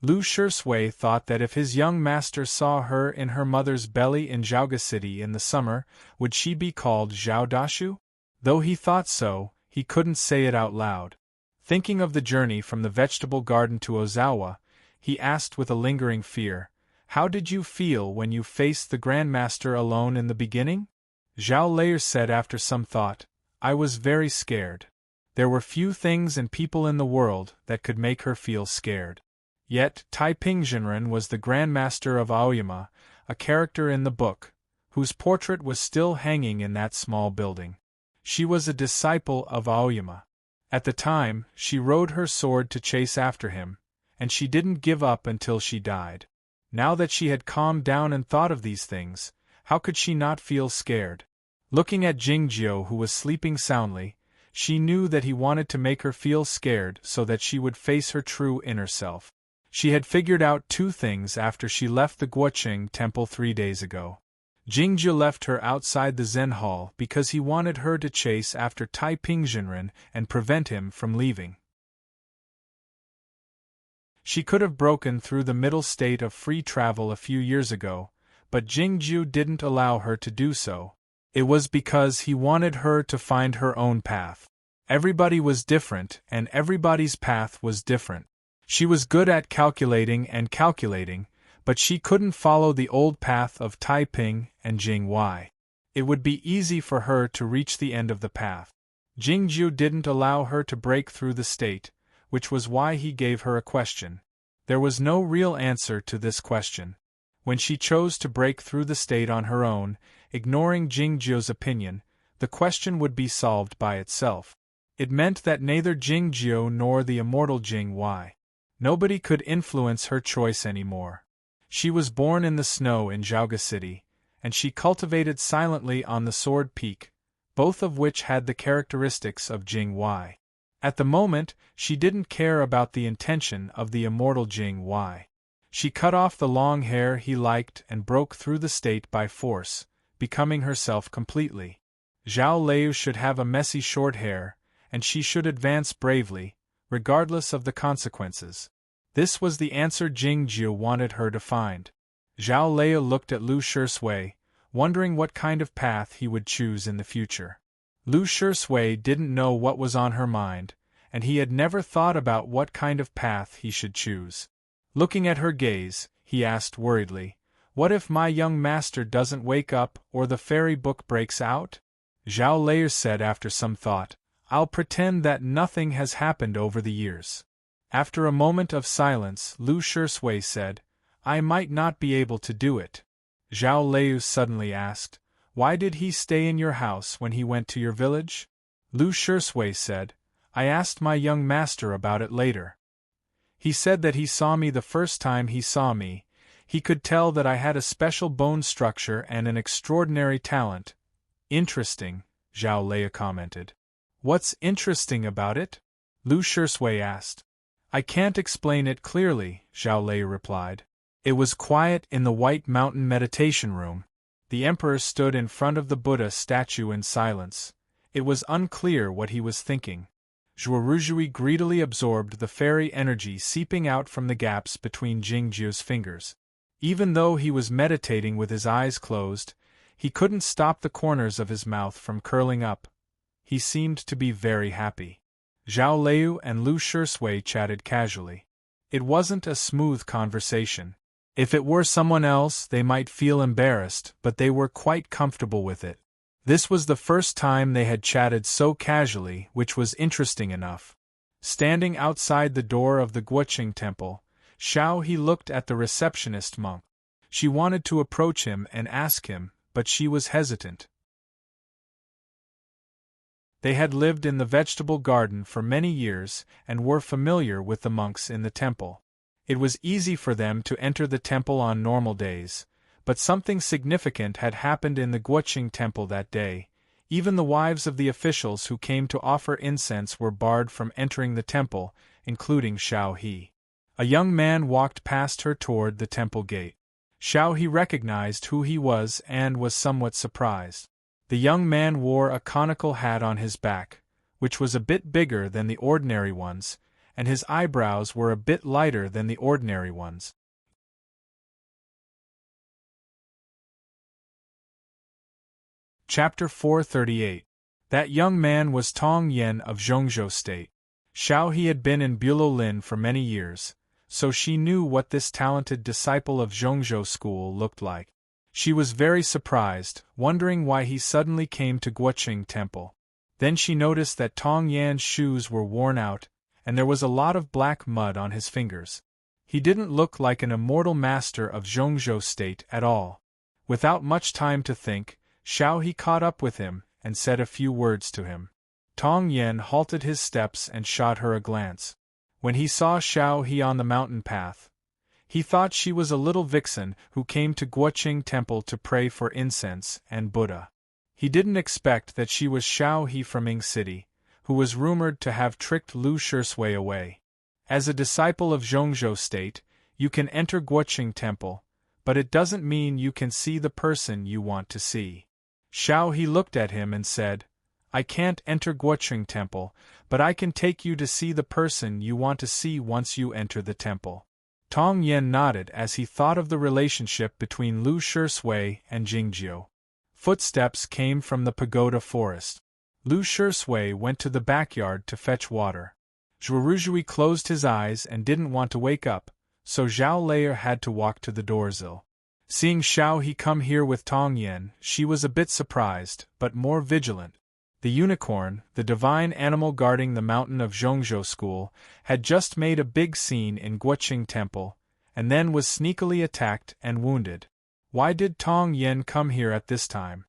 Lu Shisui thought that if his young master saw her in her mother's belly in Zhaoga City in the summer, would she be called Zhao Dashu? Though he thought so, he couldn't say it out loud. Thinking of the journey from the vegetable garden to Ozawa, he asked with a lingering fear, how did you feel when you faced the Grandmaster alone in the beginning? Zhao Liu said after some thought, I was very scared. There were few things and people in the world that could make her feel scared. Yet, Tai Pingjinren was the Grandmaster of Aoyama, a character in the book, whose portrait was still hanging in that small building. She was a disciple of Aoyama. At the time, she rode her sword to chase after him, and she didn't give up until she died. Now that she had calmed down and thought of these things, how could she not feel scared? Looking at Jingjiu, who was sleeping soundly, she knew that he wanted to make her feel scared so that she would face her true inner self. She had figured out 2 things after she left the Guoqing temple 3 days ago. Jingjiu left her outside the Zen hall because he wanted her to chase after Tai Pingjinren and prevent him from leaving. She could have broken through the middle state of free travel a few years ago, but Jingjiu didn't allow her to do so. It was because he wanted her to find her own path. Everybody was different, and everybody's path was different. She was good at calculating, but she couldn't follow the old path of Taiping and Jing Wei. It would be easy for her to reach the end of the path. Jingjiu didn't allow her to break through the state, which was why he gave her a question. There was no real answer to this question. When she chose to break through the state on her own, ignoring Jingjiu's opinion, the question would be solved by itself. It meant that neither Jingjiu nor the immortal Jing Wei. Nobody could influence her choice anymore. She was born in the snow in Zhaoga City, and she cultivated silently on the Sword Peak, both of which had the characteristics of Jing Wei. At the moment, she didn't care about the intention of the immortal Jing Wei. She cut off the long hair he liked and broke through the state by force, becoming herself completely. Zhao Liu should have a messy short hair, and she should advance bravely, regardless of the consequences. This was the answer Jingjiu wanted her to find. Zhao Liu looked at Lu Shisui, wondering what kind of path he would choose in the future. Lu Shisui didn't know what was on her mind, and he had never thought about what kind of path he should choose. Looking at her gaze, he asked worriedly, what if my young master doesn't wake up or the fairy book breaks out? Zhao Liu said after some thought, I'll pretend that nothing has happened over the years. After a moment of silence, Lu Shisui said, I might not be able to do it. Zhao Lei suddenly asked. Why did he stay in your house when he went to your village? Lu Shisui said, I asked my young master about it later. He said that he saw me the first time he saw me. He could tell that I had a special bone structure and an extraordinary talent. Interesting, Zhao Lei commented. What's interesting about it? Lu Shisui asked. I can't explain it clearly, Zhao Lei replied. It was quiet in the White Mountain meditation room. The emperor stood in front of the Buddha statue in silence. It was unclear what he was thinking. Zhuoruzhui greedily absorbed the fairy energy seeping out from the gaps between Jingjiu's fingers. Even though he was meditating with his eyes closed, he couldn't stop the corners of his mouth from curling up. He seemed to be very happy. Zhao Lei and Lu Shisui chatted casually. It wasn't a smooth conversation. If it were someone else, they might feel embarrassed, but they were quite comfortable with it. This was the first time they had chatted so casually, which was interesting enough. Standing outside the door of the Guoqing temple, Xiao He looked at the receptionist monk. She wanted to approach him and ask him, but she was hesitant. They had lived in the vegetable garden for many years and were familiar with the monks in the temple. It was easy for them to enter the temple on normal days, but something significant had happened in the Guoqing temple that day. Even the wives of the officials who came to offer incense were barred from entering the temple, including Xiao He. A young man walked past her toward the temple gate. Xiao He recognized who he was and was somewhat surprised. The young man wore a conical hat on his back, which was a bit bigger than the ordinary ones, and his eyebrows were a bit lighter than the ordinary ones. Chapter 438. That young man was Tong Yen of Zhongzhou State. Xiao He had been in Bulolin for many years, so she knew what this talented disciple of Zhongzhou school looked like. She was very surprised, wondering why he suddenly came to Guoqing temple. Then she noticed that Tong Yan's shoes were worn out, and there was a lot of black mud on his fingers. He didn't look like an immortal master of Zhongzhou State at all. Without much time to think, Xiao He caught up with him and said a few words to him. Tong Yan halted his steps and shot her a glance. When he saw Xiao He on the mountain path, he thought she was a little vixen who came to Guoqing temple to pray for incense and Buddha. He didn't expect that she was Xiao He from Ying City, who was rumored to have tricked Lu Shisui away. As a disciple of Zhongzhou State, you can enter Guoqing temple, but it doesn't mean you can see the person you want to see. Xiao He looked at him and said, I can't enter Guoqing temple, but I can take you to see the person you want to see once you enter the temple. Tong Yen nodded as he thought of the relationship between Lu Shisui and Jingjiu. Footsteps came from the pagoda forest. Lu Shisui went to the backyard to fetch water. Zhuoruzhui closed his eyes and didn't want to wake up, so Zhao Lei had to walk to the doorsill. Seeing Xiao He come here with Tong Yen, she was a bit surprised, but more vigilant. The unicorn, the divine animal guarding the mountain of Zhongzhou school, had just made a big scene in Guoqing temple, and then was sneakily attacked and wounded. Why did Tong Yen come here at this time?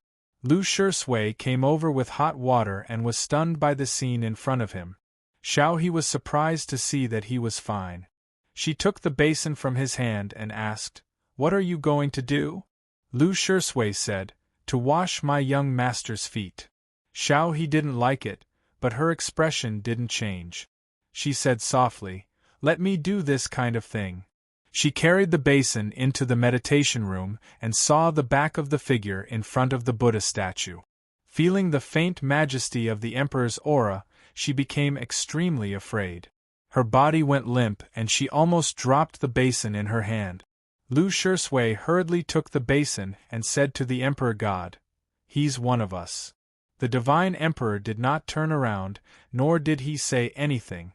Lu Shisui came over with hot water and was stunned by the scene in front of him. Xiao He was surprised to see that he was fine. She took the basin from his hand and asked, What are you going to do? Lu Shisui said, To wash my young master's feet. Xiao He didn't like it, but her expression didn't change. She said softly, Let me do this kind of thing. She carried the basin into the meditation room and saw the back of the figure in front of the Buddha statue. Feeling the faint majesty of the emperor's aura, she became extremely afraid. Her body went limp and she almost dropped the basin in her hand. Lu Shisui hurriedly took the basin and said to the emperor god, He's one of us. The divine emperor did not turn around, nor did he say anything.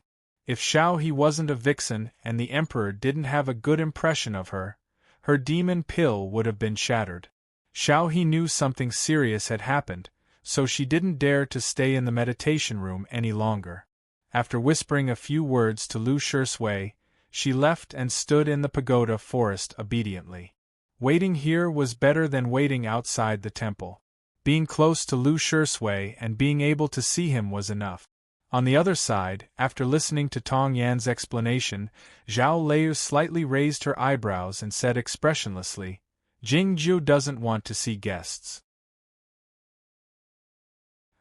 If Xiao He wasn't a vixen and the emperor didn't have a good impression of her, her demon pill would have been shattered. Xiao He knew something serious had happened, so she didn't dare to stay in the meditation room any longer. After whispering a few words to Lu Shisui, she left and stood in the pagoda forest obediently. Waiting here was better than waiting outside the temple. Being close to Lu Shui and being able to see him was enough. On the other side, after listening to Tong Yan's explanation, Zhao Lei slightly raised her eyebrows and said expressionlessly, "Jingjiu doesn't want to see guests."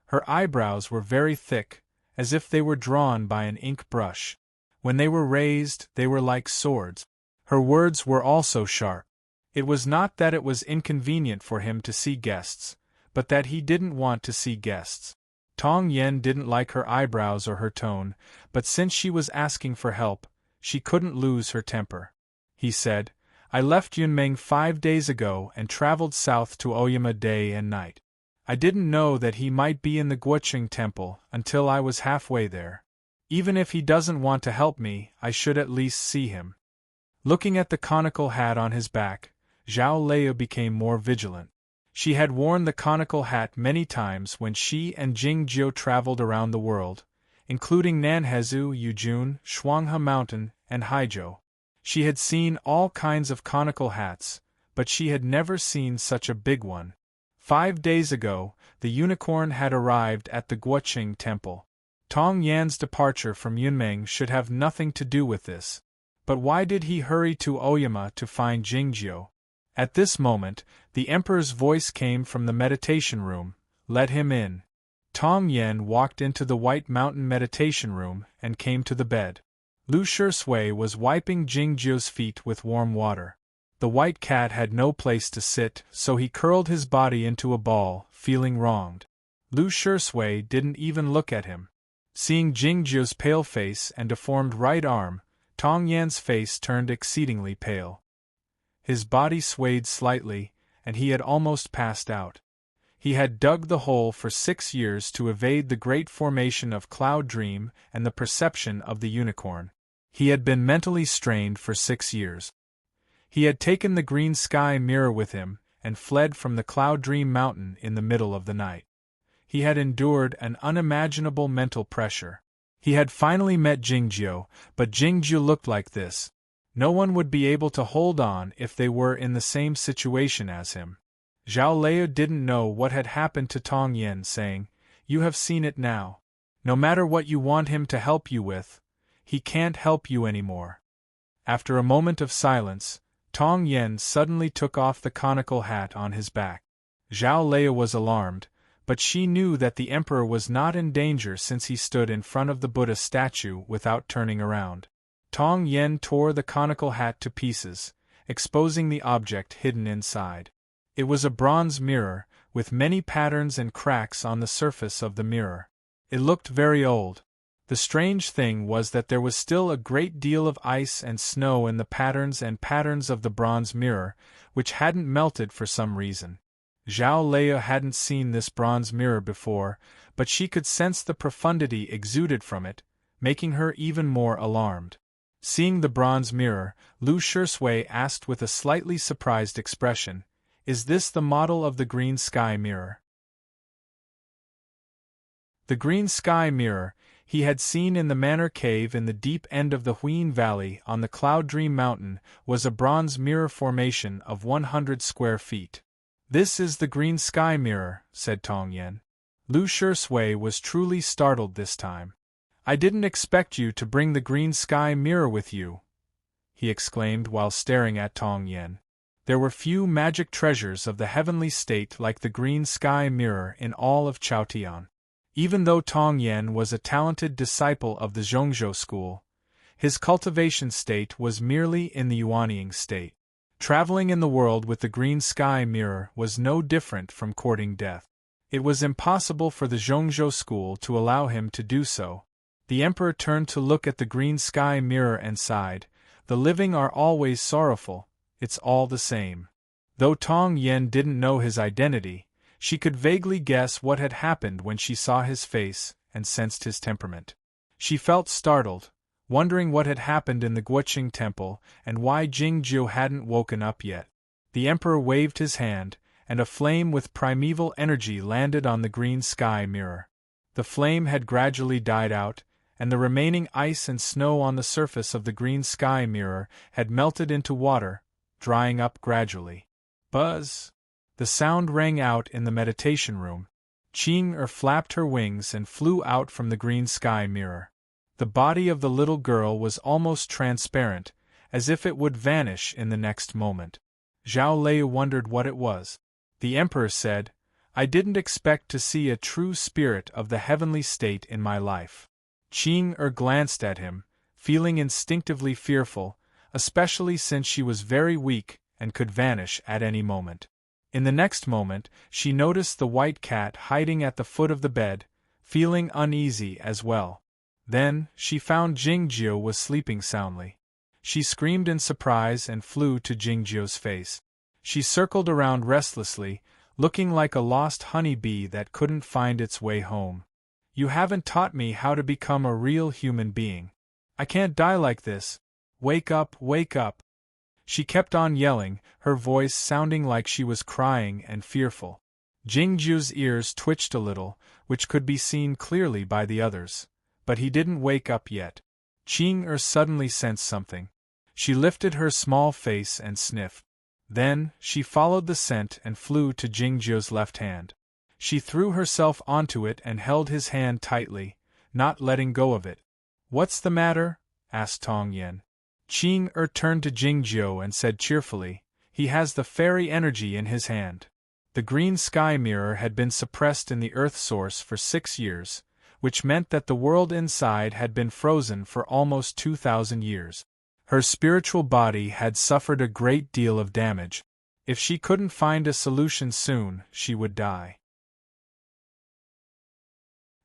Her eyebrows were very thick, as if they were drawn by an ink brush. When they were raised, they were like swords. Her words were also sharp. It was not that it was inconvenient for him to see guests, but that he didn't want to see guests. Tong Yan didn't like her eyebrows or her tone, but since she was asking for help, she couldn't lose her temper. He said, "I left Yunmeng 5 days ago and traveled south to Oyama day and night. I didn't know that he might be in the Guoqing temple until I was halfway there. Even if he doesn't want to help me, I should at least see him." Looking at the conical hat on his back, Zhao Lei became more vigilant. She had worn the conical hat many times when she and Jingjiu traveled around the world, including Nanhezu, Yujun, Shuanghe Mountain, and Haizhou. She had seen all kinds of conical hats, but she had never seen such a big one. 5 days ago, the unicorn had arrived at the Guoqing temple. Tong Yan's departure from Yunmeng should have nothing to do with this. But why did he hurry to Oyama to find Jingjiu? At this moment, the emperor's voice came from the meditation room, "Let him in." Tong Yan walked into the White Mountain meditation room and came to the bed. Lu Shui was wiping Jingjiu's feet with warm water. The white cat had no place to sit, so he curled his body into a ball, feeling wronged. Lu Shui didn't even look at him. Seeing Jingjiu's pale face and deformed right arm, Tong Yan's face turned exceedingly pale. His body swayed slightly, and he had almost passed out. He had dug the hole for 6 years to evade the great formation of Cloud Dream and the perception of the unicorn. He had been mentally strained for 6 years. He had taken the green sky mirror with him and fled from the Cloud Dream Mountain in the middle of the night. He had endured an unimaginable mental pressure. He had finally met Jingjiu, but Jingjiu looked like this. No one would be able to hold on if they were in the same situation as him. Zhao Lei didn't know what had happened to Tong Yan, saying, "You have seen it now. No matter what you want him to help you with, he can't help you anymore." After a moment of silence, Tong Yan suddenly took off the conical hat on his back. Zhao Lei was alarmed, but she knew that the emperor was not in danger since he stood in front of the Buddha statue without turning around. Tong Yan tore the conical hat to pieces, exposing the object hidden inside. It was a bronze mirror, with many patterns and cracks on the surface of the mirror. It looked very old. The strange thing was that there was still a great deal of ice and snow in the patterns of the bronze mirror, which hadn't melted for some reason. Zhao Lei hadn't seen this bronze mirror before, but she could sense the profundity exuded from it, making her even more alarmed. Seeing the bronze mirror, Lu Shui asked with a slightly surprised expression, "Is this the model of the green sky mirror?" The green sky mirror he had seen in the Manor Cave in the deep end of the Huin Valley on the Cloud Dream Mountain was a bronze mirror formation of 100 square feet. "This is the green sky mirror," said Tong Yan. Lu Shui was truly startled this time. "I didn't expect you to bring the green sky mirror with you," he exclaimed while staring at Tong Yan. There were few magic treasures of the heavenly state like the green sky mirror in all of Chaotian. Even though Tong Yan was a talented disciple of the Zhongzhou school, his cultivation state was merely in the Yuanying state. Traveling in the world with the green sky mirror was no different from courting death. It was impossible for the Zhongzhou school to allow him to do so. The emperor turned to look at the green sky mirror and sighed, "The living are always sorrowful, it's all the same." Though Tong Yan didn't know his identity, she could vaguely guess what had happened when she saw his face and sensed his temperament. She felt startled, wondering what had happened in the Guoqing temple and why Jingjiu hadn't woken up yet. The emperor waved his hand, and a flame with primeval energy landed on the green sky mirror. The flame had gradually died out, and the remaining ice and snow on the surface of the green sky mirror had melted into water, drying up gradually. Buzz! The sound rang out in the meditation room. Ching flapped her wings and flew out from the green sky mirror. The body of the little girl was almost transparent, as if it would vanish in the next moment. Zhao Lei wondered what it was. The emperor said, "I didn't expect to see a true spirit of the heavenly state in my life." Ching glanced at him, feeling instinctively fearful, especially since she was very weak and could vanish at any moment. In the next moment, she noticed the white cat hiding at the foot of the bed, feeling uneasy as well. Then, she found Jingjiu was sleeping soundly. She screamed in surprise and flew to Jingjiu's face. She circled around restlessly, looking like a lost honey bee that couldn't find its way home. "You haven't taught me how to become a real human being. I can't die like this. Wake up, wake up." She kept on yelling, her voice sounding like she was crying and fearful. Jingju's ears twitched a little, which could be seen clearly by the others, but he didn't wake up yet. Ching suddenly sensed something. She lifted her small face and sniffed. Then, she followed the scent and flew to Jingju's left hand. She threw herself onto it and held his hand tightly, not letting go of it. "What's the matter?" asked Tong Yen. Ching turned to Jingjiu and said cheerfully, "He has the fairy energy in his hand." The green sky mirror had been suppressed in the earth source for 6 years, which meant that the world inside had been frozen for almost 2,000 years. Her spiritual body had suffered a great deal of damage. If she couldn't find a solution soon, she would die.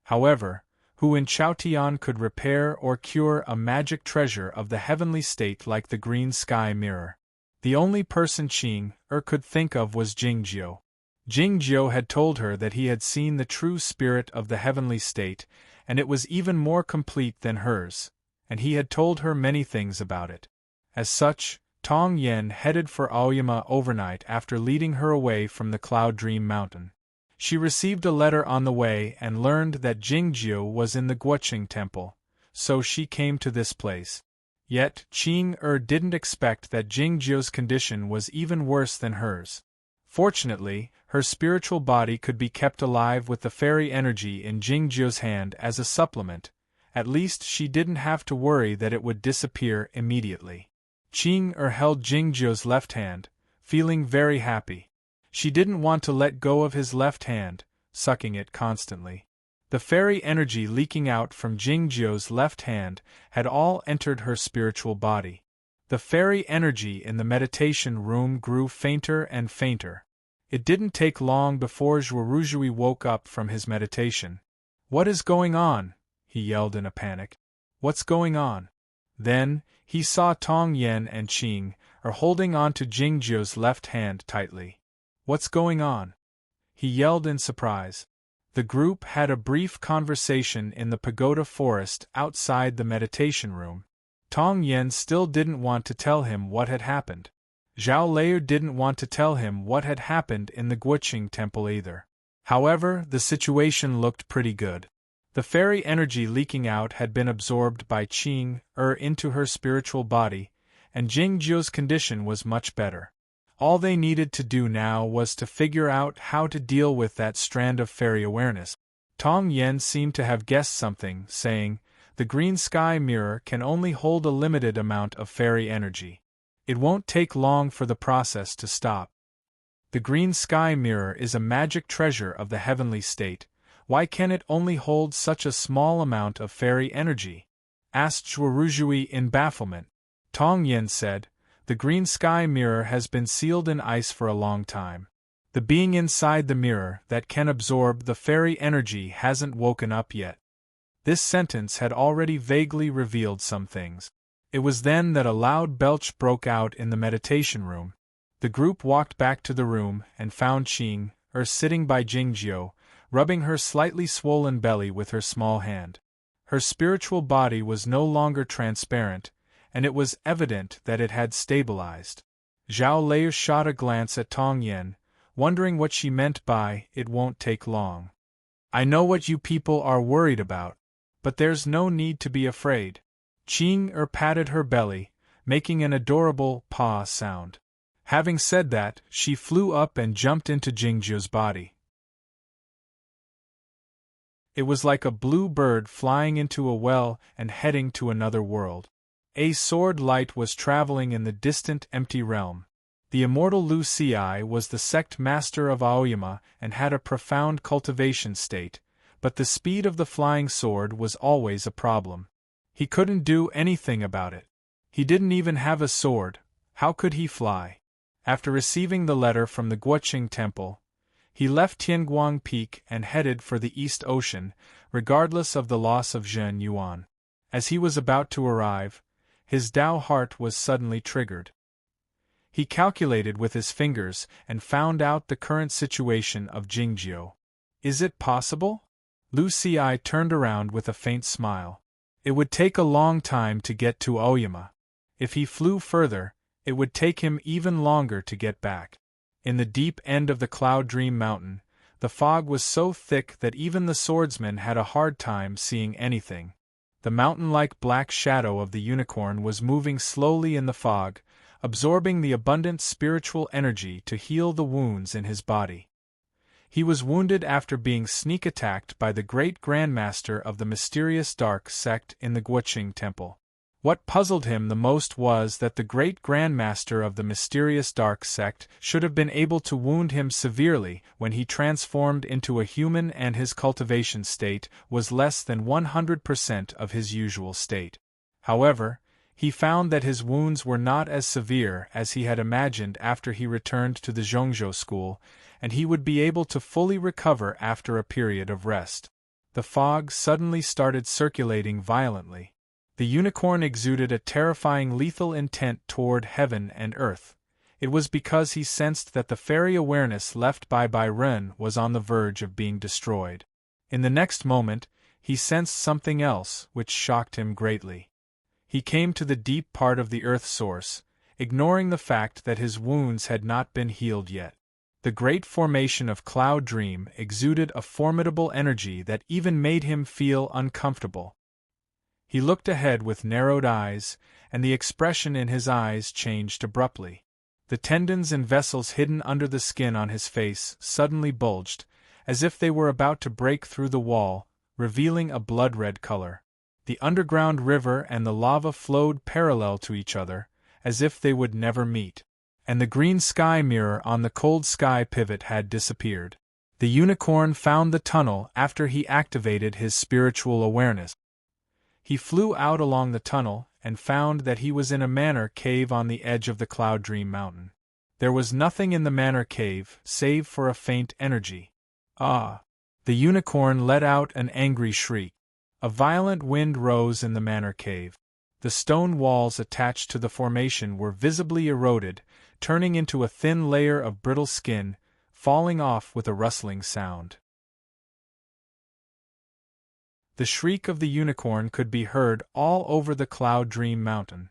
However, who in Chaotian could repair or cure a magic treasure of the heavenly state like the green sky mirror? The only person Ching could think of was Jingjiu. Jingjiu had told her that he had seen the true spirit of the heavenly state, and it was even more complete than hers, and he had told her many things about it. As such, Tong Yen headed for Aoyama overnight after leading her away from the Cloud Dream Mountain. She received a letter on the way and learned that Jingjiu was in the Guoqing temple, so she came to this place. Yet, Ching didn't expect that Jingjiu's condition was even worse than hers. Fortunately, her spiritual body could be kept alive with the fairy energy in Jingjiu's hand as a supplement. At least she didn't have to worry that it would disappear immediately. Ching held Jingjiu's left hand, feeling very happy. She didn't want to let go of his left hand, sucking it constantly. The fairy energy leaking out from Jingjiu's left hand had all entered her spiritual body. The fairy energy in the meditation room grew fainter and fainter. It didn't take long before Zhuoruzhui woke up from his meditation. "What is going on?" he yelled in a panic. "What's going on?" Then, he saw Tong Yen and Ching holding on to Jingjiu's left hand tightly. "What's going on?" he yelled in surprise. The group had a brief conversation in the pagoda forest outside the meditation room. Tong Yen still didn't want to tell him what had happened. Zhao Lei didn't want to tell him what had happened in the Guoqing temple either. However, the situation looked pretty good. The fairy energy leaking out had been absorbed by Ching into her spiritual body, and Jingjiu's condition was much better. All they needed to do now was to figure out how to deal with that strand of fairy awareness. Tong Yen seemed to have guessed something, saying, "The green sky mirror can only hold a limited amount of fairy energy. It won't take long for the process to stop. The green sky mirror is a magic treasure of the heavenly state. Why can it only hold such a small amount of fairy energy?" asked Zhuoruzhui in bafflement. Tong Yen said, "The green sky mirror has been sealed in ice for a long time. The being inside the mirror that can absorb the fairy energy hasn't woken up yet." This sentence had already vaguely revealed some things. It was then that a loud belch broke out in the meditation room. The group walked back to the room and found Ching sitting by Jingjiu, rubbing her slightly swollen belly with her small hand. Her spiritual body was no longer transparent, and it was evident that it had stabilized. Zhao Lei shot a glance at Tong Yen, wondering what she meant by "it won't take long." "I know what you people are worried about, but there's no need to be afraid." Ching patted her belly, making an adorable paw sound. Having said that, she flew up and jumped into Jingju's body. It was like a blue bird flying into a well and heading to another world. A sword light was traveling in the distant, empty realm. The immortal Lu Ci was the sect master of Aoyama and had a profound cultivation state, but the speed of the flying sword was always a problem. He couldn't do anything about it. He didn't even have a sword. How could he fly? After receiving the letter from the Guoqing Temple, he left Tianguang Peak and headed for the East Ocean, regardless of the loss of Zhen Yuan. As he was about to arrive, his Dao heart was suddenly triggered. He calculated with his fingers and found out the current situation of Jingjiu. Is it possible? Lu Ci turned around with a faint smile. It would take a long time to get to Aoyama. If he flew further, it would take him even longer to get back. In the deep end of the Cloud Dream Mountain, the fog was so thick that even the swordsman had a hard time seeing anything. The mountain-like black shadow of the unicorn was moving slowly in the fog, absorbing the abundant spiritual energy to heal the wounds in his body. He was wounded after being sneak attacked by the great grandmaster of the mysterious dark sect in the Guoqing Temple. What puzzled him the most was that the great grandmaster of the mysterious dark sect should have been able to wound him severely when he transformed into a human and his cultivation state was less than 100% of his usual state. However, he found that his wounds were not as severe as he had imagined after he returned to the Zhongzhou school, and he would be able to fully recover after a period of rest. The fog suddenly started circulating violently. The unicorn exuded a terrifying lethal intent toward heaven and earth. It was because he sensed that the fairy awareness left by Bai Ren was on the verge of being destroyed. In the next moment, he sensed something else which shocked him greatly. He came to the deep part of the earth source, ignoring the fact that his wounds had not been healed yet. The great formation of Cloud Dream exuded a formidable energy that even made him feel uncomfortable. He looked ahead with narrowed eyes, and the expression in his eyes changed abruptly. The tendons and vessels hidden under the skin on his face suddenly bulged, as if they were about to break through the wall, revealing a blood-red color. The underground river and the lava flowed parallel to each other, as if they would never meet. And the green sky mirror on the cold sky pivot had disappeared. The unicorn found the tunnel after he activated his spiritual awareness. He flew out along the tunnel and found that he was in a manor cave on the edge of the Cloud Dream Mountain. There was nothing in the manor cave save for a faint energy. Ah! The unicorn let out an angry shriek. A violent wind rose in the manor cave. The stone walls attached to the formation were visibly eroded, turning into a thin layer of brittle skin, falling off with a rustling sound. The shriek of the unicorn could be heard all over the Cloud Dream Mountain.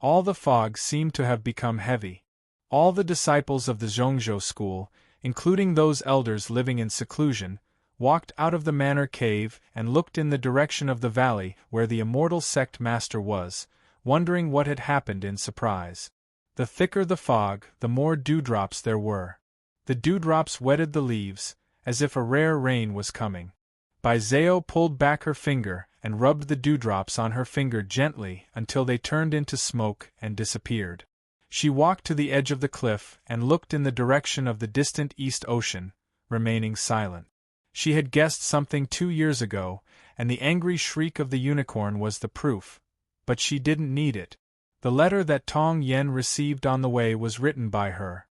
All the fog seemed to have become heavy. All the disciples of the Zhongzhou school, including those elders living in seclusion, walked out of the manor cave and looked in the direction of the valley where the immortal sect master was, wondering what had happened in surprise. The thicker the fog, the more dewdrops there were. The dewdrops wetted the leaves, as if a rare rain was coming. Bai Zhao pulled back her finger and rubbed the dewdrops on her finger gently until they turned into smoke and disappeared. She walked to the edge of the cliff and looked in the direction of the distant East Ocean, remaining silent. She had guessed something 2 years ago, and the angry shriek of the unicorn was the proof, but she didn't need it. The letter that Tong Yen received on the way was written by her.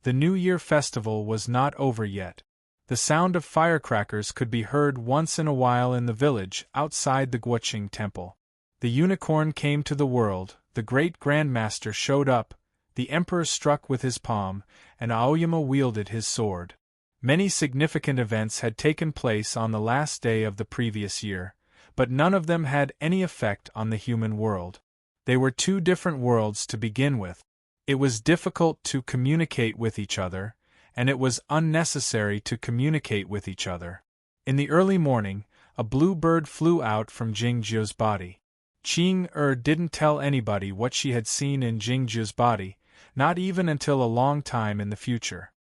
The New Year festival was not over yet. The sound of firecrackers could be heard once in a while in the village outside the Guoqing Temple. The unicorn came to the world, the great grandmaster showed up, the emperor struck with his palm, and Aoyama wielded his sword. Many significant events had taken place on the last day of the previous year, but none of them had any effect on the human world. They were 2 different worlds to begin with. It was difficult to communicate with each other, and it was unnecessary to communicate with each other. In the early morning, a blue bird flew out from Jingju's body. Qing didn't tell anybody what she had seen in Jingju's body, not even until a long time in the future.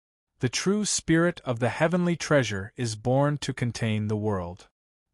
The true spirit of the heavenly treasure is born to contain the world.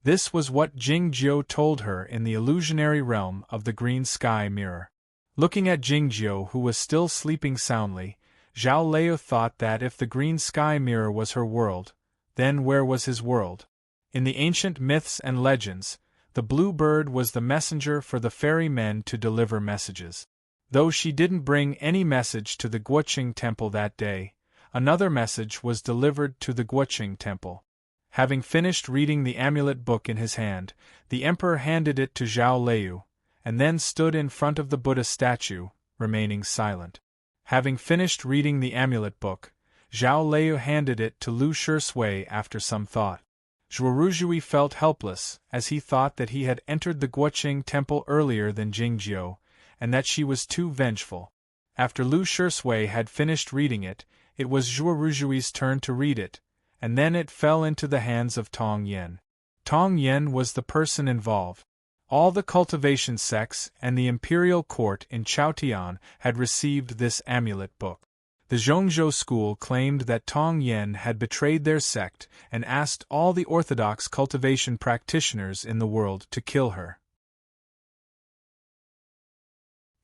This was what Jingjiu told her in the illusionary realm of the green sky mirror. Looking at Jingjiu, who was still sleeping soundly, Zhao Lei thought that if the green sky mirror was her world, then where was his world? In the ancient myths and legends, the blue bird was the messenger for the fairy men to deliver messages. Though she didn't bring any message to the Guoqing temple that day, another message was delivered to the Guoqing temple. Having finished reading the amulet book in his hand, the emperor handed it to Zhao Lei, and then stood in front of the Buddha statue, remaining silent. Having finished reading the amulet book, Zhao Lei handed it to Lu Shisui after some thought. Zhuoruzhui felt helpless, as he thought that he had entered the Guoqing temple earlier than Jingjiu, and that she was too vengeful. After Lu Shisui had finished reading it, it was Zhuoruzhui's turn to read it, and then it fell into the hands of Tong Yen. Tong Yen was the person involved. All the cultivation sects and the imperial court in Chaotian had received this amulet book. The Zhongzhou school claimed that Tong Yen had betrayed their sect and asked all the orthodox cultivation practitioners in the world to kill her.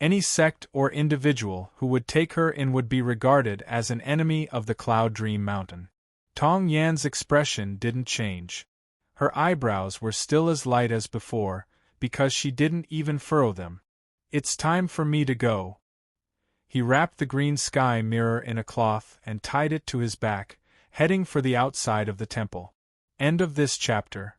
Any sect or individual who would take her in would be regarded as an enemy of the Cloud Dream Mountain. Tong Yan's expression didn't change. Her eyebrows were still as light as before, because she didn't even furrow them. "It's time for me to go." He wrapped the green sky mirror in a cloth and tied it to his back, heading for the outside of the temple. End of this chapter.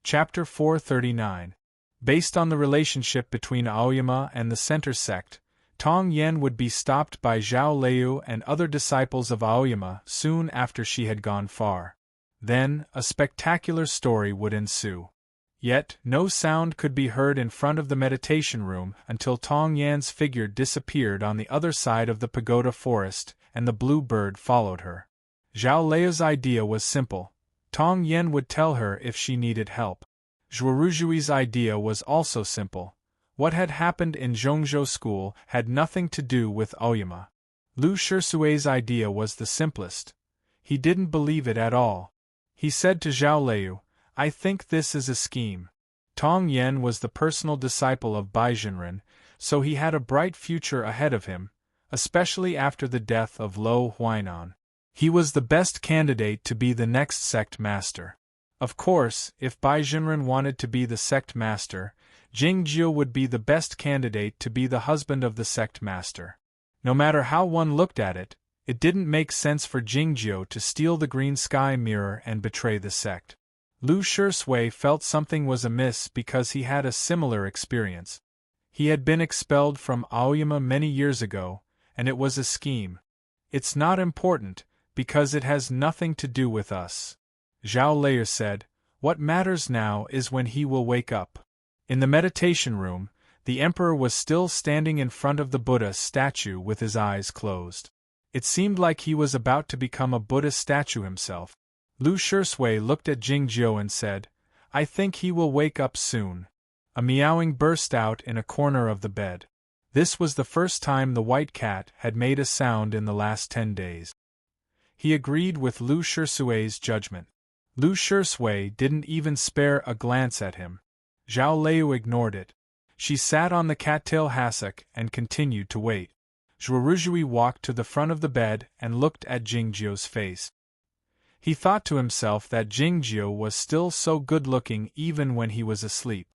Chapter 439. Based on the relationship between Aoyama and the Center sect, Tong Yen would be stopped by Zhao Lei and other disciples of Aoyama soon after she had gone far. Then, a spectacular story would ensue. Yet, no sound could be heard in front of the meditation room until Tong Yan's figure disappeared on the other side of the pagoda forest, and the blue bird followed her. Zhao Lei's idea was simple. Tong Yen would tell her if she needed help. Zhuoruzhui's idea was also simple. What had happened in Zhongzhou school had nothing to do with Aoyama. Lu Shisui's idea was the simplest. He didn't believe it at all. He said to Zhao Lei, "I think this is a scheme." Tong Yen was the personal disciple of Baizhenren, so he had a bright future ahead of him, especially after the death of Lo Huainan. He was the best candidate to be the next sect master. Of course, if Baizhenren wanted to be the sect master, Jingjiu would be the best candidate to be the husband of the sect master. No matter how one looked at it, it didn't make sense for Jingjiu to steal the green sky mirror and betray the sect. Lu Shisui felt something was amiss because he had a similar experience. He had been expelled from Aoyama many years ago, and it was a scheme. "It's not important, because it has nothing to do with us," Zhao Lei said. "What matters now is when he will wake up." In the meditation room, the emperor was still standing in front of the Buddha statue with his eyes closed. It seemed like he was about to become a Buddha statue himself. Lu Shisui looked at Jingjiu and said, "I think he will wake up soon." A meowing burst out in a corner of the bed. This was the first time the white cat had made a sound in the last 10 days. He agreed with Lu Shisui's judgment. Lu Shisui didn't even spare a glance at him. Zhao Lei ignored it. She sat on the cattail hassock and continued to wait. Zhuoruzhui walked to the front of the bed and looked at Jingjiu's face. He thought to himself that Jingjiu was still so good-looking even when he was asleep.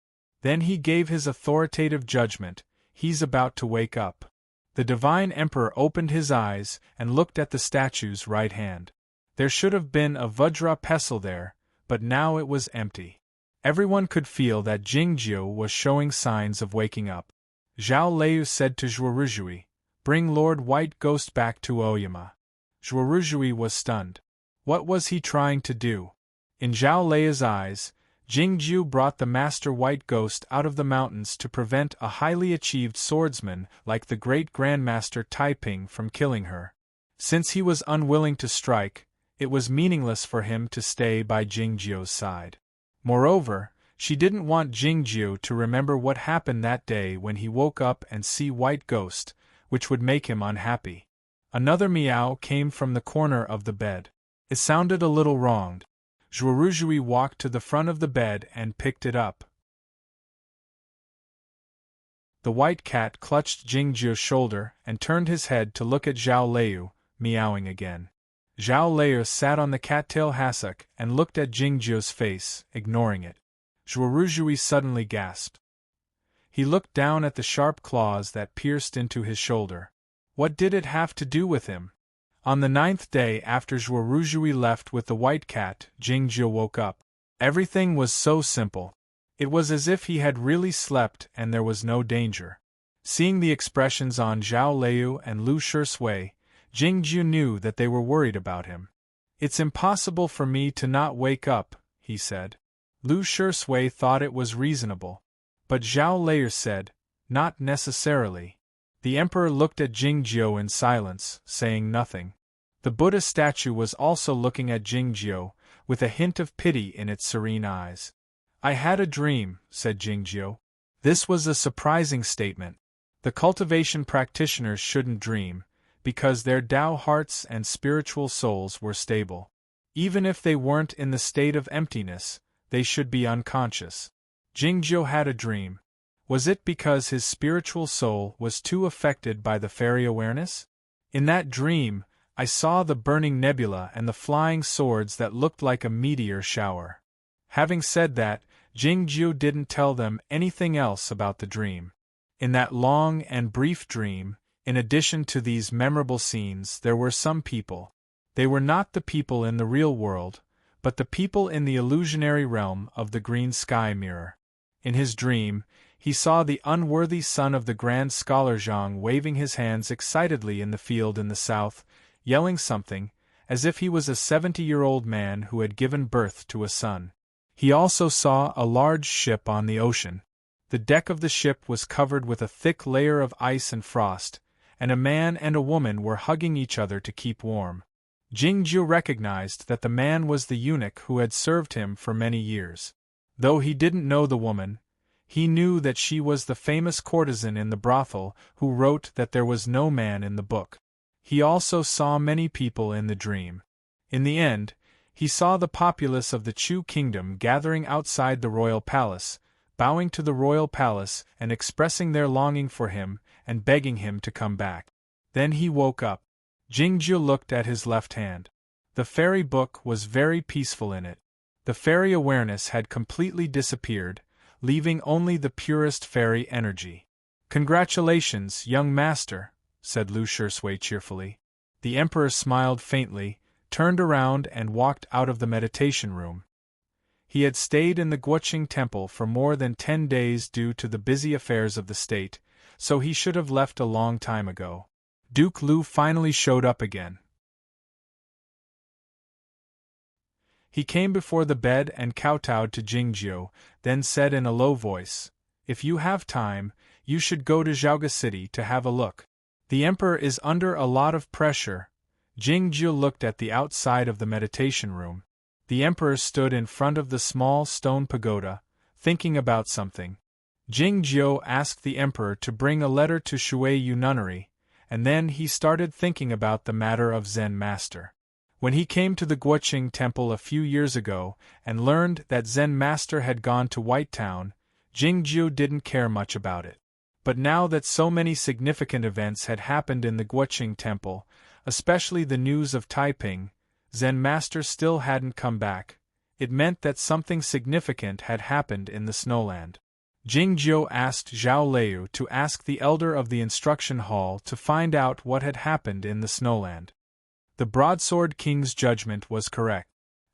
Then he gave his authoritative judgment. He's about to wake up. The divine emperor opened his eyes and looked at the statue's right hand. There should have been a Vajra pestle there, but now it was empty. Everyone could feel that Jingjiu was showing signs of waking up. Zhao Lei said to Zhuoruzhui, "Bring Lord White Ghost back to Aoyama." Zhuoruzhui was stunned. What was he trying to do? In Zhao Lei's eyes, Jingjiu brought the Master White Ghost out of the mountains to prevent a highly achieved swordsman like the great Grandmaster Taiping from killing her. Since he was unwilling to strike, it was meaningless for him to stay by Jingjiu's side. Moreover, She didn't want Jingjiu to remember what happened that day when he woke up and see white ghost, which would make him unhappy. Another meow came from the corner of the bed. It sounded a little wronged. Zhuoruzhui walked to the front of the bed and picked it up. The white cat clutched Jingjiu's shoulder and turned his head to look at Zhao Lei, meowing again. Zhao Lei sat on the cattail hassock and looked at Jingjiu's face, ignoring it. Zhuoruzhui suddenly gasped. He looked down at the sharp claws that pierced into his shoulder. What did it have to do with him? On the 9th day after Zhuoruzhui left with the white cat, Jingjiu woke up. Everything was so simple. It was as if he had really slept and there was no danger. Seeing the expressions on Zhao Lei and Lu Shisui, Jingjiu knew that they were worried about him. "It's impossible for me to not wake up," he said. Lu Shisui thought it was reasonable. But Zhao Lei said, "Not necessarily." The emperor looked at Jingjiu in silence, saying nothing. The Buddha statue was also looking at Jingjiu, with a hint of pity in its serene eyes. "I had a dream," said Jingjiu. This was a surprising statement. The cultivation practitioners shouldn't dream, because their Tao hearts and spiritual souls were stable. Even if they weren't in the state of emptiness, they should be unconscious. Jingjiu had a dream. Was it because his spiritual soul was too affected by the fairy awareness? In that dream, I saw the burning nebula and the flying swords that looked like a meteor shower. Having said that, Jingjiu didn't tell them anything else about the dream. In that long and brief dream, in addition to these memorable scenes, there were some people. They were not the people in the real world, but the people in the illusionary realm of the green sky mirror. In his dream, he saw the unworthy son of the grand scholar Zhang waving his hands excitedly in the field in the south, yelling something, as if he was a 70-year-old man who had given birth to a son. He also saw a large ship on the ocean. The deck of the ship was covered with a thick layer of ice and frost, and a man and a woman were hugging each other to keep warm. Jingjiu recognized that the man was the eunuch who had served him for many years. Though he didn't know the woman, he knew that she was the famous courtesan in the brothel who wrote that there was no man in the book. He also saw many people in the dream. In the end, he saw the populace of the Chu kingdom gathering outside the royal palace, bowing to the royal palace and expressing their longing for him and begging him to come back. Then he woke up. Jingjiu looked at his left hand. The fairy book was very peaceful in it. The fairy awareness had completely disappeared, leaving only the purest fairy energy. "Congratulations, young master," said Lu Shisui cheerfully. The emperor smiled faintly, turned around and walked out of the meditation room. He had stayed in the Guoqing temple for more than 10 days due to the busy affairs of the state, so he should have left a long time ago. Duke Lu finally showed up again. He came before the bed and kowtowed to Jingjiu, then said in a low voice, "If you have time, you should go to Zhaoga City to have a look. The emperor is under a lot of pressure." Jingjiu looked at the outside of the meditation room. The emperor stood in front of the small stone pagoda, thinking about something. Jingjiu asked the emperor to bring a letter to Shuiyu Nunnery, and then he started thinking about the matter of Zen Master. When he came to the Guoqing temple a few years ago and learned that Zen Master had gone to White Town, Jingjiu didn't care much about it. But now that so many significant events had happened in the Guoqing temple, especially the news of Taiping, Zen Master still hadn't come back. It meant that something significant had happened in the Snowland. Jingjiu asked Zhao Lei to ask the elder of the instruction hall to find out what had happened in the Snowland. The Broadsword King's judgment was correct.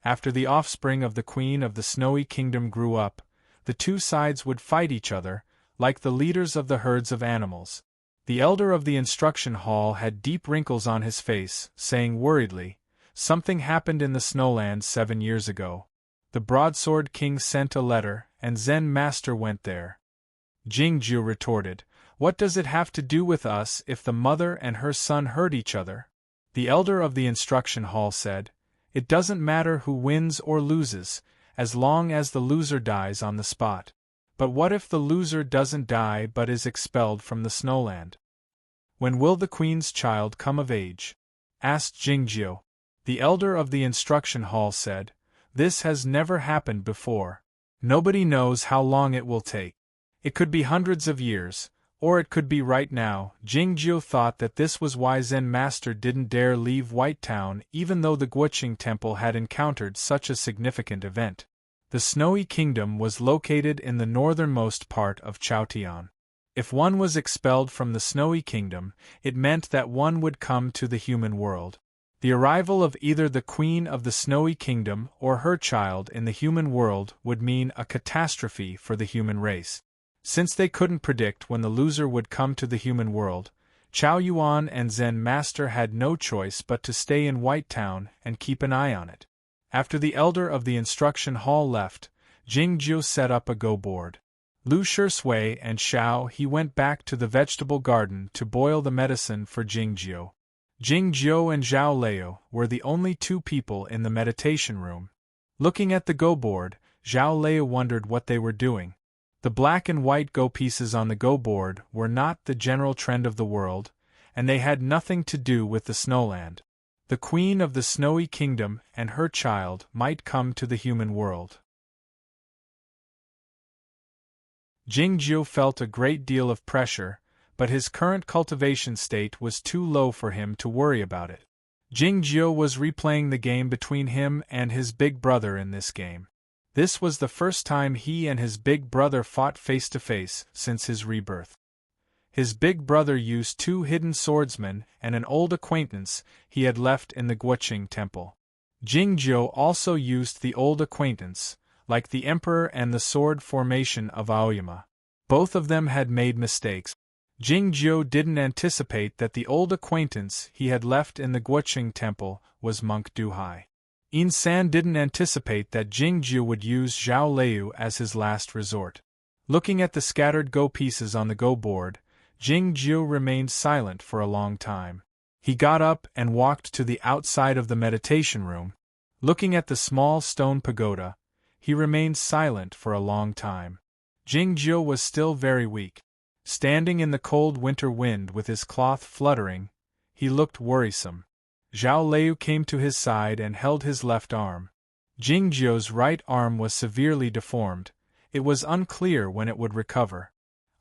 After the offspring of the Queen of the Snowy Kingdom grew up, the two sides would fight each other, like the leaders of the herds of animals. The elder of the instruction hall had deep wrinkles on his face, saying worriedly, "Something happened in the Snowland 7 years ago. The Broadsword King sent a letter, and Zen Master went there." Jingjiu retorted, "What does it have to do with us if the mother and her son hurt each other?" The elder of the instruction hall said, "It doesn't matter who wins or loses, as long as the loser dies on the spot. But what if the loser doesn't die but is expelled from the snowland? When will the queen's child come of age? Asked Jingjiu. The elder of the instruction hall said, "This has never happened before. Nobody knows how long it will take. It could be hundreds of years, or it could be right now." Jingjiu thought that this was why Zen Master didn't dare leave White Town even though the Guoqing Temple had encountered such a significant event. The Snowy Kingdom was located in the northernmost part of Chaotian. If one was expelled from the Snowy Kingdom, it meant that one would come to the human world. The arrival of either the Queen of the Snowy Kingdom or her child in the human world would mean a catastrophe for the human race. Since they couldn't predict when the loser would come to the human world, Chao Yuan and Zen Master had no choice but to stay in White Town and keep an eye on it. After the elder of the instruction hall left, Jingjiu set up a go board. Lu Shui and Xiao He went back to the vegetable garden to boil the medicine for Jingjiu. Jingjiu and Zhao Leo were the only two people in the meditation room. Looking at the go board, Zhao Leo wondered what they were doing. The black and white go pieces on the go board were not the general trend of the world, and they had nothing to do with the snowland. The Queen of the Snowy Kingdom and her child might come to the human world. Jingjiu felt a great deal of pressure, but his current cultivation state was too low for him to worry about it. Jingjiu was replaying the game between him and his big brother in this game. This was the first time he and his big brother fought face-to-face since his rebirth. His big brother used two hidden swordsmen and an old acquaintance he had left in the Guoqing Temple. Jingjiu also used the old acquaintance, like the Emperor and the sword formation of Aoyama. Both of them had made mistakes. Jingjiu didn't anticipate that the old acquaintance he had left in the Guoqing Temple was Monk Duhai. Insan didn't anticipate that Jingjiu would use Zhao Leu as his last resort. Looking at the scattered go pieces on the go board, Jingjiu remained silent for a long time. He got up and walked to the outside of the meditation room. Looking at the small stone pagoda, he remained silent for a long time. Jingjiu was still very weak. Standing in the cold winter wind with his cloth fluttering, he looked worrisome. Zhao Leu came to his side and held his left arm. Jingjiu's right arm was severely deformed. It was unclear when it would recover.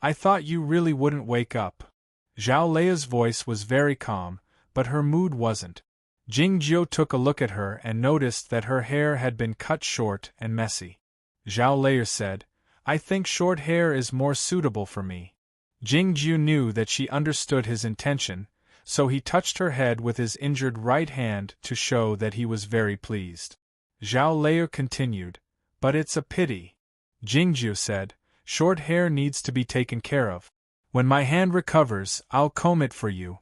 "I thought you really wouldn't wake up." Zhao Leu's voice was very calm, but her mood wasn't. Jingjiu took a look at her and noticed that her hair had been cut short and messy. Zhao Leu said, "I think short hair is more suitable for me." Jingjiu knew that she understood his intention, so he touched her head with his injured right hand to show that he was very pleased. Zhao Leu continued, "But it's a pity." Jingjiu said, "Short hair needs to be taken care of. When my hand recovers, I'll comb it for you."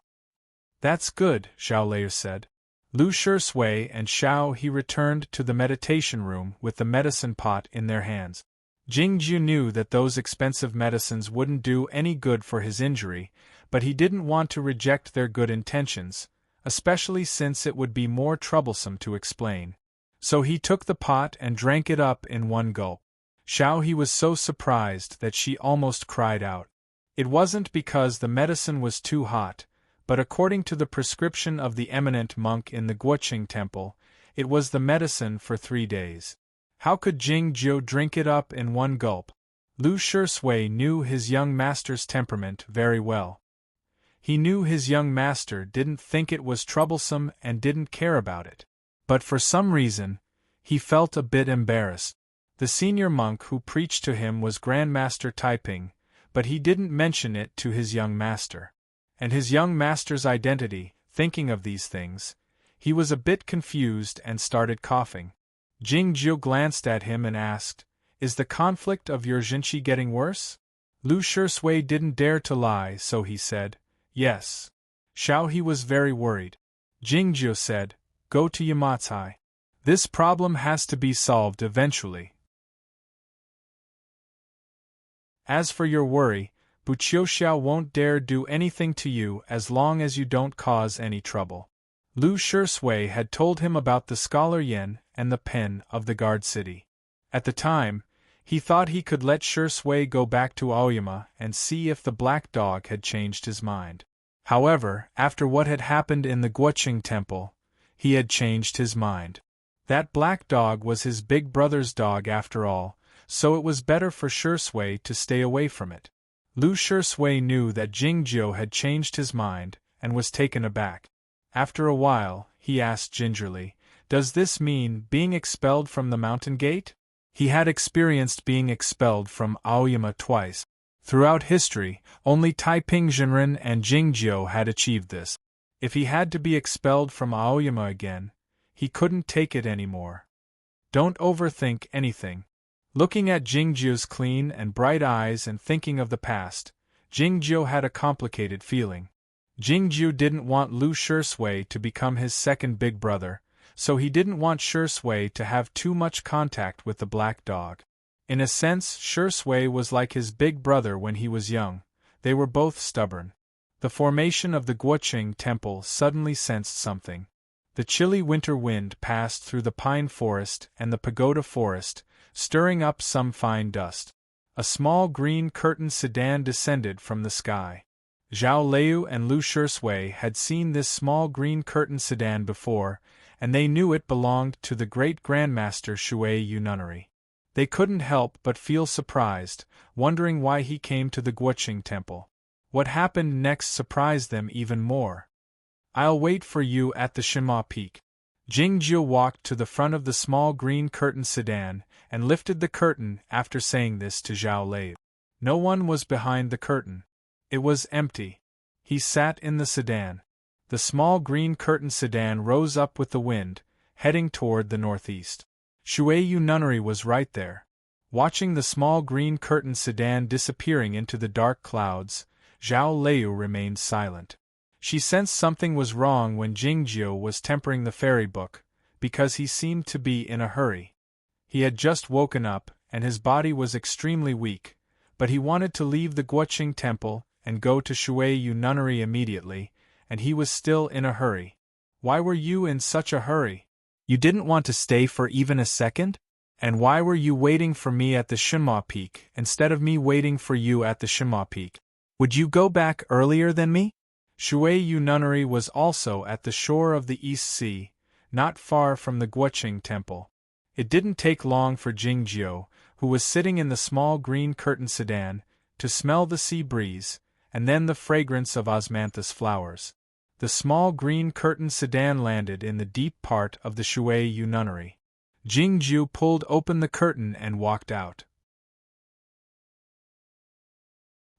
"That's good," Zhao Leu said. Lu Shui and Xiao He returned to the meditation room with the medicine pot in their hands. Jingjiu knew that those expensive medicines wouldn't do any good for his injury, but he didn't want to reject their good intentions, especially since it would be more troublesome to explain. So he took the pot and drank it up in one gulp. Xiao He was so surprised that she almost cried out. It wasn't because the medicine was too hot, but according to the prescription of the eminent monk in the Guoqing Temple, it was the medicine for 3 days. How could Jingjiu drink it up in one gulp? Lu Shui knew his young master's temperament very well. He knew his young master didn't think it was troublesome and didn't care about it. But for some reason, he felt a bit embarrassed. The senior monk who preached to him was Grandmaster Taiping, but he didn't mention it to his young master. And his young master's identity, thinking of these things, he was a bit confused and started coughing. Jingjiu glanced at him and asked, "Is the conflict of your Jinshi getting worse?" Lu Shui didn't dare to lie, so he said, "Yes." Xiao He was very worried. Jingjiu said, "Go to Yamatsai. This problem has to be solved eventually. As for your worry, Buqiuxiao won't dare do anything to you as long as you don't cause any trouble." Lu Shui had told him about the scholar Yen and the pen of the guard city. At the time, he thought he could let Shui go back to Aoyama and see if the black dog had changed his mind. However, after what had happened in the Guoqing temple, he had changed his mind. That black dog was his big brother's dog after all, so it was better for Shui to stay away from it. Lu Shui knew that Jingjiu had changed his mind, and was taken aback. After a while, he asked gingerly, "Does this mean being expelled from the mountain gate?" He had experienced being expelled from Aoyama twice. Throughout history, only Taiping Jinren and Jingjiu had achieved this. If he had to be expelled from Aoyama again, he couldn't take it anymore. Don't overthink anything. Looking at Jingjiu's clean and bright eyes and thinking of the past, Jingjiu had a complicated feeling. Jingjiu didn't want Lu Shui to become his second big brother, so he didn't want Shui to have too much contact with the black dog. In a sense, Shui was like his big brother when he was young. They were both stubborn. The formation of the Guoqing temple suddenly sensed something. The chilly winter wind passed through the pine forest and the pagoda forest, stirring up some fine dust. A small green curtained sedan descended from the sky. Zhao Leu and Lu Shui had seen this small green curtained sedan before, and they knew it belonged to the great Grandmaster Shui Nunnery. They couldn't help but feel surprised, wondering why he came to the Guoqing temple. What happened next surprised them even more. "I'll wait for you at the Shima Peak." Jingjiu walked to the front of the small green curtained sedan, and lifted the curtain after saying this to Zhao Lei. No one was behind the curtain. It was empty. He sat in the sedan. The small green curtained sedan rose up with the wind, heading toward the northeast. Shui Nunnery was right there. Watching the small green curtained sedan disappearing into the dark clouds, Zhao Leu remained silent. She sensed something was wrong when Jingjiu was tempering the fairy book, because he seemed to be in a hurry. He had just woken up, and his body was extremely weak, but he wanted to leave the Guoqing temple and go to Shui Nunnery immediately, and he was still in a hurry. "Why were you in such a hurry? You didn't want to stay for even a second? And why were you waiting for me at the Shima Peak instead of me waiting for you at the Shima Peak? Would you go back earlier than me?" Shui Nunnery was also at the shore of the East Sea, not far from the Guoqing temple. It didn't take long for Jingjiu, who was sitting in the small green curtained sedan, to smell the sea breeze, and then the fragrance of osmanthus flowers. The small green curtained sedan landed in the deep part of the Shui Nunnery. Jingjiu pulled open the curtain and walked out.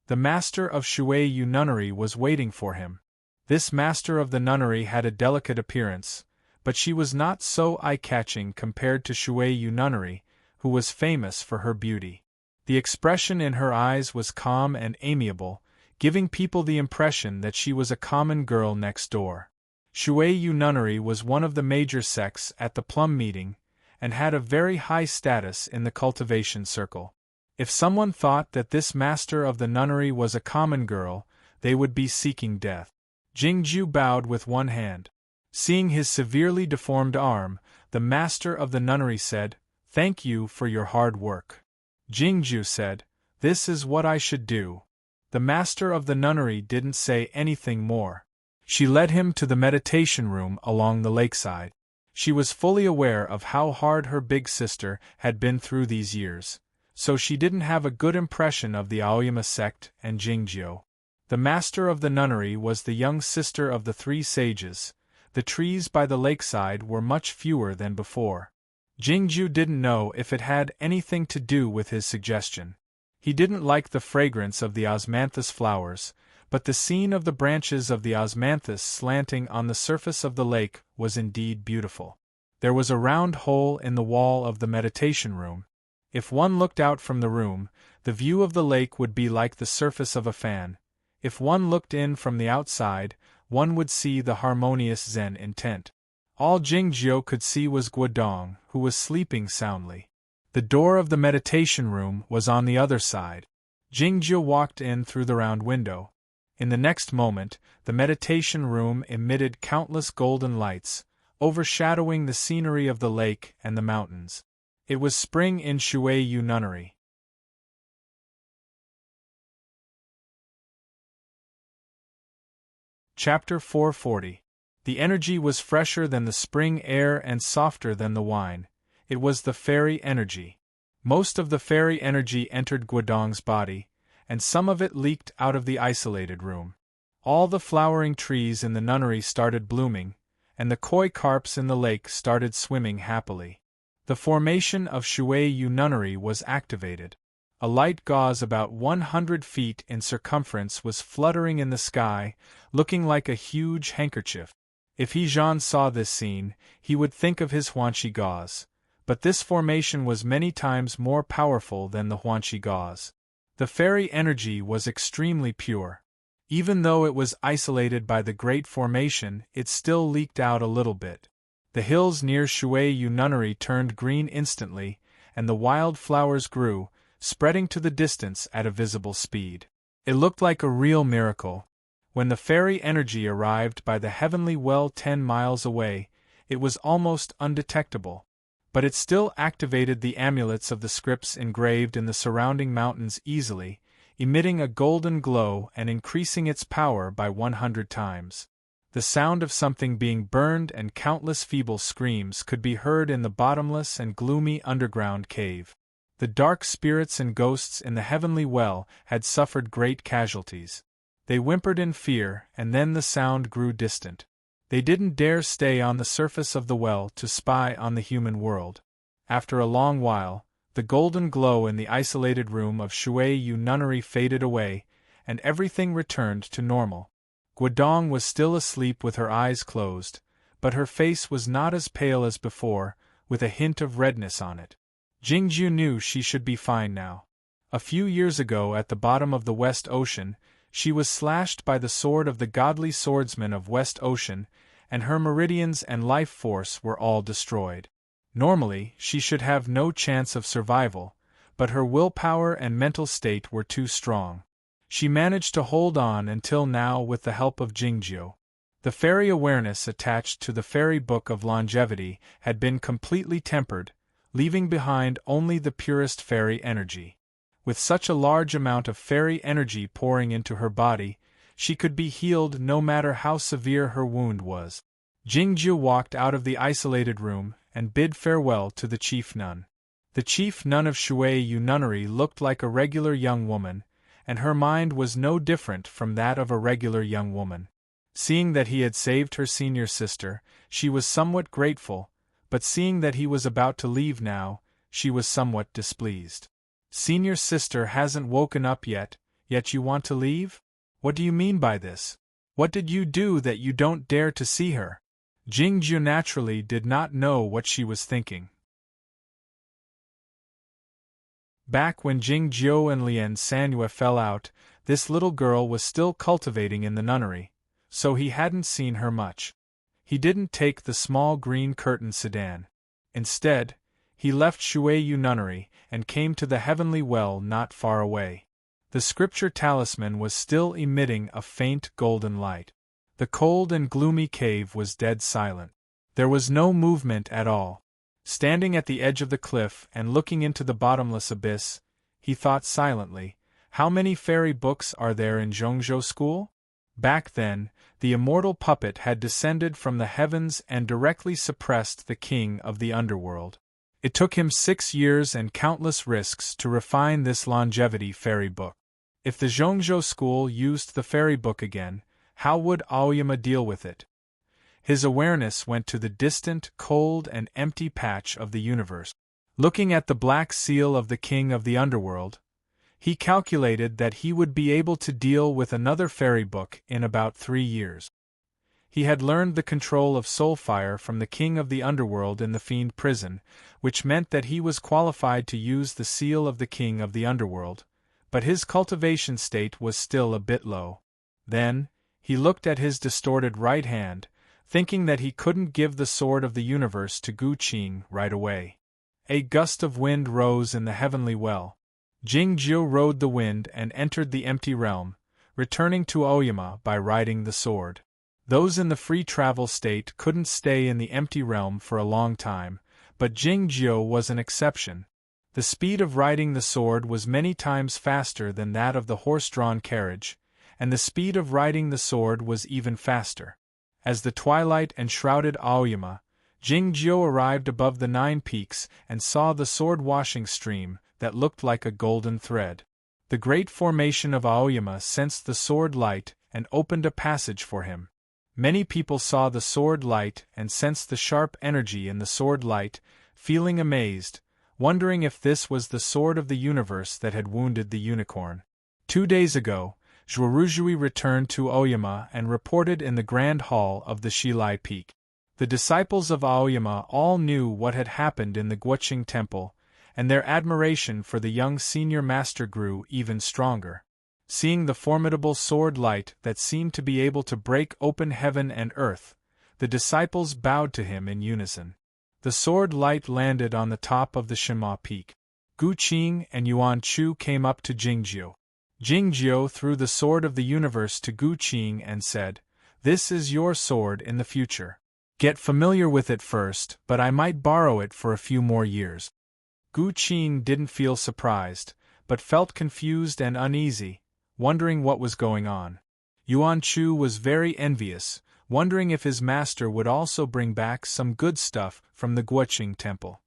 The master of Shui Nunnery was waiting for him. This master of the nunnery had a delicate appearance, but she was not so eye-catching compared to Shui Nunnery, who was famous for her beauty. The expression in her eyes was calm and amiable, giving people the impression that she was a common girl next door. Shui Nunnery was one of the major sects at the Plum meeting, and had a very high status in the cultivation circle. If someone thought that this master of the nunnery was a common girl, they would be seeking death. Jingjiu bowed with one hand. Seeing his severely deformed arm, the master of the nunnery said, "Thank you for your hard work." Jingjiu said, "This is what I should do." The master of the nunnery didn't say anything more. She led him to the meditation room along the lakeside. She was fully aware of how hard her big sister had been through these years, so she didn't have a good impression of the Aoyama sect and Jingjiu. The master of the nunnery was the young sister of the three sages. The trees by the lakeside were much fewer than before. Jingjiu didn't know if it had anything to do with his suggestion. He didn't like the fragrance of the osmanthus flowers, but the scene of the branches of the osmanthus slanting on the surface of the lake was indeed beautiful. There was a round hole in the wall of the meditation room. If one looked out from the room, the view of the lake would be like the surface of a fan. If one looked in from the outside, one would see the harmonious Zen intent. All Jingjiu could see was Guodong, who was sleeping soundly. The door of the meditation room was on the other side. Jingjiu walked in through the round window. In the next moment, the meditation room emitted countless golden lights, overshadowing the scenery of the lake and the mountains. It was spring in Shuiyu Nunnery. Chapter 440. The energy was fresher than the spring air and softer than the wine. It was the fairy energy. Most of the fairy energy entered Guodong's body, and some of it leaked out of the isolated room. All the flowering trees in the nunnery started blooming, and the koi carps in the lake started swimming happily. The formation of Shuiyu Nunnery was activated. A light gauze about 100 feet in circumference was fluttering in the sky, looking like a huge handkerchief. If He-Jean saw this scene, he would think of his Huanxi gauze. But this formation was many times more powerful than the Huanxi gauze. The fairy energy was extremely pure. Even though it was isolated by the great formation, it still leaked out a little bit. The hills near Shuiyu Nunnery turned green instantly, and the wild flowers grew, spreading to the distance at a visible speed. It looked like a real miracle. When the fairy energy arrived by the heavenly well 10 miles away, it was almost undetectable. But it still activated the amulets of the scripts engraved in the surrounding mountains easily, emitting a golden glow and increasing its power by 100 times. The sound of something being burned and countless feeble screams could be heard in the bottomless and gloomy underground cave. The dark spirits and ghosts in the heavenly well had suffered great casualties. They whimpered in fear, and then the sound grew distant. They didn't dare stay on the surface of the well to spy on the human world. After a long while, the golden glow in the isolated room of Shuiyu Nunnery faded away, and everything returned to normal. Guodong was still asleep with her eyes closed, but her face was not as pale as before, with a hint of redness on it. Jingju knew she should be fine now. A few years ago at the bottom of the West Ocean, she was slashed by the sword of the godly swordsman of West Ocean, and her meridians and life force were all destroyed. Normally, she should have no chance of survival, but her willpower and mental state were too strong. She managed to hold on until now with the help of Jingju. The fairy awareness attached to the fairy book of longevity had been completely tempered, leaving behind only the purest fairy energy. With such a large amount of fairy energy pouring into her body, she could be healed no matter how severe her wound was. Jingju walked out of the isolated room and bid farewell to the chief nun. The chief nun of Shuiyu Nunnery looked like a regular young woman, and her mind was no different from that of a regular young woman. Seeing that he had saved her senior sister, she was somewhat grateful, but seeing that he was about to leave now, she was somewhat displeased. Senior sister hasn't woken up yet you want to leave? What do you mean by this? What did you do that you don't dare to see her? Jingju naturally did not know what she was thinking. Back when Jingjiu and Lian Sanyue fell out, this little girl was still cultivating in the nunnery, so he hadn't seen her much. He didn't take the small green curtain sedan. Instead, he left Shuiyu Nunnery and came to the heavenly well not far away. The scripture talisman was still emitting a faint golden light. The cold and gloomy cave was dead silent. There was no movement at all. Standing at the edge of the cliff and looking into the bottomless abyss, he thought silently, how many fairy books are there in Zhongzhou School? Back then, the immortal puppet had descended from the heavens and directly suppressed the king of the underworld. It took him 6 years and countless risks to refine this longevity fairy book. If the Zhongzhou School used the fairy book again, how would Aoyama deal with it? His awareness went to the distant, cold and empty patch of the universe. Looking at the black seal of the king of the underworld, he calculated that he would be able to deal with another fairy book in about 3 years. He had learned the control of soulfire from the king of the underworld in the fiend prison, which meant that he was qualified to use the seal of the king of the underworld, but his cultivation state was still a bit low. Then, he looked at his distorted right hand, thinking that he couldn't give the sword of the universe to Gu Qing right away. A gust of wind rose in the heavenly well. Jingjiu rode the wind and entered the empty realm, returning to Aoyama by riding the sword. Those in the free travel state couldn't stay in the empty realm for a long time, but Jingjiu was an exception. The speed of riding the sword was many times faster than that of the horse-drawn carriage, and the speed of riding the sword was even faster. As the twilight enshrouded Aoyama, Jingjiu arrived above the 9 peaks and saw the sword-washing stream that looked like a golden thread. The great formation of Aoyama sensed the sword light and opened a passage for him. Many people saw the sword light and sensed the sharp energy in the sword light, feeling amazed, wondering if this was the sword of the universe that had wounded the unicorn. 2 days ago, Zhuoruzhui returned to Aoyama and reported in the grand hall of the Shilai Peak. The disciples of Aoyama all knew what had happened in the Guoqing temple, and their admiration for the young senior master grew even stronger. Seeing the formidable sword light that seemed to be able to break open heaven and earth, the disciples bowed to him in unison. The sword light landed on the top of the Shima peak. Gu Qing and Yuan Chu came up to Jingjiu. Jingjiu threw the sword of the universe to Gu Qing and said, "This is your sword in the future. Get familiar with it first, but I might borrow it for a few more years." Gu Qing didn't feel surprised, but felt confused and uneasy, wondering what was going on. Yuan Chu was very envious, wondering if his master would also bring back some good stuff from the Guoqing temple.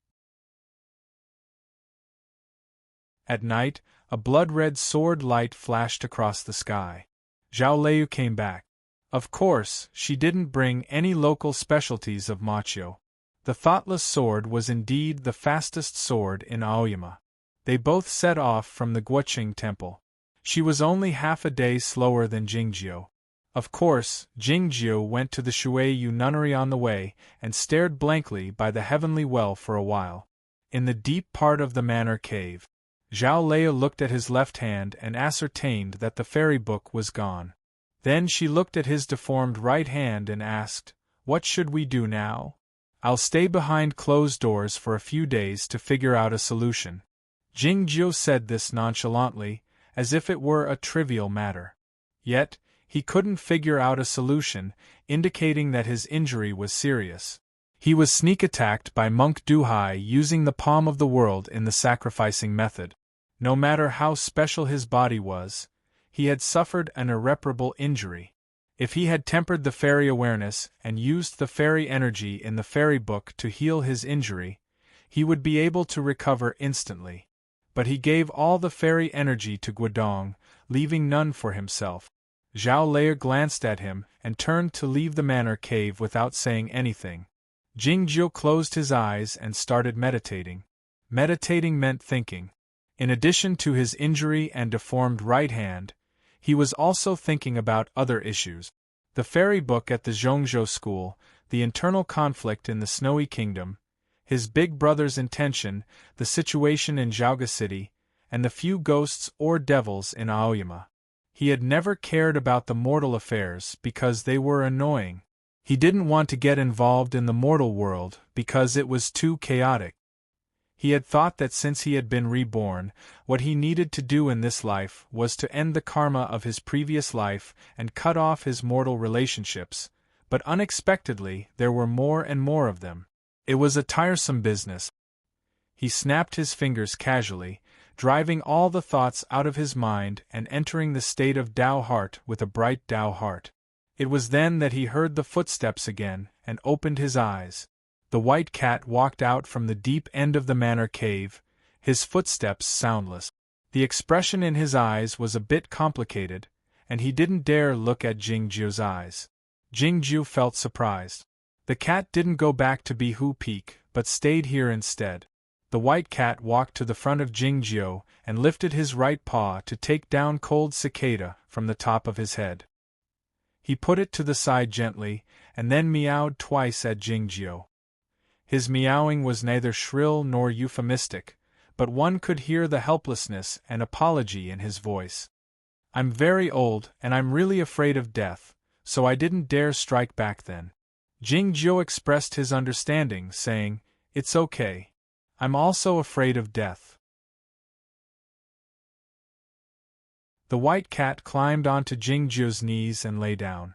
At night, a blood-red sword light flashed across the sky. Zhao Lei came back. Of course, she didn't bring any local specialties of Machio. The thoughtless sword was indeed the fastest sword in Aoyama. They both set off from the Guoqing temple. She was only half a day slower than Jingjiu. Of course, Jingjiu went to the Shuiyu nunnery on the way and stared blankly by the heavenly well for a while. In the deep part of the manor cave, Zhao Lei looked at his left hand and ascertained that the fairy book was gone. Then she looked at his deformed right hand and asked, "What should we do now?" "I'll stay behind closed doors for a few days to figure out a solution." Jingjiu said this nonchalantly, as if it were a trivial matter. Yet, he couldn't figure out a solution, indicating that his injury was serious. He was sneak-attacked by Monk Duhai using the palm of the world in the sacrificing method. No matter how special his body was, he had suffered an irreparable injury. If he had tempered the fairy awareness and used the fairy energy in the fairy book to heal his injury, he would be able to recover instantly. But he gave all the fairy energy to Guodong, leaving none for himself. Zhao Lei glanced at him and turned to leave the manor cave without saying anything. Jingjiu closed his eyes and started meditating. Meditating meant thinking. In addition to his injury and deformed right hand, he was also thinking about other issues. The fairy book at the Zhongzhou school, the internal conflict in the Snowy Kingdom, his big brother's intention, the situation in Zhaoga City, and the few ghosts or devils in Aoyama. He had never cared about the mortal affairs because they were annoying. He didn't want to get involved in the mortal world because it was too chaotic. He had thought that since he had been reborn, what he needed to do in this life was to end the karma of his previous life and cut off his mortal relationships, but unexpectedly there were more and more of them. It was a tiresome business. He snapped his fingers casually, driving all the thoughts out of his mind and entering the state of Tao heart with a bright Tao heart. It was then that he heard the footsteps again and opened his eyes. The white cat walked out from the deep end of the manor cave, his footsteps soundless. The expression in his eyes was a bit complicated, and he didn't dare look at Jingjiu's eyes. Jingjiu felt surprised. The cat didn't go back to Bihu Peak, but stayed here instead. The white cat walked to the front of Jingjiu and lifted his right paw to take down Cold Cicada from the top of his head. He put it to the side gently, and then meowed twice at Jingjiu. His meowing was neither shrill nor euphemistic, but one could hear the helplessness and apology in his voice. "I'm very old and I'm really afraid of death, so I didn't dare strike back then." Jingjiu expressed his understanding, saying, "It's okay. I'm also afraid of death." The white cat climbed onto Jingjiu's knees and lay down.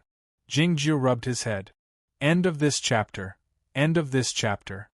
Jingjiu rubbed his head. End of this chapter. End of this chapter.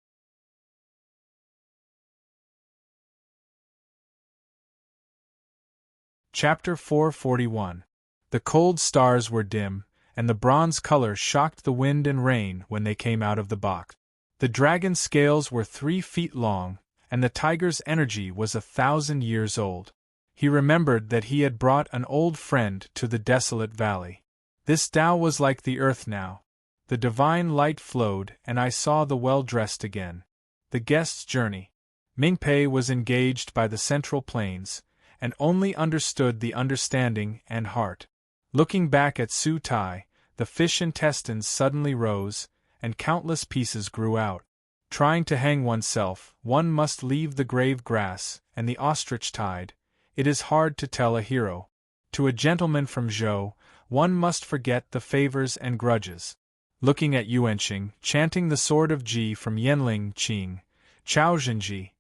Chapter 441. The cold stars were dim, and the bronze color shocked the wind and rain when they came out of the box. The dragon's scales were 3 feet long, and the tiger's energy was 1,000 years old. He remembered that he had brought an old friend to the desolate valley. This Tao was like the earth now. The divine light flowed, and I saw the well-dressed again. The guest's journey. Mingpei was engaged by the central plains, and only understood the understanding and heart. Looking back at Su Tai, the fish intestines suddenly rose, and countless pieces grew out. Trying to hang oneself, one must leave the grave grass, and the ostrich tide. It is hard to tell a hero. To a gentleman from Zhou, one must forget the favors and grudges. Looking at Yuanqing, chanting the sword of Ji from Yanling Qing, Chao Zhenji,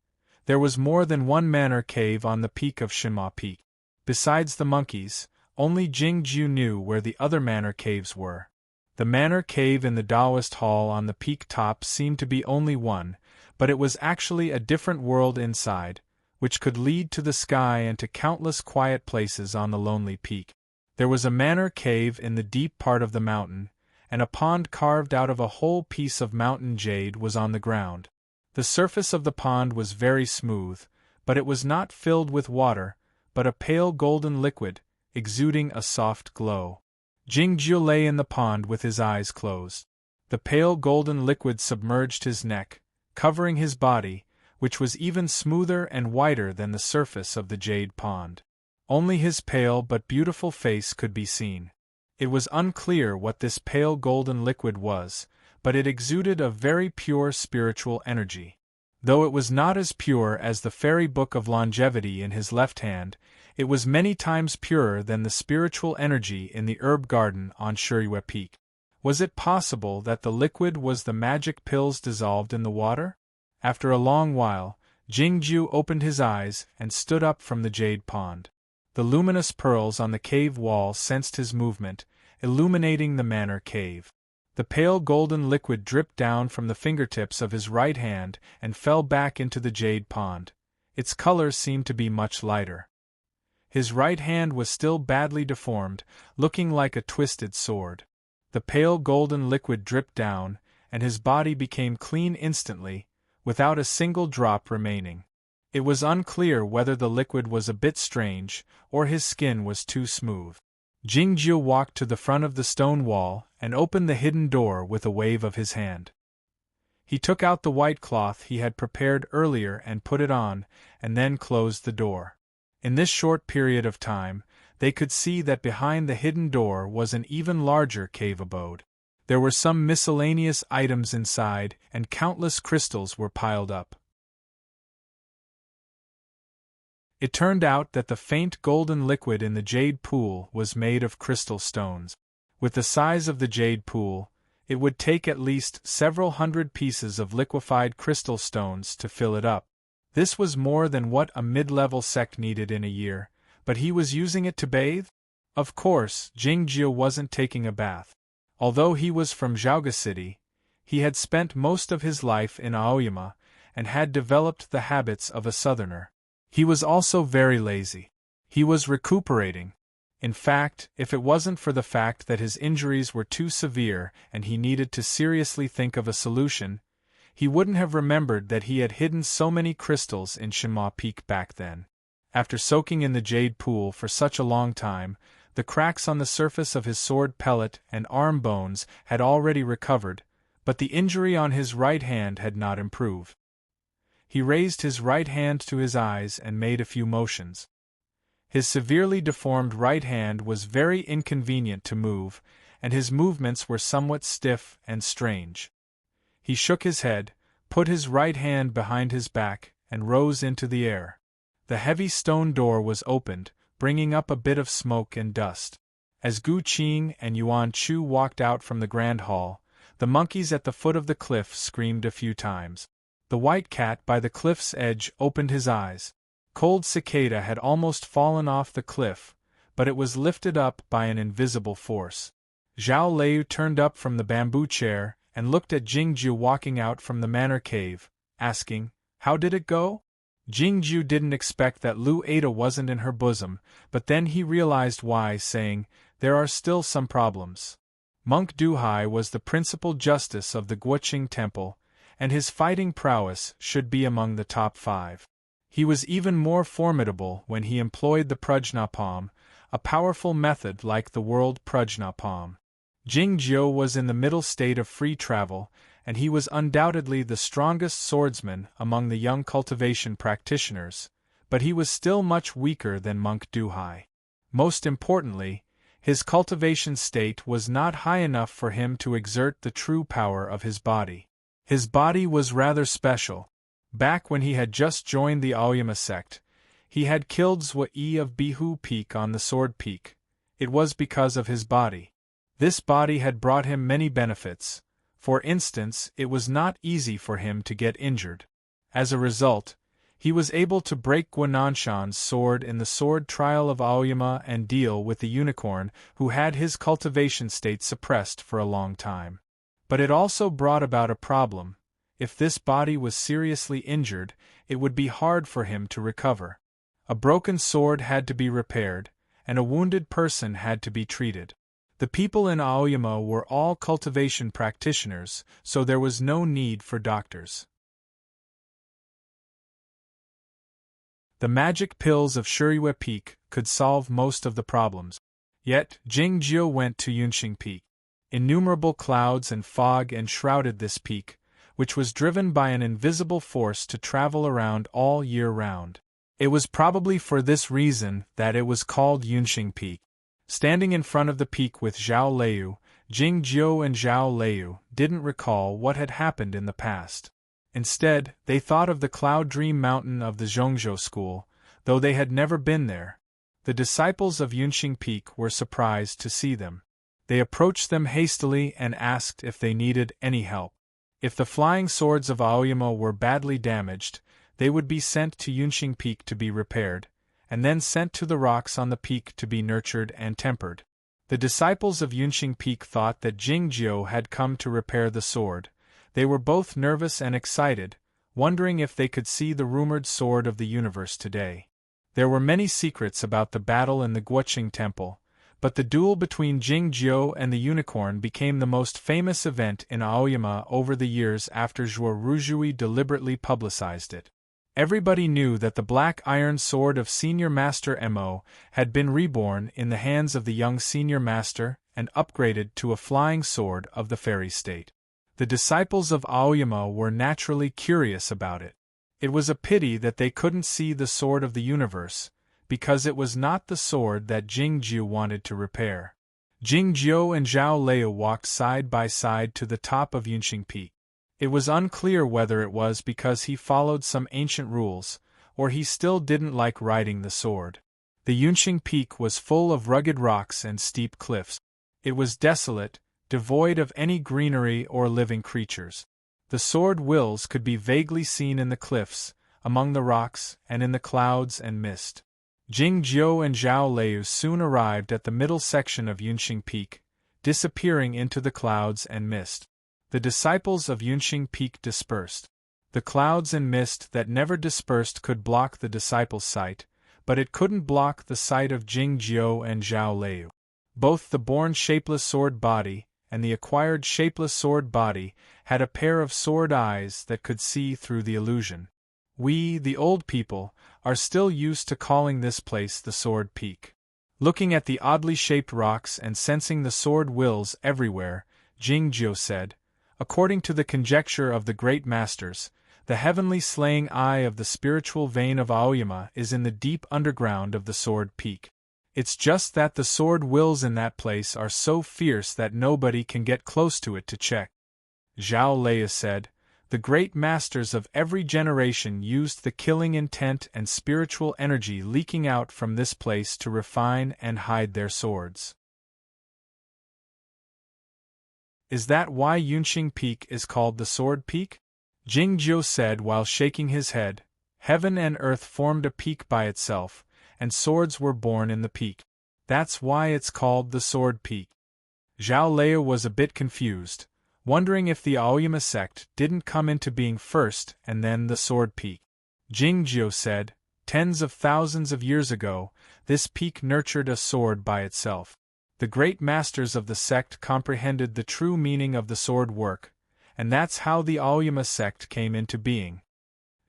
there was more than one manor cave on the peak of Shinma Peak. Besides the monkeys, only Jingjiu knew where the other manor caves were. The manor cave in the Taoist hall on the peak top seemed to be only one, but it was actually a different world inside, which could lead to the sky and to countless quiet places on the lonely peak. There was a manor cave in the deep part of the mountain, and a pond carved out of a whole piece of mountain jade was on the ground. The surface of the pond was very smooth, but it was not filled with water, but a pale golden liquid, exuding a soft glow. Jingjiu lay in the pond with his eyes closed. The pale golden liquid submerged his neck, covering his body, which was even smoother and whiter than the surface of the jade pond. Only his pale but beautiful face could be seen. It was unclear what this pale golden liquid was, but it exuded a very pure spiritual energy. Though it was not as pure as the fairy book of longevity in his left hand, it was many times purer than the spiritual energy in the herb garden on Shuyue Peak. Was it possible that the liquid was the magic pills dissolved in the water? After a long while, Jingjiu opened his eyes and stood up from the jade pond. The luminous pearls on the cave wall sensed his movement, illuminating the manor cave. The pale golden liquid dripped down from the fingertips of his right hand and fell back into the jade pond. Its color seemed to be much lighter. His right hand was still badly deformed, looking like a twisted sword. The pale golden liquid dripped down, and his body became clean instantly, without a single drop remaining. It was unclear whether the liquid was a bit strange, or his skin was too smooth. Jingjiu walked to the front of the stone wall and opened the hidden door with a wave of his hand. He took out the white cloth he had prepared earlier and put it on, and then closed the door. In this short period of time, they could see that behind the hidden door was an even larger cave abode. There were some miscellaneous items inside, and countless crystals were piled up. It turned out that the faint golden liquid in the jade pool was made of crystal stones. With the size of the jade pool, it would take at least several hundred pieces of liquefied crystal stones to fill it up. This was more than what a mid-level sect needed in a year, but he was using it to bathe? Of course, Jingjiu wasn't taking a bath. Although he was from Zhaoga City, he had spent most of his life in Aoyama, and had developed the habits of a southerner. He was also very lazy. He was recuperating. In fact, if it wasn't for the fact that his injuries were too severe and he needed to seriously think of a solution, he wouldn't have remembered that he had hidden so many crystals in Shinma Peak back then. After soaking in the jade pool for such a long time, the cracks on the surface of his sword pellet and arm bones had already recovered, but the injury on his right hand had not improved. He raised his right hand to his eyes and made a few motions. His severely deformed right hand was very inconvenient to move, and his movements were somewhat stiff and strange. He shook his head, put his right hand behind his back, and rose into the air. The heavy stone door was opened, bringing up a bit of smoke and dust. As Gu Qing and Yuan Chu walked out from the grand hall, the monkeys at the foot of the cliff screamed a few times. The white cat by the cliff's edge opened his eyes. Cold Cicada had almost fallen off the cliff, but it was lifted up by an invisible force. Zhao Lei turned up from the bamboo chair and looked at Jingjiu walking out from the manor cave, asking, "How did it go?" Jingju didn't expect that Lu Ada wasn't in her bosom, but then he realized why, saying, "There are still some problems." Monk Duhai was the principal justice of the Guoqing Temple, and his fighting prowess should be among the top 5. He was even more formidable when he employed the Prajnapalm, a powerful method like the world Prajnapalm. Jingjiu was in the middle state of free travel, and he was undoubtedly the strongest swordsman among the young cultivation practitioners, but he was still much weaker than Monk Duhai. Most importantly, his cultivation state was not high enough for him to exert the true power of his body. His body was rather special. Back when he had just joined the Aoyama sect, he had killed Zwa-Yi of Bihu Peak on the Sword Peak. It was because of his body. This body had brought him many benefits. For instance, it was not easy for him to get injured. As a result, he was able to break Guananshan's sword in the sword trial of Aoyama and deal with the unicorn who had his cultivation state suppressed for a long time. But it also brought about a problem. If this body was seriously injured, it would be hard for him to recover. A broken sword had to be repaired, and a wounded person had to be treated. The people in Aoyama were all cultivation practitioners, so there was no need for doctors. The magic pills of Shuriwa Peak could solve most of the problems. Yet, Jingjiu went to Yunxing Peak. Innumerable clouds and fog enshrouded this peak, which was driven by an invisible force to travel around all year round. It was probably for this reason that it was called Yunxing Peak. Standing in front of the peak with Zhao Leiyu, Jingjiu and Zhao Leiyu didn't recall what had happened in the past. Instead, they thought of the Cloud Dream Mountain of the Zhongzhou school, though they had never been there. The disciples of Yunxing Peak were surprised to see them. They approached them hastily and asked if they needed any help. If the flying swords of Aoyama were badly damaged, they would be sent to Yunxing Peak to be repaired, and then sent to the rocks on the peak to be nurtured and tempered. The disciples of Yunxing Peak thought that Jingjiu had come to repair the sword. They were both nervous and excited, wondering if they could see the rumored sword of the universe today. There were many secrets about the battle in the Guoqing Temple, but the duel between Jingjiu and the unicorn became the most famous event in Aoyama over the years after Zhuo Ruzhui deliberately publicized it. Everybody knew that the black iron sword of Senior Master Mo had been reborn in the hands of the young Senior Master and upgraded to a flying sword of the fairy state. The disciples of Aoyama were naturally curious about it. It was a pity that they couldn't see the sword of the universe, because it was not the sword that Jingjiu wanted to repair. Jingjiu and Zhao Leiyu walked side by side to the top of Yunxing Peak. It was unclear whether it was because he followed some ancient rules, or he still didn't like riding the sword. The Yunxing Peak was full of rugged rocks and steep cliffs. It was desolate, devoid of any greenery or living creatures. The sword wills could be vaguely seen in the cliffs, among the rocks, and in the clouds and mist. Jingjiu and Zhao Leiyu soon arrived at the middle section of Yunxing Peak, disappearing into the clouds and mist. The disciples of Yunxing Peak dispersed. The clouds and mist that never dispersed could block the disciples' sight, but it couldn't block the sight of Jingjiu and Zhao Leiyu. Both the born shapeless sword body and the acquired shapeless sword body had a pair of sword eyes that could see through the illusion. We, the old people, are still used to calling this place the Sword Peak. Looking at the oddly shaped rocks and sensing the sword wills everywhere, Jingjiu said, "According to the conjecture of the great masters, the heavenly slaying eye of the spiritual vein of Aoyama is in the deep underground of the Sword Peak. It's just that the sword wills in that place are so fierce that nobody can get close to it to check." Zhao Leiyu said, "The great masters of every generation used the killing intent and spiritual energy leaking out from this place to refine and hide their swords." Is that why Yunxing Peak is called the Sword Peak? Jingjiu said while shaking his head. Heaven and earth formed a peak by itself, and swords were born in the peak. That's why it's called the Sword Peak. Zhao Leiyu was a bit confused, wondering if the Aoyama sect didn't come into being first and then the Sword Peak. Jingjiu said, "Tens of thousands of years ago, this peak nurtured a sword by itself. The great masters of the sect comprehended the true meaning of the sword work, and that's how the Aoyama sect came into being."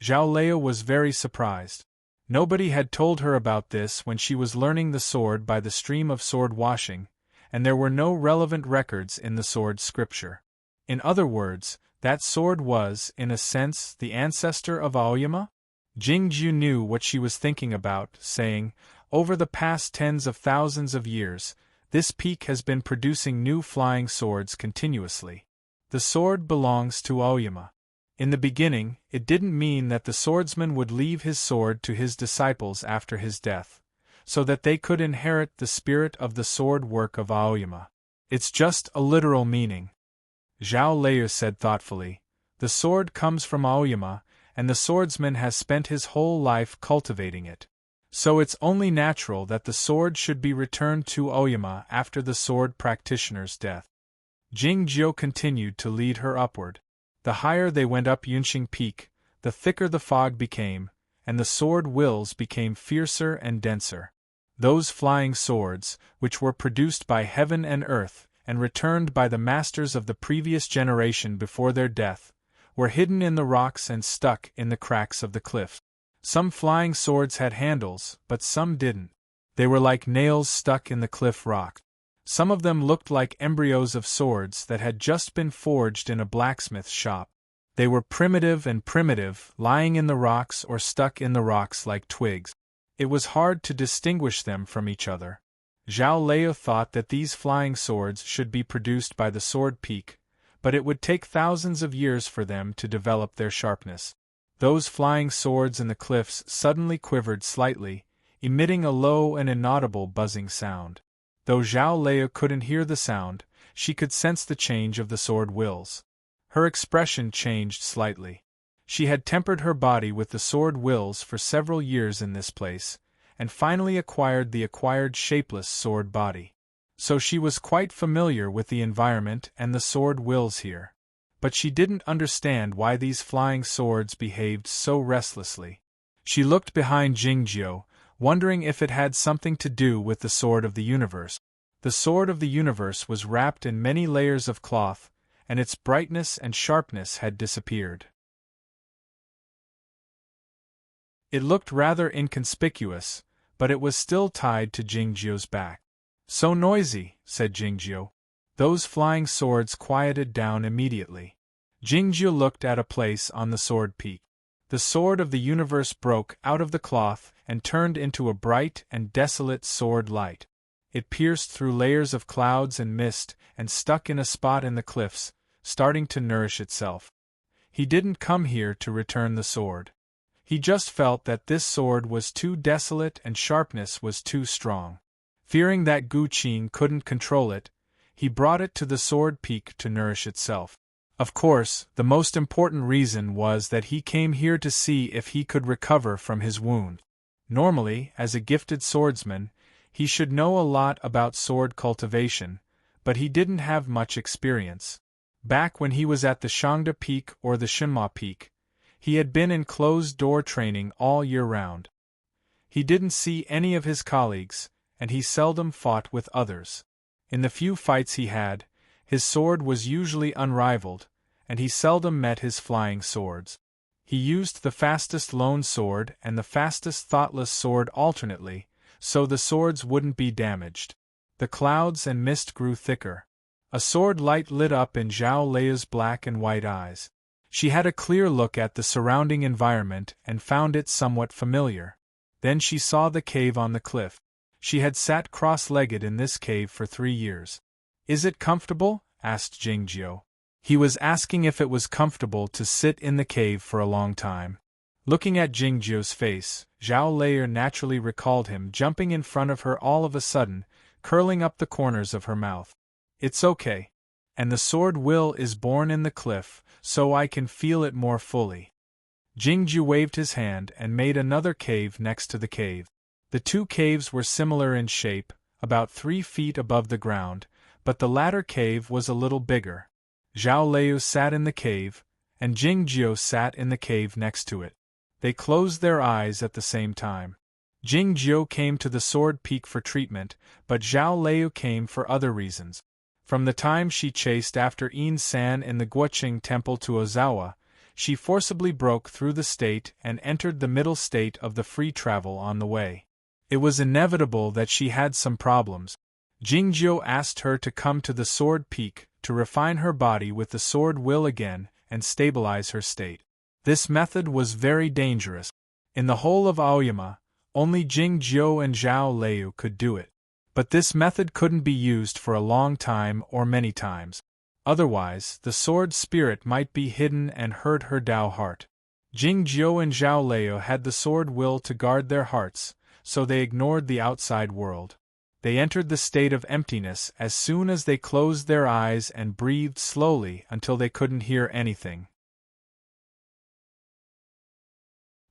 Zhao Lei was very surprised. Nobody had told her about this when she was learning the sword by the stream of sword washing, and there were no relevant records in the sword scripture. In other words, that sword was, in a sense, the ancestor of Aoyama? Jingjiu knew what she was thinking about, saying, "Over the past tens of thousands of years, this peak has been producing new flying swords continuously. The sword belongs to Aoyama. In the beginning, it didn't mean that the swordsman would leave his sword to his disciples after his death, so that they could inherit the spirit of the sword work of Aoyama. It's just a literal meaning." Zhao Lei said thoughtfully, "The sword comes from Aoyama, and the swordsman has spent his whole life cultivating it. So it's only natural that the sword should be returned to Aoyama after the sword practitioner's death." Jingjiu continued to lead her upward. The higher they went up Yunqing Peak, the thicker the fog became, and the sword wills became fiercer and denser. Those flying swords, which were produced by heaven and earth, and returned by the masters of the previous generation before their death, were hidden in the rocks and stuck in the cracks of the cliff. Some flying swords had handles, but some didn't. They were like nails stuck in the cliff rock. Some of them looked like embryos of swords that had just been forged in a blacksmith's shop. They were primitive, lying in the rocks or stuck in the rocks like twigs. It was hard to distinguish them from each other. Zhao Lei thought that these flying swords should be produced by the sword peak, but it would take thousands of years for them to develop their sharpness. Those flying swords in the cliffs suddenly quivered slightly, emitting a low and inaudible buzzing sound. Though Zhao Lei couldn't hear the sound, she could sense the change of the sword wills. Her expression changed slightly. She had tempered her body with the sword wills for several years in this place, and finally acquired the shapeless sword body. So she was quite familiar with the environment and the sword wills here. But she didn't understand why these flying swords behaved so restlessly. She looked behind Jingjiu, wondering if it had something to do with the sword of the universe. The sword of the universe was wrapped in many layers of cloth, and its brightness and sharpness had disappeared. It looked rather inconspicuous, but it was still tied to Jingjiu's back. "So noisy," said Jingjiu. Those flying swords quieted down immediately. Jingjiu looked at a place on the sword peak. The sword of the universe broke out of the cloth and turned into a bright and desolate sword light. It pierced through layers of clouds and mist and stuck in a spot in the cliffs, starting to nourish itself. He didn't come here to return the sword. He just felt that this sword was too desolate and sharpness was too strong. Fearing that Gu Qin couldn't control it, he brought it to the sword peak to nourish itself. Of course, the most important reason was that he came here to see if he could recover from his wound. Normally, as a gifted swordsman, he should know a lot about sword cultivation, but he didn't have much experience. Back when he was at the Shangda Peak or the Shinma Peak, he had been in closed-door training all year round. He didn't see any of his colleagues, and he seldom fought with others. In the few fights he had, his sword was usually unrivaled, and he seldom met his flying swords. He used the fastest lone sword and the fastest thoughtless sword alternately, so the swords wouldn't be damaged. The clouds and mist grew thicker. A sword light lit up in Zhao Lei's black and white eyes. She had a clear look at the surrounding environment and found it somewhat familiar. Then she saw the cave on the cliff. She had sat cross-legged in this cave for 3 years. "Is it comfortable?" asked Jingjiu. He was asking if it was comfortable to sit in the cave for a long time. Looking at Jingjiu's face, Zhao Lei naturally recalled him jumping in front of her all of a sudden, curling up the corners of her mouth. "It's okay. And the sword will is born in the cliff, so I can feel it more fully." Jingjiu waved his hand and made another cave next to the cave. The two caves were similar in shape, about 3 feet above the ground, but the latter cave was a little bigger. Zhao Lei sat in the cave, and Jingjiu sat in the cave next to it. They closed their eyes at the same time. Jing Jiu came to the Sword Peak for treatment, but Zhao Liu came for other reasons. From the time she chased after Yin San in the Guoqing Temple to Ozawa, she forcibly broke through the state and entered the middle state of the free travel on the way. It was inevitable that she had some problems. Jingjiu asked her to come to the Sword Peak to refine her body with the sword will again and stabilize her state. This method was very dangerous. In the whole of Aoyama, only Jingjiu and Zhao Liu could do it. But this method couldn't be used for a long time or many times. Otherwise, the sword spirit might be hidden and hurt her Dao heart. Jingjiu and Zhao Liu had the sword will to guard their hearts, so they ignored the outside world. They entered the state of emptiness as soon as they closed their eyes and breathed slowly until they couldn't hear anything.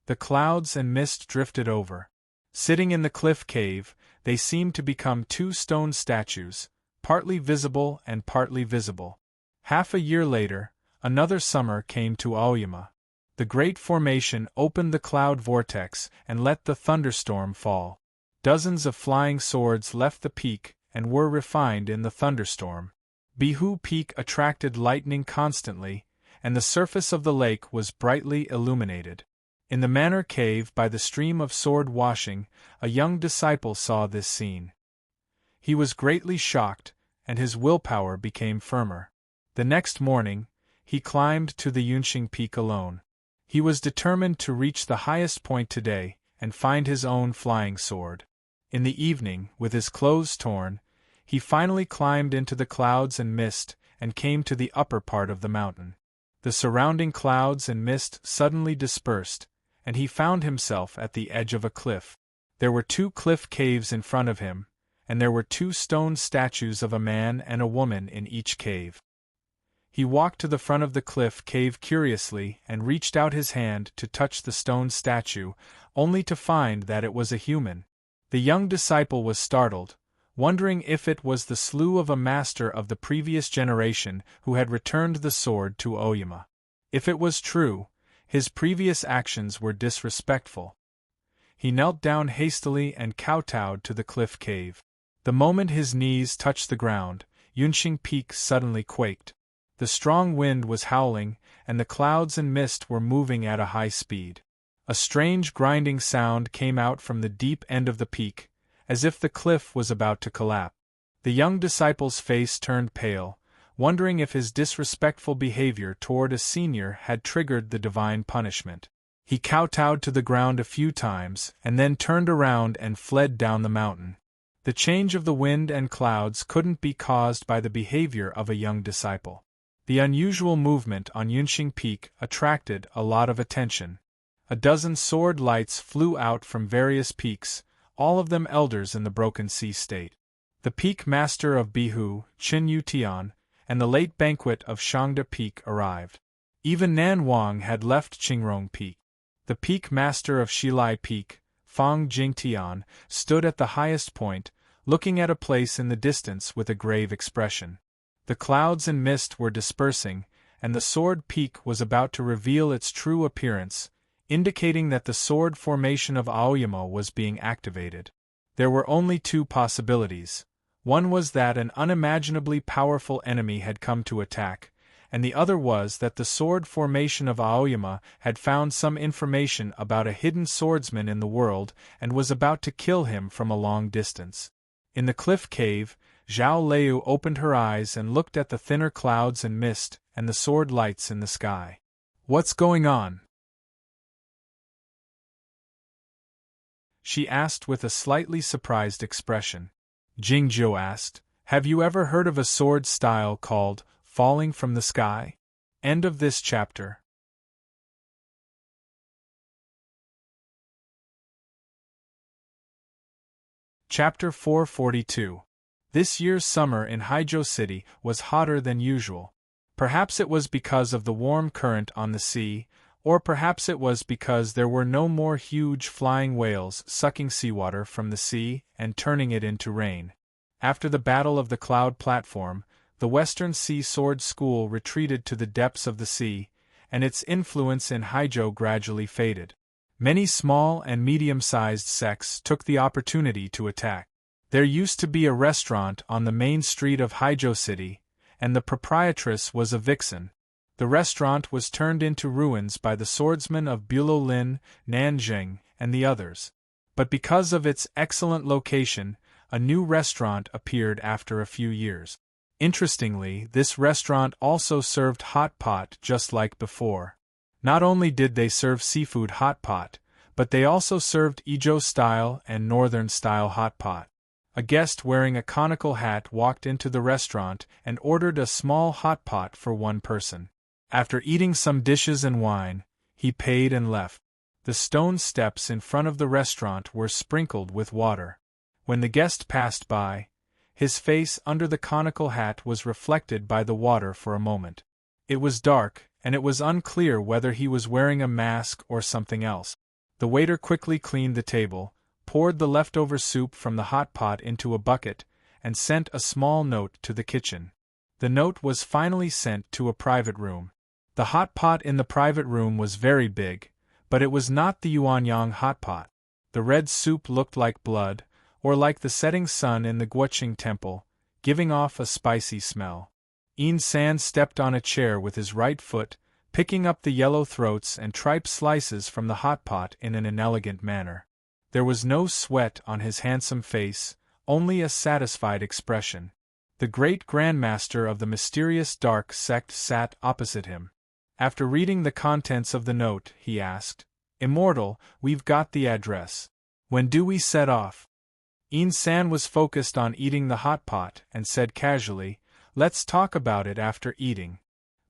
The clouds and mist drifted over. Sitting in the cliff cave, they seemed to become two stone statues, partly visible and partly visible. Half a year later, another summer came to Aoyama. The great formation opened the cloud vortex and let the thunderstorm fall. Dozens of flying swords left the peak and were refined in the thunderstorm. Bihu Peak attracted lightning constantly, and the surface of the lake was brightly illuminated. In the manor cave by the stream of sword washing, a young disciple saw this scene. He was greatly shocked, and his willpower became firmer. The next morning, he climbed to the Yunxing Peak alone. He was determined to reach the highest point today and find his own flying sword. In the evening, with his clothes torn, he finally climbed into the clouds and mist and came to the upper part of the mountain. The surrounding clouds and mist suddenly dispersed, and he found himself at the edge of a cliff. There were two cliff caves in front of him, and there were two stone statues of a man and a woman in each cave. He walked to the front of the cliff cave curiously and reached out his hand to touch the stone statue, only to find that it was a human. The young disciple was startled, wondering if it was the slough of a master of the previous generation who had returned the sword to Aoyama. If it was true, his previous actions were disrespectful. He knelt down hastily and kowtowed to the cliff cave. The moment his knees touched the ground, Yunxing Peak suddenly quaked. The strong wind was howling, and the clouds and mist were moving at a high speed. A strange grinding sound came out from the deep end of the peak, as if the cliff was about to collapse. The young disciple's face turned pale, wondering if his disrespectful behavior toward a senior had triggered the divine punishment. He kowtowed to the ground a few times and then turned around and fled down the mountain. The change of the wind and clouds couldn't be caused by the behavior of a young disciple. The unusual movement on Yunxing Peak attracted a lot of attention. A dozen sword lights flew out from various peaks, all of them elders in the Broken Sea state. The peak master of Bihu, Qin Yutian, and the late banquet of Shangda Peak arrived. Even Nan Wang had left Qingrong Peak. The peak master of Shilai Peak, Fang Jingtian, stood at the highest point, looking at a place in the distance with a grave expression. The clouds and mist were dispersing, and the sword peak was about to reveal its true appearance, indicating that the sword formation of Aoyama was being activated. There were only two possibilities. One was that an unimaginably powerful enemy had come to attack, and the other was that the sword formation of Aoyama had found some information about a hidden swordsman in the world and was about to kill him from a long distance. In the cliff cave, Zhao Liu opened her eyes and looked at the thinner clouds and mist and the sword lights in the sky. "What's going on?" she asked with a slightly surprised expression. Jingzhou asked, "Have you ever heard of a sword style called falling from the sky?" End of this chapter. Chapter 442. This year's summer in Haijiu City was hotter than usual. Perhaps it was because of the warm current on the sea, or perhaps it was because there were no more huge flying whales sucking seawater from the sea and turning it into rain. After the Battle of the Cloud Platform, the Western Sea Sword School retreated to the depths of the sea, and its influence in Haijiu gradually faded. Many small and medium-sized sects took the opportunity to attack. There used to be a restaurant on the main street of Haijo City, and the proprietress was a vixen. The restaurant was turned into ruins by the swordsmen of Bulolin, Nanjing, and the others. But because of its excellent location, a new restaurant appeared after a few years. Interestingly, this restaurant also served hot pot just like before. Not only did they serve seafood hot pot, but they also served Ijo-style and Northern-style hot pot. A guest wearing a conical hat walked into the restaurant and ordered a small hot pot for one person. After eating some dishes and wine, he paid and left. The stone steps in front of the restaurant were sprinkled with water. When the guest passed by, his face under the conical hat was reflected by the water for a moment. It was dark, and it was unclear whether he was wearing a mask or something else. The waiter quickly cleaned the table, poured the leftover soup from the hot pot into a bucket, and sent a small note to the kitchen. The note was finally sent to a private room. The hot pot in the private room was very big, but it was not the Yuanyang hot pot. The red soup looked like blood, or like the setting sun in the Guoqing temple, giving off a spicy smell. Yin San stepped on a chair with his right foot, picking up the yellow throats and tripe slices from the hot pot in an inelegant manner. There was no sweat on his handsome face, only a satisfied expression. The great grandmaster of the mysterious dark sect sat opposite him. After reading the contents of the note, he asked, "Immortal, we've got the address. When do we set off?" Yin San was focused on eating the hot pot and said casually, "Let's talk about it after eating."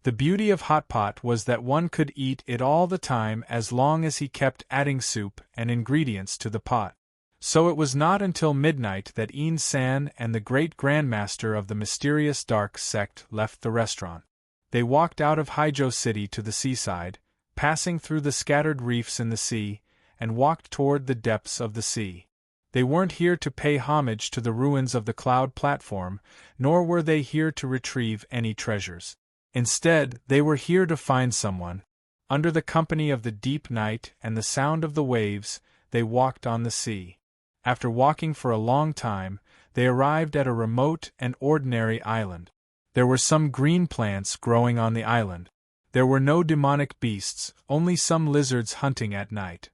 The beauty of hot pot was that one could eat it all the time as long as he kept adding soup and ingredients to the pot. So it was not until midnight that Yin San and the great grandmaster of the mysterious dark sect left the restaurant. They walked out of Haijo City to the seaside, passing through the scattered reefs in the sea, and walked toward the depths of the sea. They weren't here to pay homage to the ruins of the cloud platform, nor were they here to retrieve any treasures. Instead, they were here to find someone. Under the company of the deep night and the sound of the waves, they walked on the sea. After walking for a long time, they arrived at a remote and ordinary island. There were some green plants growing on the island. There were no demonic beasts, only some lizards hunting at night.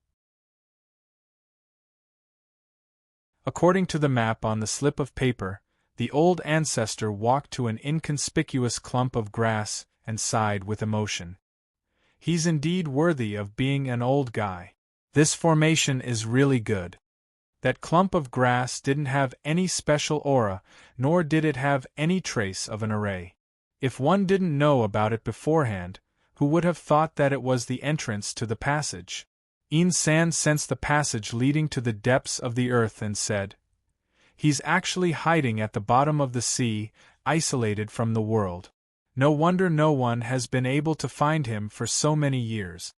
According to the map on the slip of paper, the old ancestor walked to an inconspicuous clump of grass and sighed with emotion. He's indeed worthy of being an old guy. This formation is really good. That clump of grass didn't have any special aura, nor did it have any trace of an array. If one didn't know about it beforehand, who would have thought that it was the entrance to the passage? Yin San sensed the passage leading to the depths of the earth and said, "He's actually hiding at the bottom of the sea, isolated from the world. No wonder no one has been able to find him for so many years."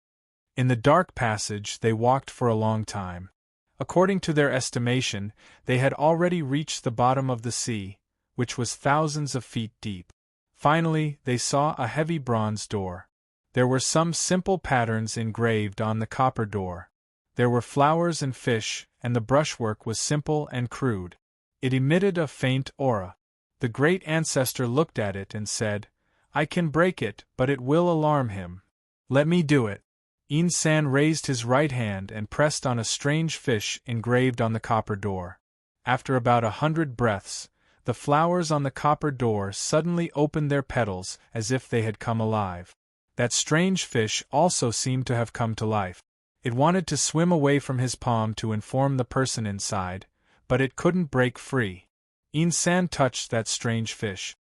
In the dark passage they walked for a long time. According to their estimation, they had already reached the bottom of the sea, which was thousands of feet deep. Finally, they saw a heavy bronze door. There were some simple patterns engraved on the copper door. There were flowers and fish, and the brushwork was simple and crude. It emitted a faint aura. The great ancestor looked at it and said, "I can break it, but it will alarm him. Let me do it." Yin San raised his right hand and pressed on a strange fish engraved on the copper door. After about 100 breaths, the flowers on the copper door suddenly opened their petals as if they had come alive. That strange fish also seemed to have come to life. It wanted to swim away from his palm to inform the person inside, but it couldn't break free. Yin San touched that strange fish.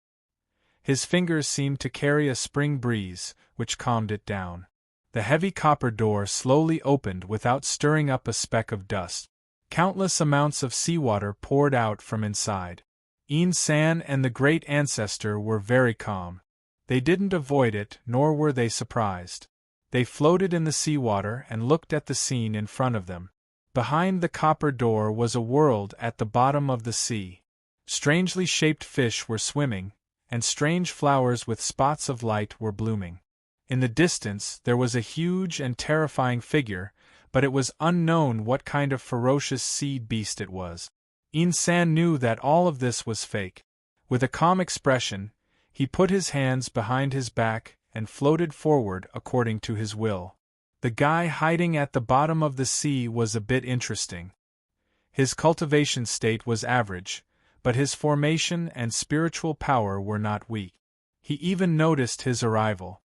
His fingers seemed to carry a spring breeze, which calmed it down. The heavy copper door slowly opened without stirring up a speck of dust. Countless amounts of seawater poured out from inside. Yin San and the great ancestor were very calm. They didn't avoid it, nor were they surprised. They floated in the seawater and looked at the scene in front of them. Behind the copper door was a world at the bottom of the sea. Strangely shaped fish were swimming, and strange flowers with spots of light were blooming. In the distance there was a huge and terrifying figure, but it was unknown what kind of ferocious sea beast it was. San knew that all of this was fake. With a calm expression, he put his hands behind his back and floated forward according to his will. The guy hiding at the bottom of the sea was a bit interesting. His cultivation state was average, but his formation and spiritual power were not weak. He even noticed his arrival.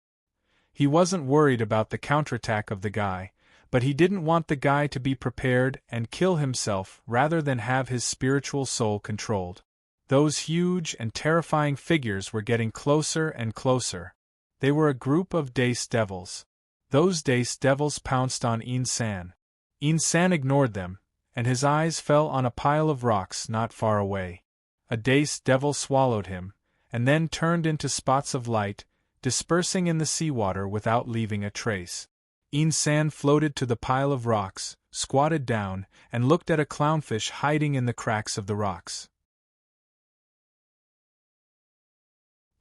He wasn't worried about the counterattack of the guy, but he didn't want the guy to be prepared and kill himself rather than have his spiritual soul controlled. Those huge and terrifying figures were getting closer and closer. They were a group of Dace devils. Those Dace devils pounced on San. San ignored them, and his eyes fell on a pile of rocks not far away. A Dace devil swallowed him, and then turned into spots of light, dispersing in the seawater without leaving a trace. San floated to the pile of rocks, squatted down, and looked at a clownfish hiding in the cracks of the rocks.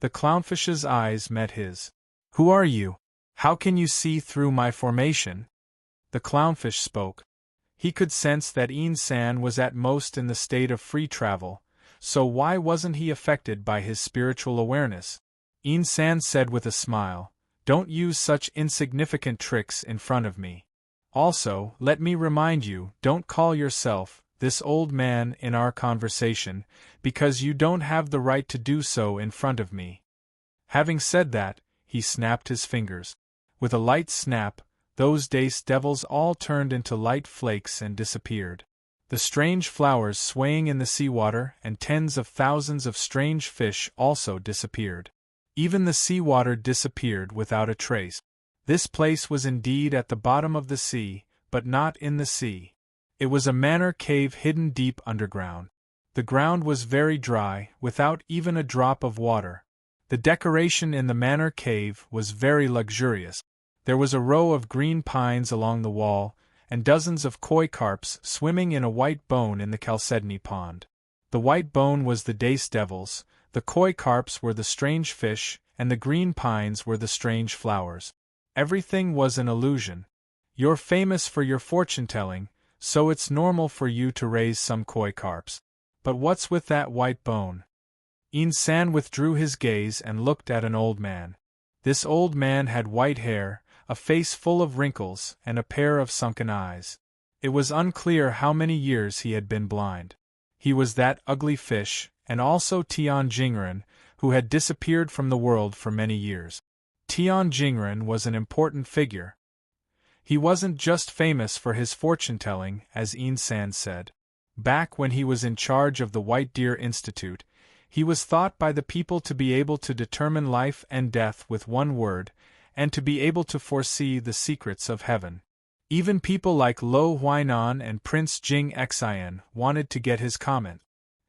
The clownfish's eyes met his. "Who are you? How can you see through my formation?" The clownfish spoke. He could sense that San was at most in the state of free travel, so why wasn't he affected by his spiritual awareness? San said with a smile, "Don't use such insignificant tricks in front of me. Also, let me remind you, don't call yourself this old man in our conversation, because you don't have the right to do so in front of me." Having said that, he snapped his fingers. With a light snap, those Dace devils all turned into light flakes and disappeared. The strange flowers swaying in the seawater and tens of thousands of strange fish also disappeared. Even the seawater disappeared without a trace. This place was indeed at the bottom of the sea, but not in the sea. It was a manor cave hidden deep underground. The ground was very dry, without even a drop of water. The decoration in the manor cave was very luxurious. There was a row of green pines along the wall, and dozens of koi carps swimming in a white bone in the chalcedony pond. The white bone was the Dace devils, the koi carps were the strange fish, and the green pines were the strange flowers. Everything was an illusion. You're famous for your fortune-telling, so it's normal for you to raise some koi carps. But what's with that white bone? San withdrew his gaze and looked at an old man. This old man had white hair, a face full of wrinkles, and a pair of sunken eyes. It was unclear how many years he had been blind. He was that ugly fish, and also Tian Jingren, who had disappeared from the world for many years. Tian Jingren was an important figure. He wasn't just famous for his fortune-telling, as San said. Back when he was in charge of the White Deer Institute, he was thought by the people to be able to determine life and death with one word, and to be able to foresee the secrets of heaven. Even people like Lo Huainan and Prince Jing Xian wanted to get his comment.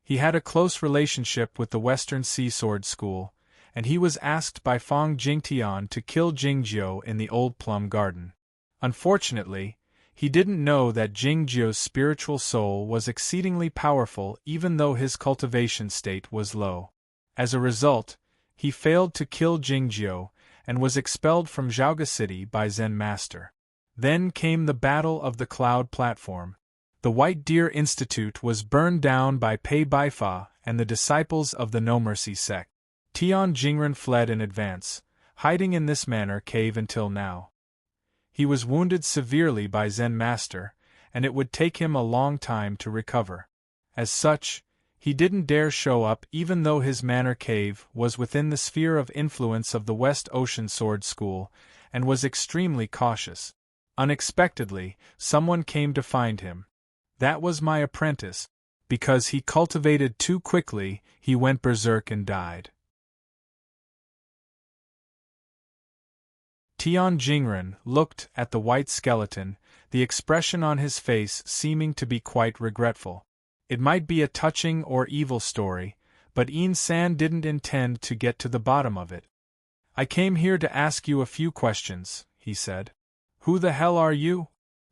He had a close relationship with the Western Sea Sword School, and he was asked by Fong Jingtian to kill Jingjiu in the Old Plum Garden. Unfortunately, he didn't know that Jingjiu's spiritual soul was exceedingly powerful even though his cultivation state was low. As a result, he failed to kill Jingjiu, and was expelled from Zhaoga City by Zen Master. Then came the Battle of the Cloud Platform. The White Deer Institute was burned down by Pei Baifa and the disciples of the No Mercy sect. Tian Jingren fled in advance, hiding in this manor cave until now. He was wounded severely by Zen Master, and it would take him a long time to recover. As such, he didn't dare show up even though his manor cave was within the sphere of influence of the West Ocean Sword School, and was extremely cautious. Unexpectedly, someone came to find him. That was my apprentice. Because he cultivated too quickly, he went berserk and died. Tian Jingren looked at the white skeleton, the expression on his face seeming to be quite regretful. It might be a touching or evil story, but San didn't intend to get to the bottom of it. "I came here to ask you a few questions," he said. "Who the hell are you?"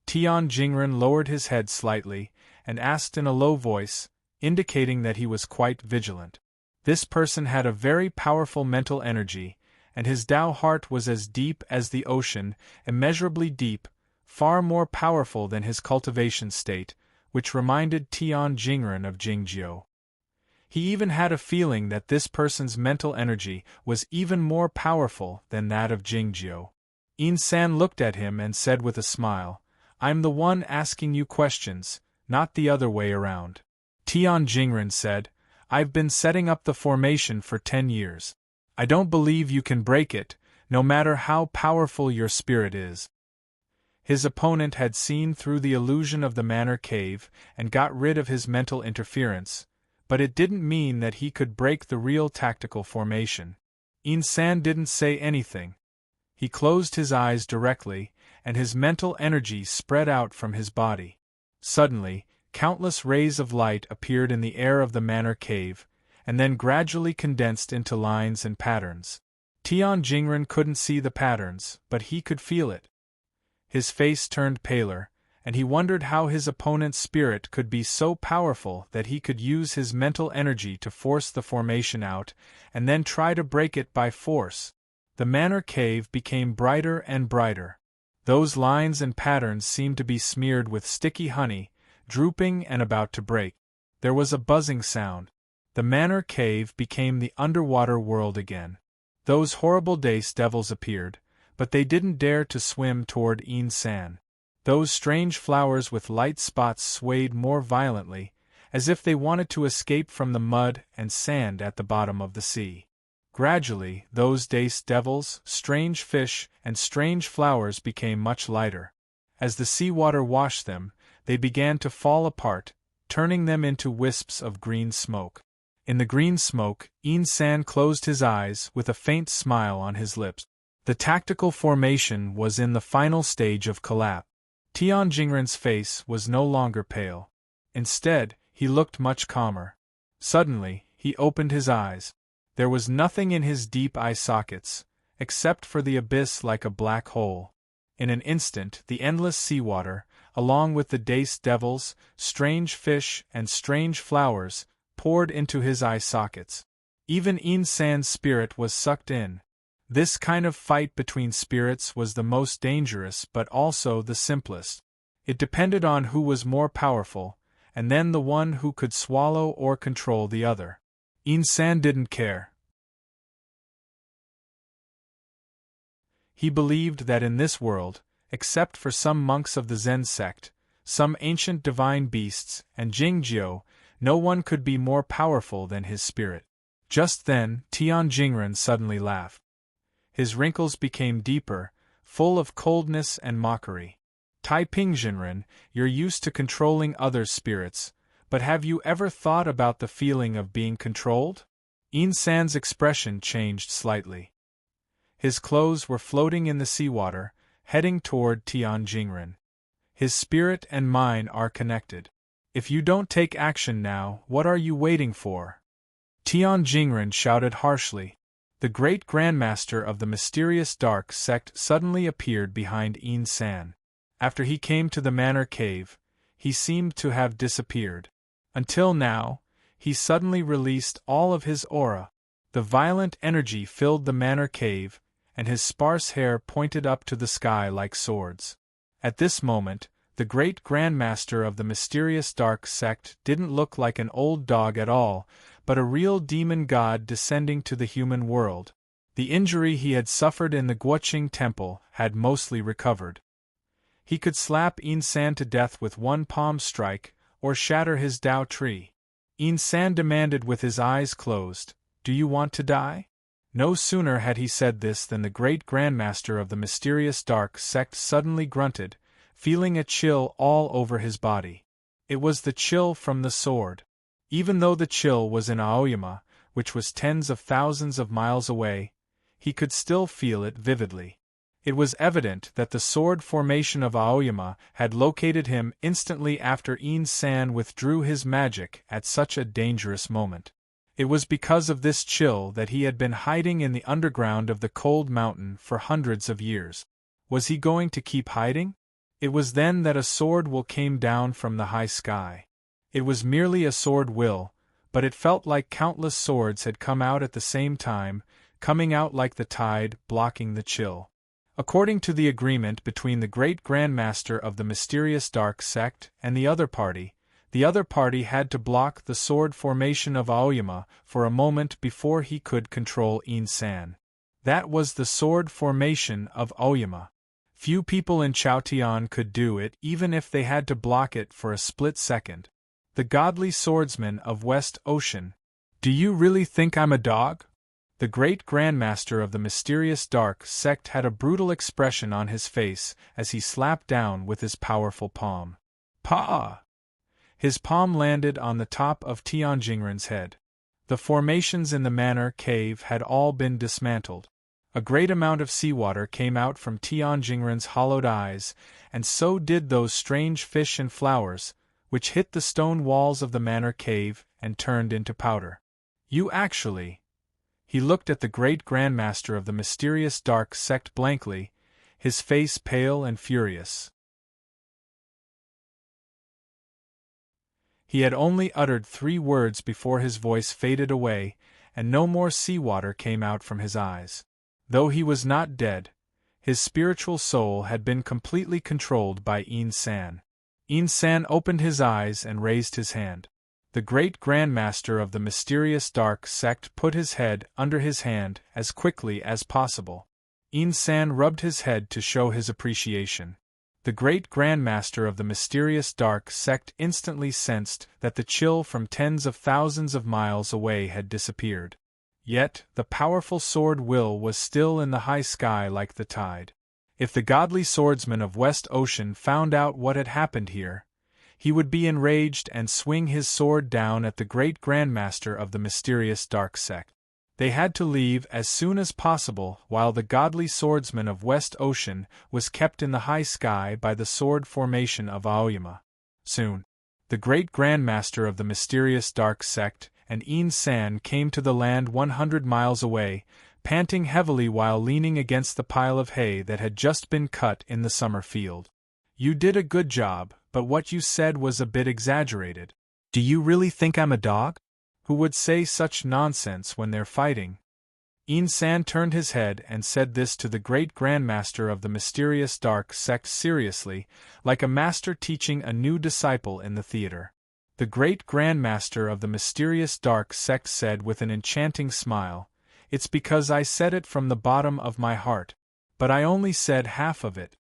Tian Jingren lowered his head slightly, and asked in a low voice, indicating that he was quite vigilant. This person had a very powerful mental energy, and his Tao heart was as deep as the ocean, immeasurably deep, far more powerful than his cultivation state, which reminded Tian Jingren of Jingjiu. He even had a feeling that this person's mental energy was even more powerful than that of Jingjiu. San looked at him and said with a smile, "I'm the one asking you questions, not the other way around." Tian Jingren said, "I've been setting up the formation for 10 years. I don't believe you can break it, no matter how powerful your spirit is." His opponent had seen through the illusion of the manor cave and got rid of his mental interference, but it didn't mean that he could break the real tactical formation. San didn't say anything. He closed his eyes directly, and his mental energy spread out from his body. Suddenly, countless rays of light appeared in the air of the manor cave, and then gradually condensed into lines and patterns. Tian Jingren couldn't see the patterns, but he could feel it. His face turned paler, and he wondered how his opponent's spirit could be so powerful that he could use his mental energy to force the formation out, and then try to break it by force. The manor cave became brighter and brighter. Those lines and patterns seemed to be smeared with sticky honey, drooping and about to break. There was a buzzing sound. The manor cave became the underwater world again. Those horrible dace devils appeared, but they didn't dare to swim toward San. Those strange flowers with light spots swayed more violently, as if they wanted to escape from the mud and sand at the bottom of the sea. Gradually, those dace devils, strange fish, and strange flowers became much lighter. As the seawater washed them, they began to fall apart, turning them into wisps of green smoke. In the green smoke, San closed his eyes with a faint smile on his lips. The tactical formation was in the final stage of collapse. Tian Jingren's face was no longer pale. Instead, he looked much calmer. Suddenly, he opened his eyes. There was nothing in his deep eye sockets, except for the abyss like a black hole. In an instant, the endless seawater, along with the dace devils, strange fish, and strange flowers, poured into his eye sockets. Even San's spirit was sucked in. This kind of fight between spirits was the most dangerous but also the simplest. It depended on who was more powerful, and then the one who could swallow or control the other. San didn't care. He believed that in this world, except for some monks of the Zen sect, some ancient divine beasts, and Jingjiu, no one could be more powerful than his spirit. Just then, Tian Jingren suddenly laughed. His wrinkles became deeper, full of coldness and mockery. Taiping Jinren, you're used to controlling others' spirits, but have you ever thought about the feeling of being controlled? San's expression changed slightly. His clothes were floating in the seawater, heading toward Tian Jingren. His spirit and mine are connected. If you don't take action now, what are you waiting for? Tian Jingren shouted harshly. The great grandmaster of the mysterious dark sect suddenly appeared behind San. After he came to the manor cave, he seemed to have disappeared. Until now, he suddenly released all of his aura. The violent energy filled the manor cave, and his sparse hair pointed up to the sky like swords. At this moment, the great grandmaster of the mysterious dark sect didn't look like an old dog at all, but a real demon god descending to the human world. The injury he had suffered in the Guoqing temple had mostly recovered. He could slap San to death with one palm strike, or shatter his Dao tree. San demanded with his eyes closed, "Do you want to die?" No sooner had he said this than the great grandmaster of the mysterious dark sect suddenly grunted, feeling a chill all over his body. It was the chill from the sword. Even though the chill was in Aoyama, which was tens of thousands of miles away, he could still feel it vividly. It was evident that the sword formation of Aoyama had located him instantly after San withdrew his magic at such a dangerous moment. It was because of this chill that he had been hiding in the underground of the cold mountain for hundreds of years. Was he going to keep hiding? It was then that a sword will came down from the high sky. It was merely a sword will, but it felt like countless swords had come out at the same time, coming out like the tide, blocking the chill. According to the agreement between the Great Grand Master of the mysterious dark sect and the other party had to block the sword formation of Aoyama for a moment before he could control In-san. That was the sword formation of Aoyama. Few people in Chaotian could do it even if they had to block it for a split second. The godly swordsman of West Ocean. Do you really think I'm a dog? The great grandmaster of the mysterious dark sect had a brutal expression on his face as he slapped down with his powerful palm. Pa! His palm landed on the top of Tianjingren's head. The formations in the manor cave had all been dismantled. A great amount of seawater came out from Tianjingren's hollowed eyes, and so did those strange fish and flowers, which hit the stone walls of the manor cave and turned into powder. You actually... He looked at the great grandmaster of the mysterious dark sect blankly, his face pale and furious. He had only uttered 3 words before his voice faded away, and no more seawater came out from his eyes. Though he was not dead, his spiritual soul had been completely controlled by In-san. In-san opened his eyes and raised his hand. The great grandmaster of the mysterious dark sect put his head under his hand as quickly as possible. In-san rubbed his head to show his appreciation. The great grandmaster of the mysterious dark sect instantly sensed that the chill from tens of thousands of miles away had disappeared. Yet, the powerful sword will was still in the high sky like the tide. If the godly swordsman of West Ocean found out what had happened here, he would be enraged and swing his sword down at the great grandmaster of the mysterious dark sect. They had to leave as soon as possible while the godly swordsman of West Ocean was kept in the high sky by the sword formation of Aoyama. Soon, the great grandmaster of the mysterious dark sect and In-san came to the land 100 miles away, panting heavily while leaning against the pile of hay that had just been cut in the summer field. You did a good job, but what you said was a bit exaggerated. Do you really think I'm a dog? Who would say such nonsense when they're fighting? In-san turned his head and said this to the great grandmaster of the mysterious dark sect seriously, like a master teaching a new disciple in the theater. The great grandmaster of the mysterious dark sect said with an enchanting smile, "It's because I said it from the bottom of my heart, but I only said half of it."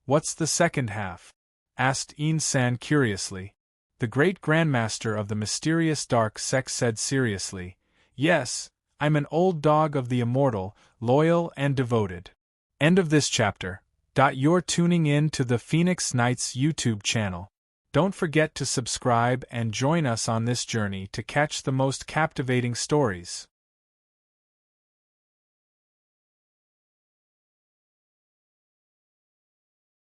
"What's the second half?" asked In-san curiously. The great grandmaster of the mysterious dark sect said seriously, "Yes, I'm an old dog of the immortal, loyal and devoted." End of this chapter. You're tuning in to the Phoenix Knights YouTube channel. Don't forget to subscribe and join us on this journey to catch the most captivating stories.